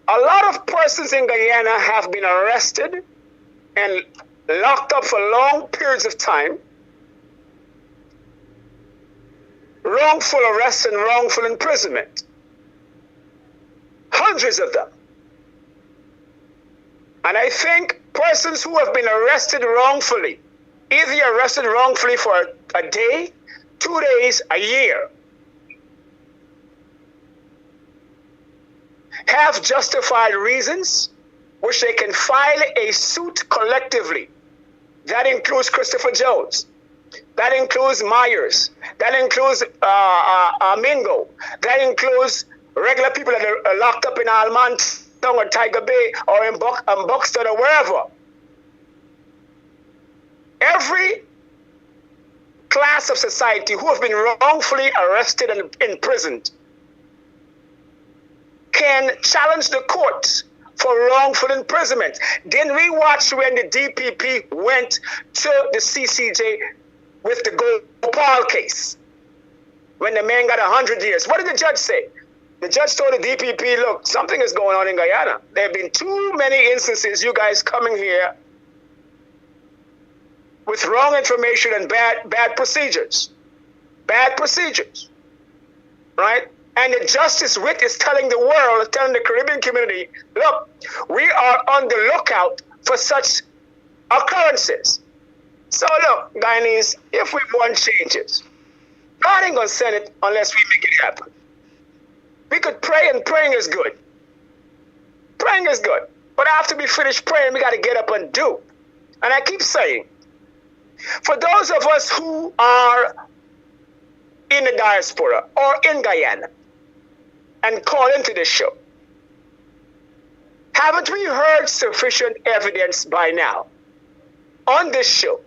A lot of persons in Guyana have been arrested and locked up for long periods of time. Wrongful arrest and wrongful imprisonment. Hundreds of them. And I think persons who have been arrested wrongfully, either arrested wrongfully for a day, 2 days, a year, have justified reasons which they can file a suit collectively. That includes Christopher Jones. That includes Myers. That includes Mingo. That includes regular people that are locked up in Almont or Tiger Bay or in Buxton or wherever. Every class of society who have been wrongfully arrested and imprisoned can challenge the courts for wrongful imprisonment. Didn't we watch when the DPP went to the CCJ with the Gopal case? When the man got 100 years. What did the judge say? The judge told the DPP, look, something is going on in Guyana. There have been too many instances, you guys coming here with wrong information and bad procedures. Bad procedures. Right? And the justice wit is telling the world, telling the Caribbean community, look, we are on the lookout for such occurrences. So look, Guyanese, if we want changes, God ain't gonna send it unless we make it happen. We could pray, and praying is good. Praying is good. But after we finish praying, we got to get up and do. And I keep saying, for those of us who are in the diaspora or in Guyana and call into this show. Haven't we heard sufficient evidence by now on this show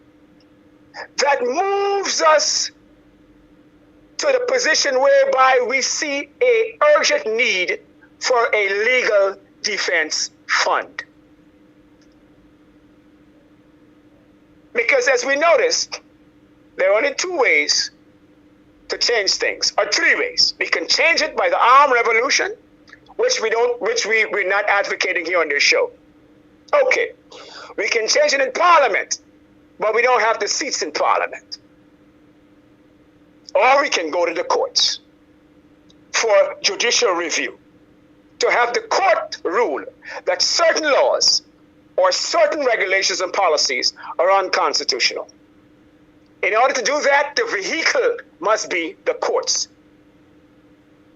that moves us to the position whereby we see an urgent need for a legal defense fund? Because as we noticed, there are only two ways to change things, or three ways. We can change it by the armed revolution, which we're not advocating here on this show. Okay, we can change it in Parliament, but we don't have the seats in Parliament. Or we can go to the courts for judicial review, to have the court rule that certain laws or certain regulations and policies are unconstitutional. In order to do that, the vehicle must be the courts.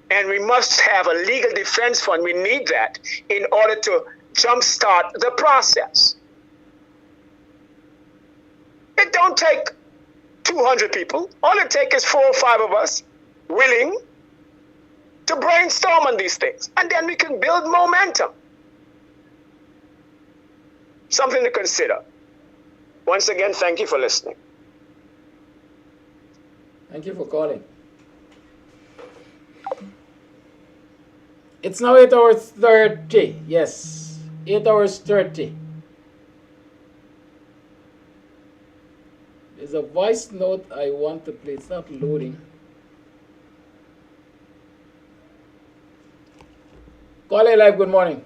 And we must have a legal defense fund. We need that in order to jumpstart the process. It don't take 200 people. All it takes is 4 or 5 of us willing to brainstorm on these things. And then we can build momentum. Something to consider. Once again, thank you for listening. Thank you for calling. It's now 8 hours 30. Yes, 8 hours 30. There's a voice note I want to play. It's not loading. Call live. Good morning.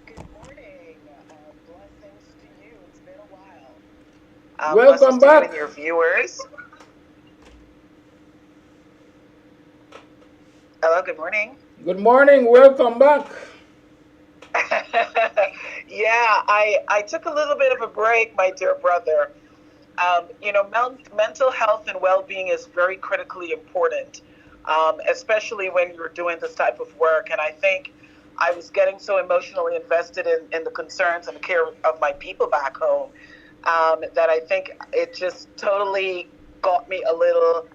Good morning. Blessings to you. It's been a while. Welcome back. To you and your viewers. Hello. Good morning. Good morning. Welcome back. Yeah, I took a little bit of a break, my dear brother. You know, mental health and well-being is very critically important, especially when you're doing this type of work. And I think I was getting so emotionally invested in the concerns and the care of my people back home that I think it just totally got me a little,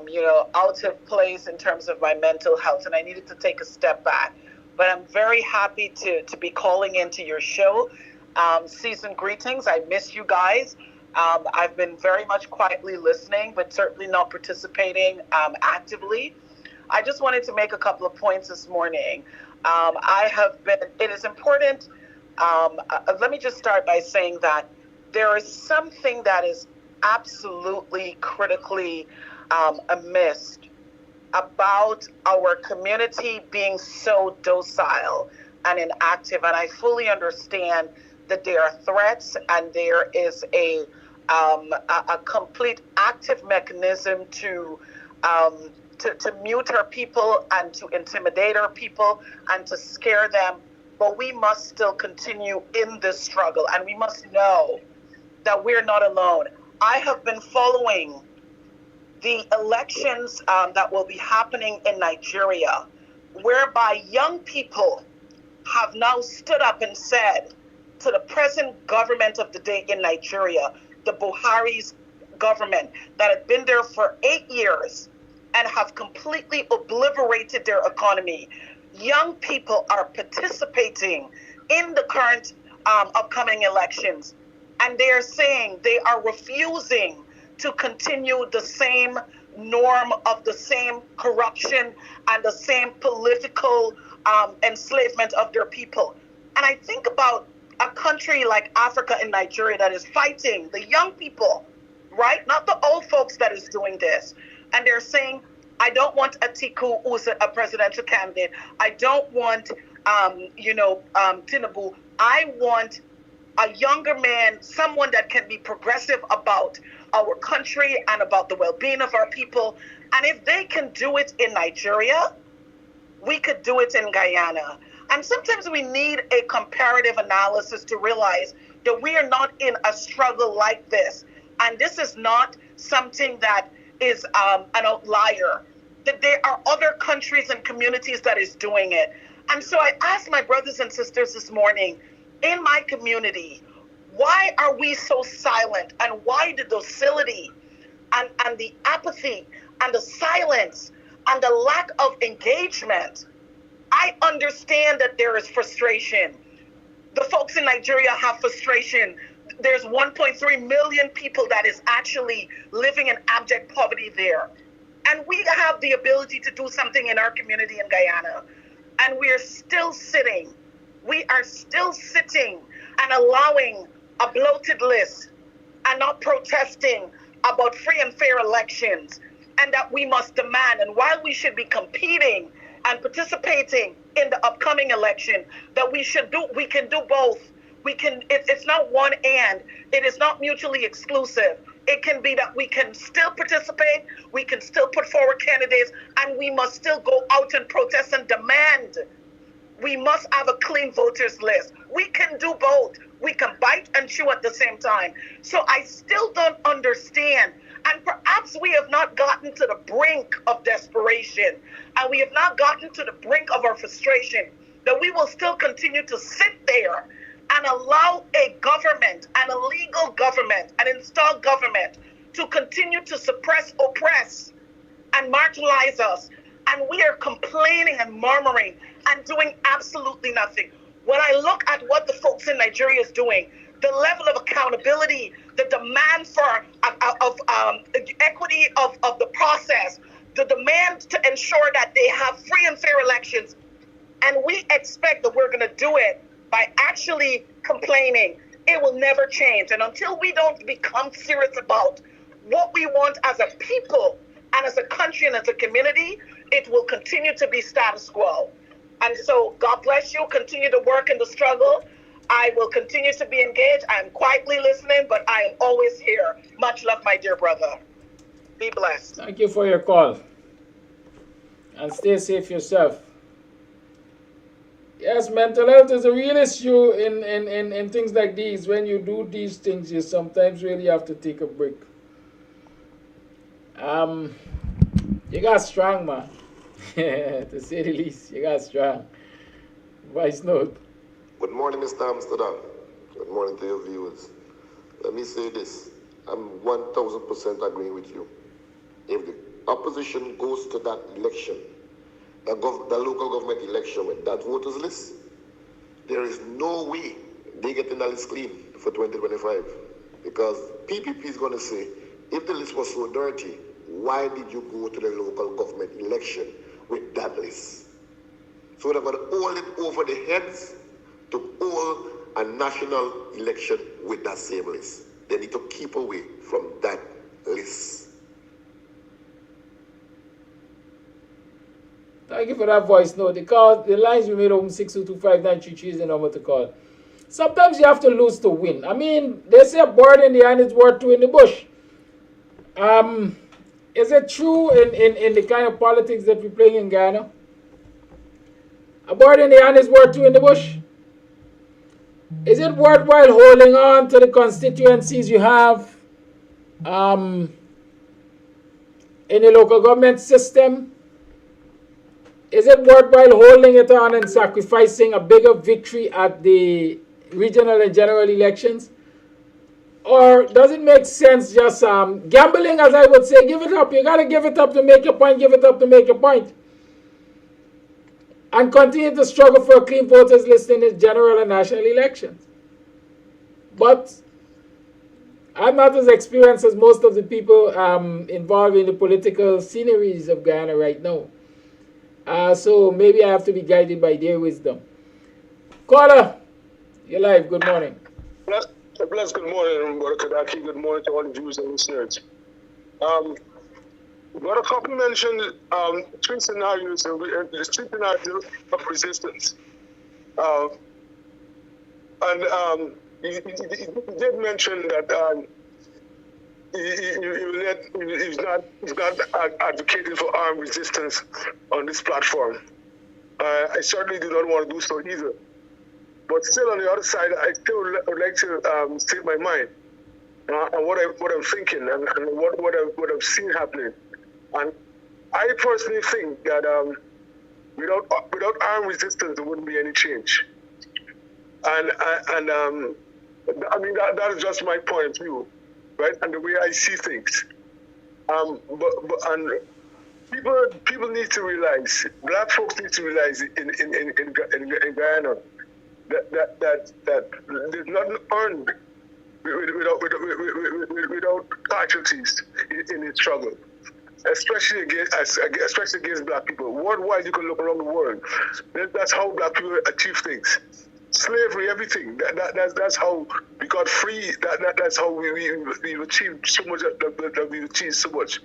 you know, out of place in terms of my mental health. And I needed to take a step back. But I'm very happy to be calling into your show. Season greetings. I miss you guys. I've been very much quietly listening, but certainly not participating actively. I just wanted to make a couple of points this morning. It is important. Let me just start by saying that there is something that is absolutely critically amiss about our community being so docile and inactive. And I fully understand that there are threats and there is a complete active mechanism to mute our people and to intimidate our people and to scare them. But we must still continue in this struggle, and we must know that we're not alone. I have been following the elections that will be happening in Nigeria, whereby young people have now stood up and said to the present government of the day in Nigeria, the Buhari's government that had been there for 8 years and have completely obliterated their economy. Young people are participating in the current upcoming elections, and they are saying they are refusing to continue the same norm of the same corruption and the same political enslavement of their people. And I think about a country like Africa and Nigeria that is fighting the young people, right? Not the old folks that is doing this. And they're saying, I don't want Atiku, who's a presidential candidate. I don't want, Tinubu. I want a younger man, someone that can be progressive about our country and about the well-being of our people. And if they can do it in Nigeria, we could do it in Guyana. And sometimes we need a comparative analysis to realize that we are not in a struggle like this. And this is not something that is an outlier, that there are other countries and communities that is doing it. And so I asked my brothers and sisters this morning, in my community, why are we so silent? And why the docility and the apathy and the silence and the lack of engagement, I understand that there is frustration. The folks in Nigeria have frustration. There's 1.3 million people that is actually living in abject poverty there. And we have the ability to do something in our community in Guyana. And we are still sitting. We are still sitting and allowing a bloated list and not protesting about free and fair elections, and that we must demand. And while we should be competing and participating in the upcoming election, that we can do both. It's not one and, it is not mutually exclusive. It can be that we can still participate, we can still put forward candidates, and we must still go out and protest and demand. We must have a clean voters list. We can do both. We can bite and chew at the same time. So I still don't understand. And perhaps we have not gotten to the brink of desperation, and we have not gotten to the brink of our frustration, that we will still continue to sit there and allow a government, an illegal government, an installed government, to continue to suppress, oppress, and marginalize us. And we are complaining and murmuring and doing absolutely nothing. When I look at what the folks in Nigeria is doing, the level of accountability, the demand for equity of the process, the demand to ensure that they have free and fair elections, and we expect that we're going to do it by actually complaining, it will never change. And until we don't become serious about what we want as a people and as a country and as a community, it will continue to be status quo. And so God bless you. Continue to work in the struggle. I will continue to be engaged. I'm quietly listening, but I am always here. Much love, my dear brother. Be blessed. Thank you for your call. And stay safe yourself. Yes, mental health is a real issue in things like these. When you do these things, you sometimes really have to take a break. You got strong, man. To say the least, you got strong. Vice note. Good morning, Mr. Amsterdam. Good morning to your viewers. Let me say this. I'm 1000% agreeing with you. If the opposition goes to that election, the local government election with that voters list, there is no way they get in the list clean for 2025. Because PPP is going to say, if the list was so dirty, why did you go to the local government election with that list? So they're going to hold it over the heads to hold a national election with that same list. They need to keep away from that list. Thank you for that voice note. The lines we made open 6225933 is the number to call. Sometimes you have to lose to win. I mean, they say a bird in the hand is worth two in the bush. Is it true in the kind of politics that we're playing in Guyana? A bird in the hand is worth two in the bush? Is it worthwhile holding on to the constituencies you have in the local government system? Is it worthwhile holding it on and sacrificing a bigger victory at the regional and general elections? Or does it make sense just gambling, as I would say, give it up. You got to give it up to make your point, give it up to make your point. And continue to struggle for a clean voters list in the general and national elections. But I'm not as experienced as most of the people involved in the political sceneries of Guyana right now. So maybe I have to be guided by their wisdom. Caller, you're live. Good morning. Bless, good morning, Brother Kadaki. Good morning to all the viewers and listeners. Brother Coffee mentioned three scenarios of resistance. He did mention that he's not advocating for armed resistance on this platform. I certainly do not want to do so either. But still, on the other side, I still would like to state my mind and what I'm thinking and what I've seen happening. And I personally think that without armed resistance, there wouldn't be any change. And I mean that is just my point of view, right? And the way I see things. people need to realize, black folks need to realize in Guyana that there's nothing earned without casualties in the struggle, especially against black people. Worldwide, you can look around the world. That's how black people achieve things. Slavery, everything. That's how we got free. That's how we achieved so much. That we achieved so much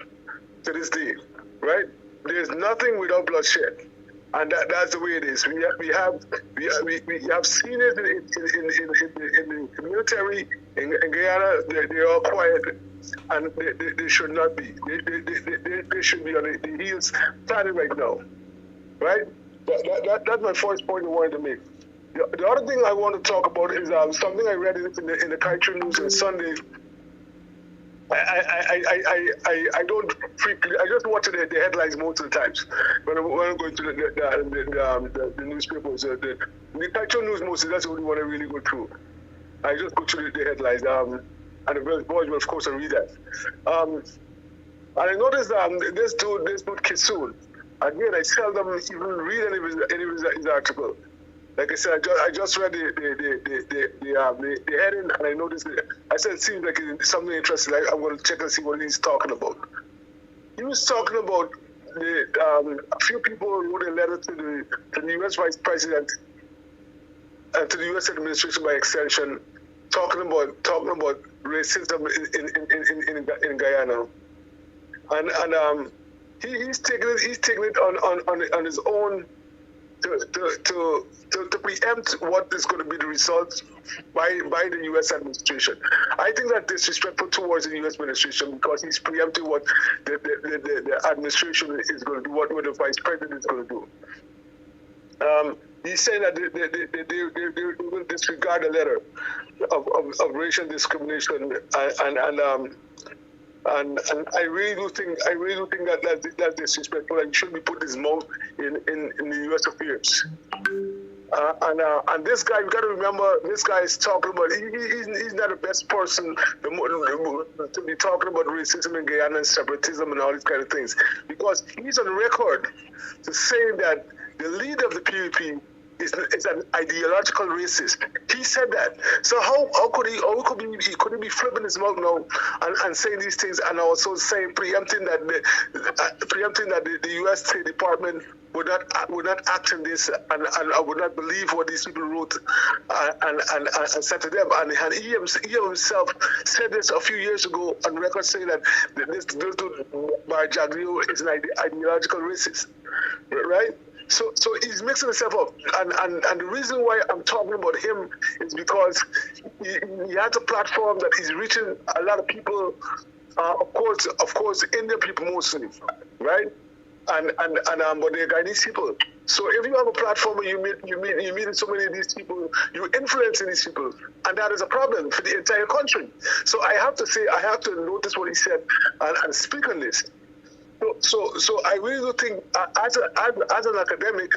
to this day, right? There's nothing without bloodshed, and that's the way it is. We have seen it in the military in Guyana. They are quiet, and they should not be. They should be on the heels standing right now, right? That's my first point I wanted to make. The other thing I want to talk about is something I read in the Culture News on Sunday. I don't frequently. I just watch the headlines most of the times when I'm going to the newspapers. The Culture News mostly, that's the only one I really go through. I just go through the headlines. And the boys will of course read that. And I noticed this dude Kisoon. Again, I seldom even read any of his article. Like I said, I just read the heading, and I noticed it. I said it seems like it's something interesting. I'm going to check and see what he's talking about. He was talking about a few people wrote a letter to the U.S. Vice President and to the U.S. administration by extension, talking about racism in Guyana, and he's taking it on his own. To preempt what is going to be the results by the U.S. administration. I think that's disrespectful towards the U.S. administration because he's preempting what the administration is going to do, what the vice president is going to do. He's saying that they will disregard the letter of racial discrimination and I really do think that's disrespectful and shouldn't be put his mouth in the U.S. affairs. And this guy, you got to remember, this guy is talking about. He's not the best person to be talking about racism in Guyana and separatism and all these kind of things, because he's on record to say that the leader of the PUP is an ideological racist. He said that. So how could he be flipping his mouth now and saying these things, and also saying preempting that the U.S. State Department would not act in this, and I would not believe what these people wrote and said to them. And he himself said this a few years ago on record, saying that this dude Barjaglio is an ideological racist, right? So he's mixing himself up, and the reason why I'm talking about him is because he has a platform that is reaching a lot of people, of course, Indian people mostly, right? And but they're Guyanese people. So if you have a platform where you meet so many of these people, you're influencing these people, and that is a problem for the entire country. So I have to notice what he said and speak on this. So I really do think, as an academic,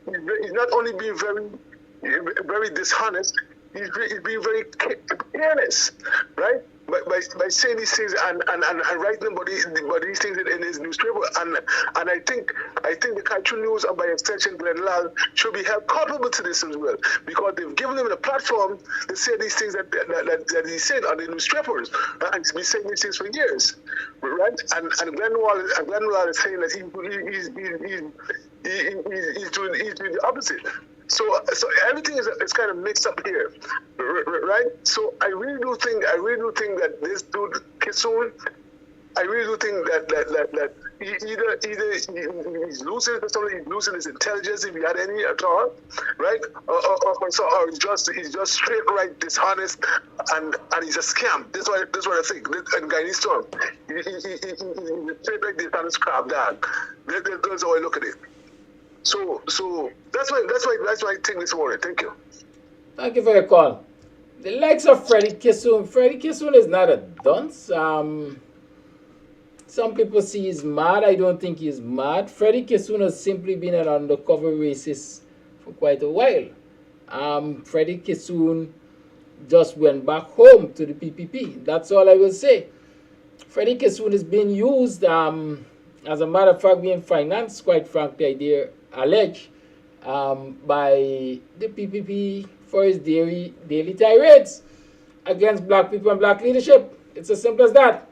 he's not only being very dishonest, he's being very careless, right? By saying these things and writing about these things in his newspaper, and I think the Culture News and by extension Glenn Lal should be held culpable to this as well, because they've given him a platform to say these things that he said on the newspapers, and he's been saying these things for years, right? And Glenn Lal is saying that he's doing the opposite. So everything is kind of mixed up here, right? So I really do think that this dude Kisoon, I really do think that either he's losing his intelligence, if he had any at all, right? Or he's just straight right dishonest, and he's a scam. That's what I think. And Guyanese term, he's straight right dishonest crab dog. That's how I look at it. So that's why I think this morning. Thank you. Thank you for your call. The likes of Freddie Kisoon. Freddie Kisoon is not a dunce. Some people see he's mad. I don't think he's mad. Freddie Kisoon has simply been an undercover racist for quite a while. Freddie Kisoon just went back home to the PPP. That's all I will say. Freddie Kisoon is being used. as a matter of fact, being financed, quite frankly, I dare allege, by the PPP for its daily tirades against black people and black leadership. It's as simple as that.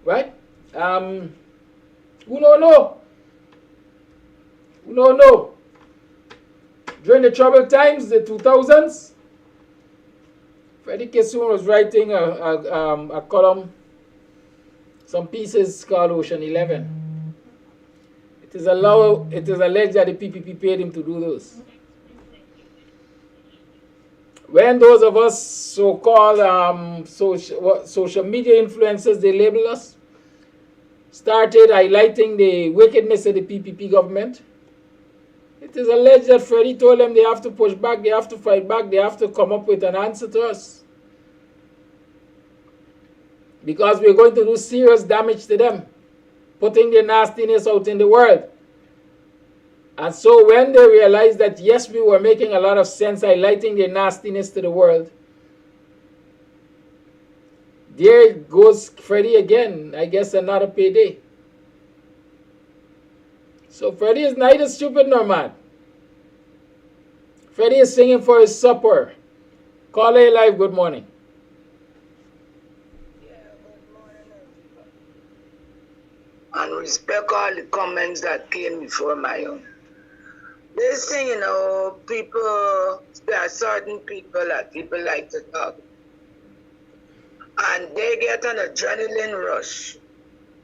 Right? Who don't know? Who don't know? During the troubled times, the 2000s, Freddie Kissoon was writing a column, some pieces called Ocean 11. It is alleged that the PPP paid him to do those. When those of us so-called social media influencers, they label us, started highlighting the wickedness of the PPP government, it is alleged that Freddie told them they have to push back, they have to fight back, they have to come up with an answer to us. Because we're going to do serious damage to them, putting their nastiness out in the world. And so when they realized that, yes, we were making a lot of sense highlighting their nastiness to the world, there goes Freddie again, I guess another payday. So Freddie is neither stupid nor mad. Freddie is singing for his supper. Call A Live, good morning. And respect all the comments that came before my own. This thing, you know, people, there are certain people that people like to talk. And they get an adrenaline rush.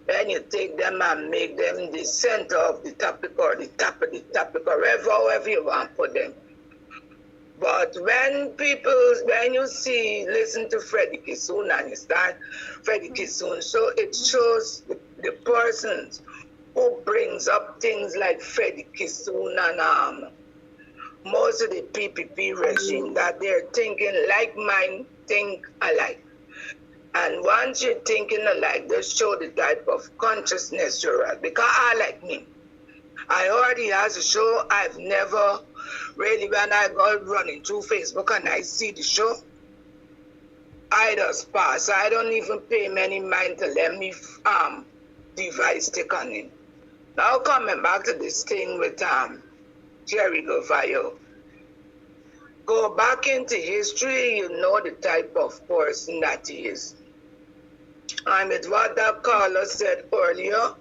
Then you take them and make them the center of the topic or the top of the topic or however you want to put them. But when you listen to Freddie Kissoon and you start Freddie Kissoon, so it shows the persons who brings up things like Freddie Kissoon and most of the PPP regime that they're thinking like mine, think alike. And once you're thinking alike, they show the type of consciousness you're at. Because I like me. I already has a show. I've never really, when I go running through Facebook and I see the show, I just pass. I don't even pay many mind to let me device take on it. Now coming back to this thing with Jerry Govayo. Go back into history, you know the type of person that he is. And with what that caller said earlier,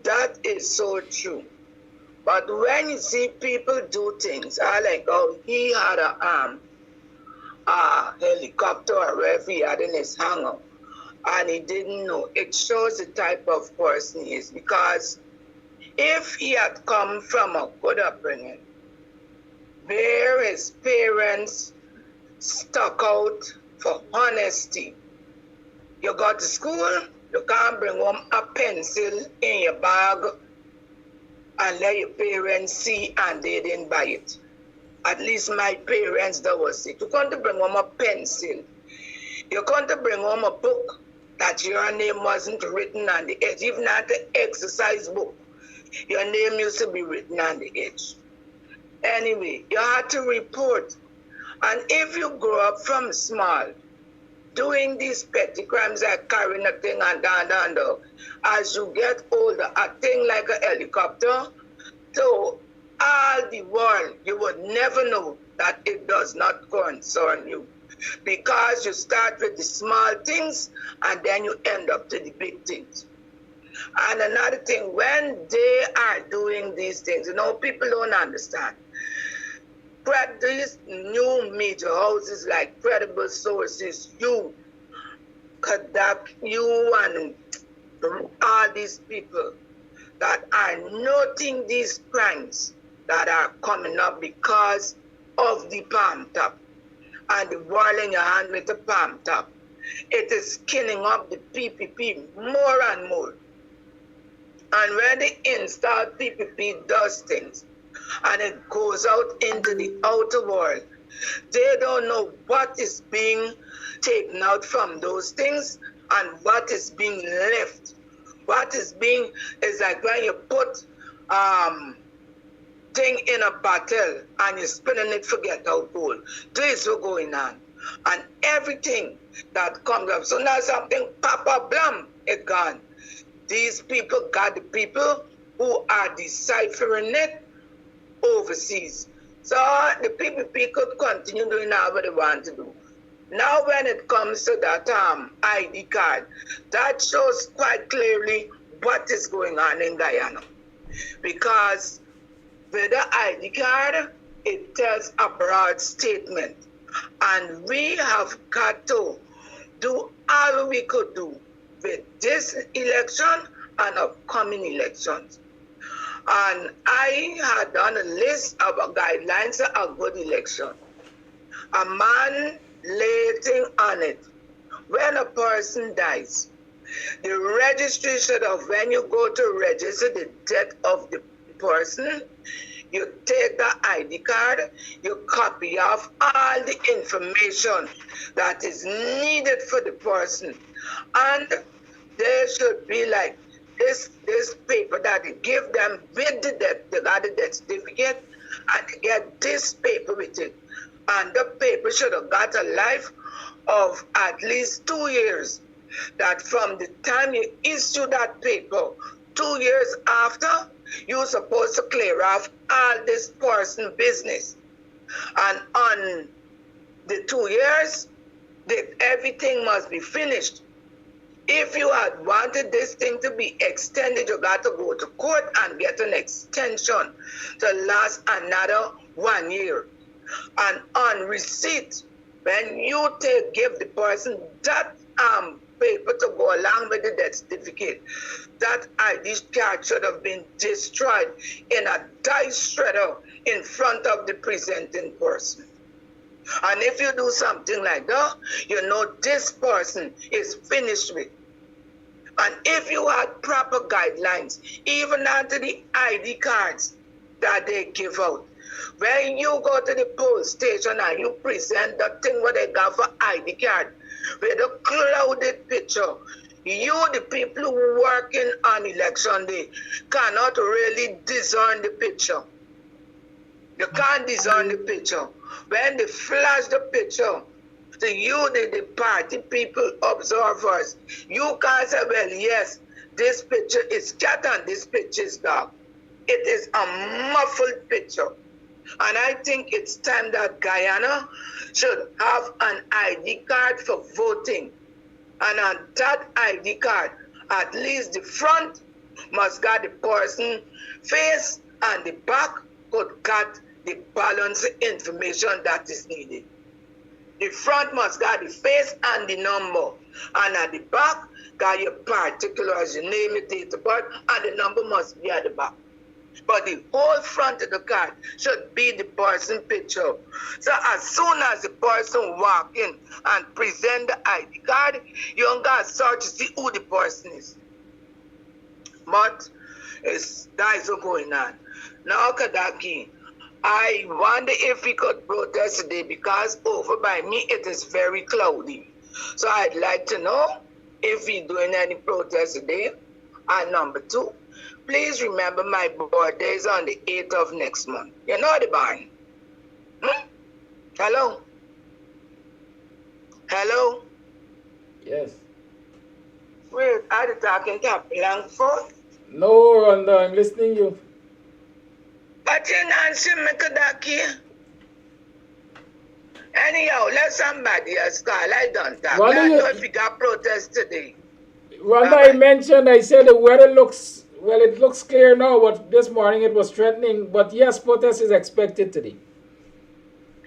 that is so true. But when you see people do things, I like, oh, he had a helicopter or whatever he had in his hangar, and he didn't know. It shows the type of person he is. Because if he had come from a good upbringing, where his parents stuck out for honesty, you go to school, you can't bring home a pencil in your bag and let your parents see and they didn't buy it. At least my parents, that was it. You can't bring home a pencil. You can't bring home a book that your name wasn't written on the edge. Even at the exercise book, your name used to be written on the edge. Anyway, you had to report. And if you grow up from small, doing these petty crimes like carrying a thing and down, as you get older, a thing like a helicopter, so all the world, you would never know that it does not concern you. Because you start with the small things and then you end up to the big things. And another thing, when they are doing these things, you know, people don't understand. These new media houses like Credible Sources, you, Kadak, you and all these people that are noting these crimes that are coming up because of the palm top and the whirling your hand with the palm top. It is skinning up the PPP more and more. And when the installed PPP does things, and it goes out into the outer world, they don't know what is being taken out from those things and what is being left. What is being is like when you put thing in a bottle and you're spinning it, forget how cold. This is going on. And everything that comes up. So now something pop up, blam, it gone. These people got the people who are deciphering it overseas. So the PPP could continue doing what they want to do. Now when it comes to that ID card, that shows quite clearly what is going on in Guyana. Because with the ID card, it tells a broad statement. And we have got to do all we could do with this election and upcoming elections. And I had done a list of guidelines for a good election. A man lating on it. When a person dies, the registry should have, when you go to register the death of the person, you take the ID card, you copy off all the information that is needed for the person. And there should be like this paper that they give them with the death, they got the death certificate, and they get this paper with it. And the paper should have got a life of at least 2 years. That from the time you issue that paper, 2 years after, you're supposed to clear off all this person business. And on the 2 years, everything must be finished. If you had wanted this thing to be extended, you got to go to court and get an extension to last another 1 year. And on receipt, when you give the person that paper to go along with the death certificate, that ID card should have been destroyed in a dice shredder in front of the presenting person. And if you do something like that, you know this person is finished with. And if you had proper guidelines, even onto the ID cards that they give out, when you go to the poll station and you present that thing what they got for ID card with a clouded picture, you, the people who working on election day, cannot really discern the picture. You can't discern the picture. When they flash the picture to you, the party people, observers, you can't say, well, yes, this picture is cat and this picture is dog. It is a muffled picture. And I think it's time that Guyana should have an ID card for voting. And on that ID card, at least the front must got the person face and the back could got the balance information that is needed. The front must got the face and the number. And at the back, got your particulars, your name, your date of birth, and the number must be at the back. But the whole front of the card should be the person picture. So as soon as the person walk in and present the ID card, you don't got to search to see who the person is. But that is what's going on. Now, Kadaki, I wonder if we could protest today because over by me it is very cloudy. So I'd like to know if we're doing any protest today. And number two, please remember my birthday is on the 8th of next month. You know the barn? Hello? Hello? Yes. Wait, are you talking to Langford? No, Rhonda, I'm listening to you. But you answer me, Kadaki. Anyhow, let somebody else call. I don't talk. I don't know if we got protest today. Rhonda, I mentioned, I said the weather looks, well, it looks clear now, but this morning it was threatening. But yes, protest is expected today.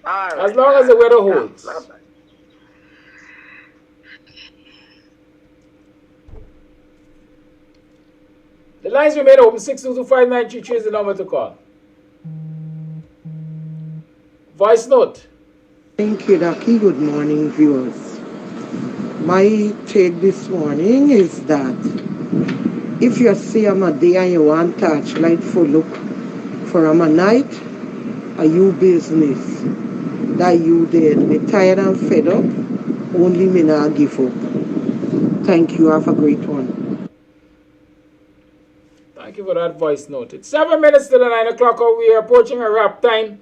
All right, as long as the weather holds. The lines remain open. 6225933 is the number to call. Voice note. Thank you, Ducky. Good morning, viewers. My take this morning is that if you see a day and you want torchlight for look for a night, are you business that you did. Me tired and fed up, only me not give up. Thank you. Have a great one. Thank you for that voice note. It's 7 minutes to the 9 o'clock hour. We are approaching a wrap time.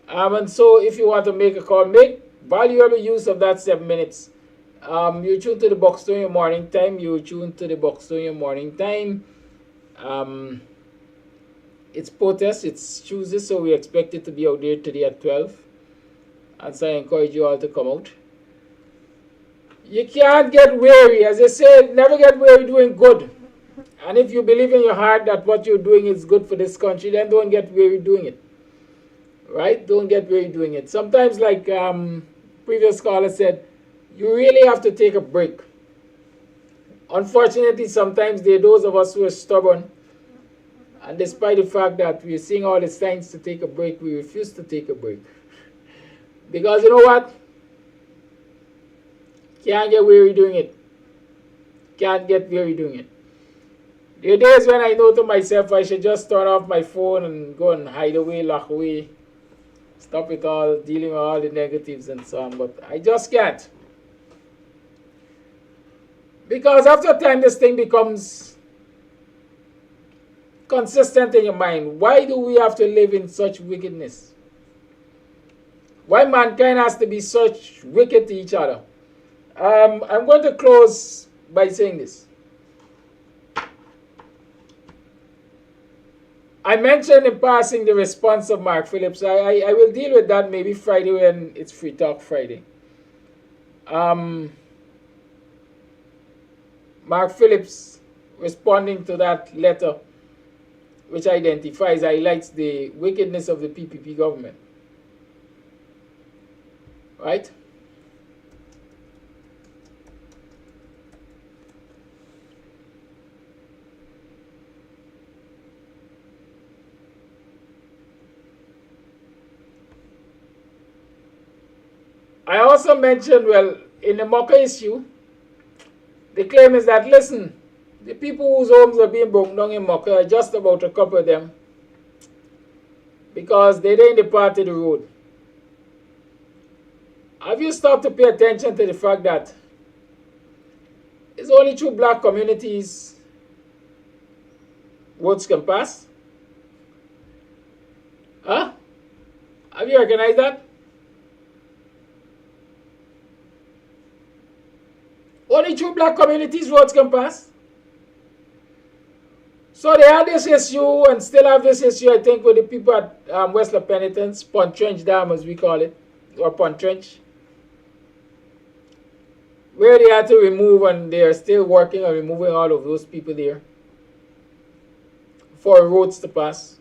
And so if you want to make a call, make valuable use of that 7 minutes. You tune to the Buxtonian Morning Time. You tune to the Buxtonian Morning Time. It's protest. It's Tuesday, so we expect it to be out there today at 12. And so I encourage you all to come out. You can't get weary. As I said, never get weary doing good. And if you believe in your heart that what you're doing is good for this country, then don't get weary doing it. Right? Don't get weary doing it. Sometimes, like previous caller said, you really have to take a break. Unfortunately, sometimes there are those of us who are stubborn. And despite the fact that we're seeing all the signs to take a break, we refuse to take a break. Because you know what? Can't get weary doing it. Can't get weary doing it. There are days when I know to myself I should just turn off my phone and go and hide away, lock away, stop it all, dealing with all the negatives and so on. But I just can't. Because after a time this thing becomes consistent in your mind. Why do we have to live in such wickedness? Why mankind has to be such wicked to each other? I'm going to close by saying this. I mentioned in passing the response of Mark Phillips. I will deal with that maybe Friday when it's Free Talk Friday. Mark Phillips responding to that letter which identifies, highlights the wickedness of the PPP government. Right? I also mentioned, well, in the Mocha issue, the claim is that, listen, the people whose homes are being broken down in Mocha are just about a couple of them because they're in the part of the road. Have you stopped to pay attention to the fact that it's only through black communities roads can pass? Huh? Have you recognized that? Only through black communities roads can pass. So they had this issue and still have this issue, I think, with the people at West La Penitence, Pontrench Dam as we call it, or Pontrench, where they had to remove, and they are still working on removing all of those people there for roads to pass.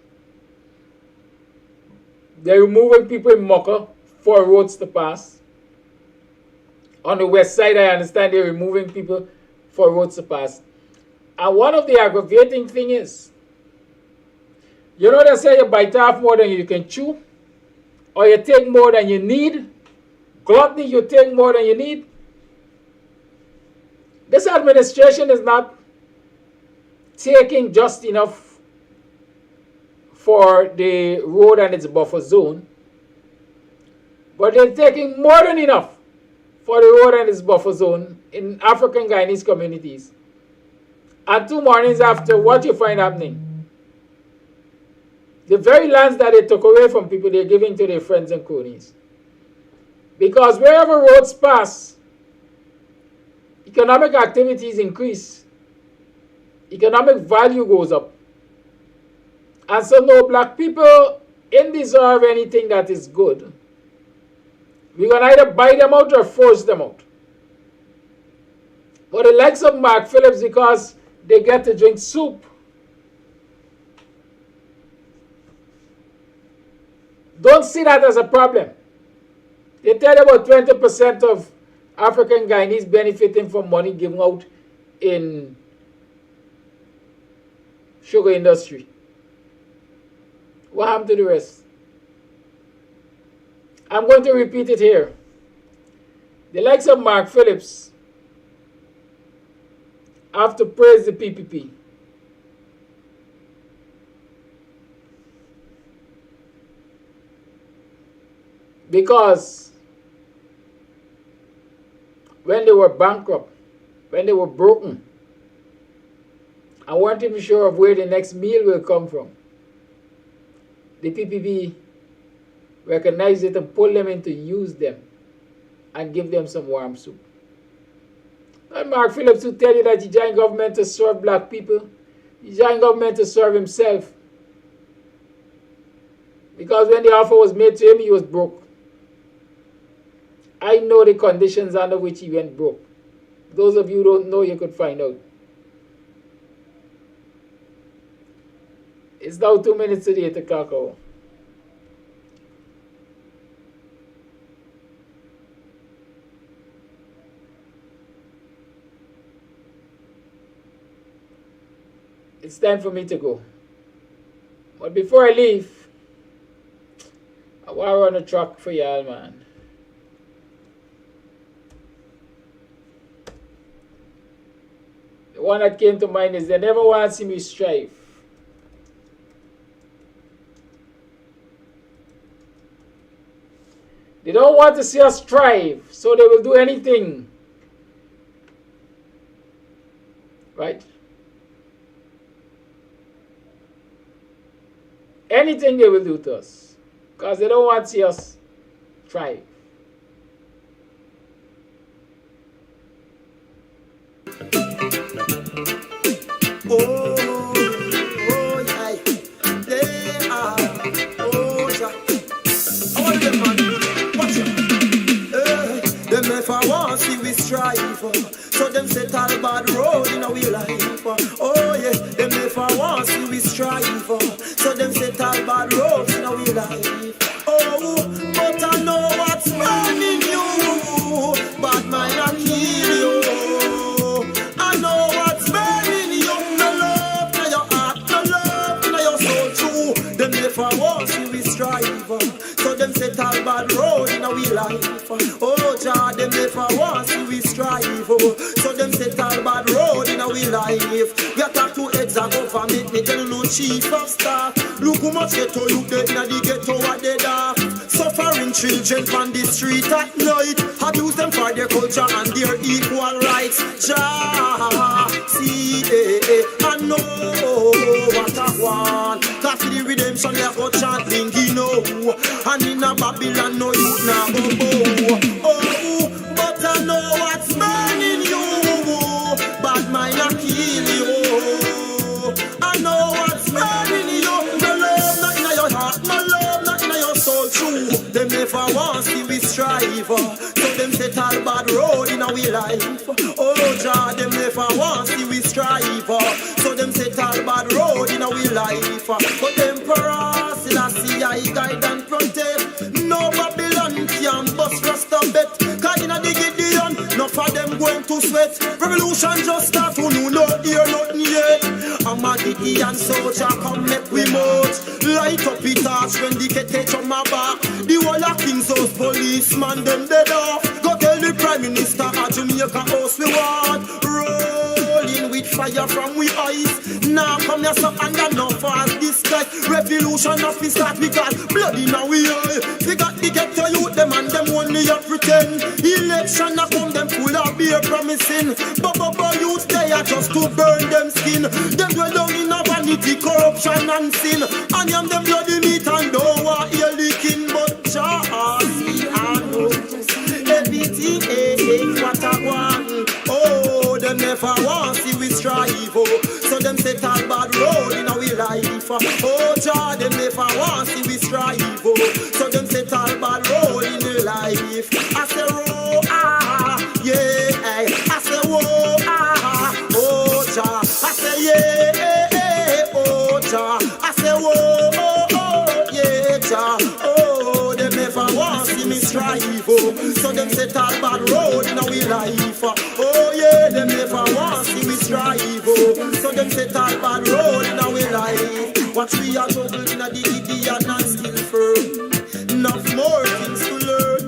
They're removing people in Mocha for roads to pass. On the west side, I understand they're removing people for roads to pass. And one of the aggravating things is, you know they say you bite off more than you can chew, or you take more than you need. Gluttony, you take more than you need. This administration is not taking just enough for the road and its buffer zone, but they're taking more than enough for the road and its buffer zone in African Guyanese communities. And 2 mornings after, what you find happening? The very lands that they took away from people, they're giving to their friends and cronies. Because wherever roads pass, economic activities increase. Economic value goes up. And so no black people ain't deserve anything that is good. We're going to either buy them out or force them out. But the likes of Mark Phillips, because they get to drink soup, don't see that as a problem. They tell you about 20% of African Guyanese benefiting from money given out in sugar industry. What happened to the rest? I'm going to repeat it here. The likes of Mark Phillips have to praise the PPP. Because when they were bankrupt, when they were broken, and weren't even sure of where the next meal will come from, the PPP recognized it and pulled them in to use them and give them some warm soup. And Mark Phillips will tell you that he joined government to serve black people. He joined government to serve himself. Because when the offer was made to him, he was broke. I know the conditions under which he went broke. Those of you who don't know, you could find out. It's now 2 minutes to the 8 o'clock hour. It's time for me to go. But before I leave, I want to run a track for y'all, man. The one that came to mind is they never want to see me strive. They don't want to see us strive, so they will do anything. Right? Anything they will do to us. Because they don't want to see us thrive. So them set all bad road in our life. Oh yeah, them never want see we strive. So them set all bad roads in our life. Oh, but I know what's burning you. Bad mind I kill you. I know what's burning you. No love in your heart, no love in your soul too. Them never want see we strive. So them set all bad road in our life. Oh Jah, them never want see we strive. So them set all bad road in our life. We attack to EXXON government, me tell no chief of staff. Look how much ghetto you dead in the ghetto what they dark. Suffering children on the street at night. Abuse them for their culture and their equal rights. Jah, see, I know what I want. Cause for the redemption they go chanting, you know. And in a Babylon no youth now go. Oh, but I know what's burning you. Bad mind I kill you. I know what's burning you. No love not in your heart, no love not in your soul true. Them never want see we strive. So them set all bad road in our life. Oh Jah, them never want see we strive. So them set all bad road in our life. But Emperor Selassie I guide and protect. No Babylon can bust Rasta bet. Cause in the Gideon, no for them going to sweat. Revolution just start, who know no hear nothing yet. I'm a Gideon soldier, come make we march. Light up it torch when the take on my back. The whole of King's House policeman, them dead off. Go tell the Prime Minister at Jamaica house we want. Rolling with fire from we eyes. Now come here so under no fast disguise. Revolution of his start, we got blood in our eye. We got the ghetto youth, them and them only a pretend. Election a come, them full of beer promising. But youth they are just to burn them skin. Them dwell down in a vanity, corruption and sin. And yam them bloody meat and don't want hear licking. But Jah, I know everything ain't what I want. Oh, them never want see we strive. So them set all bad road in our life. Oh Jah, them never want see we strive. So them set all bad road in the life. I say oh yeah, I say whoa oh Jah, I say yeah, oh Jah, I say whoa yeah Jah. Oh, them never want see me strive. So them set all bad road in our life. Oh yeah, them never want see me strive. So them set all bad road in our life. Watch we are juggle in a the Gideon and still firm. Enough more things to learn.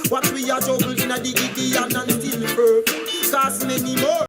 Watch we are juggle in a the Gideon and still firm. Cause many more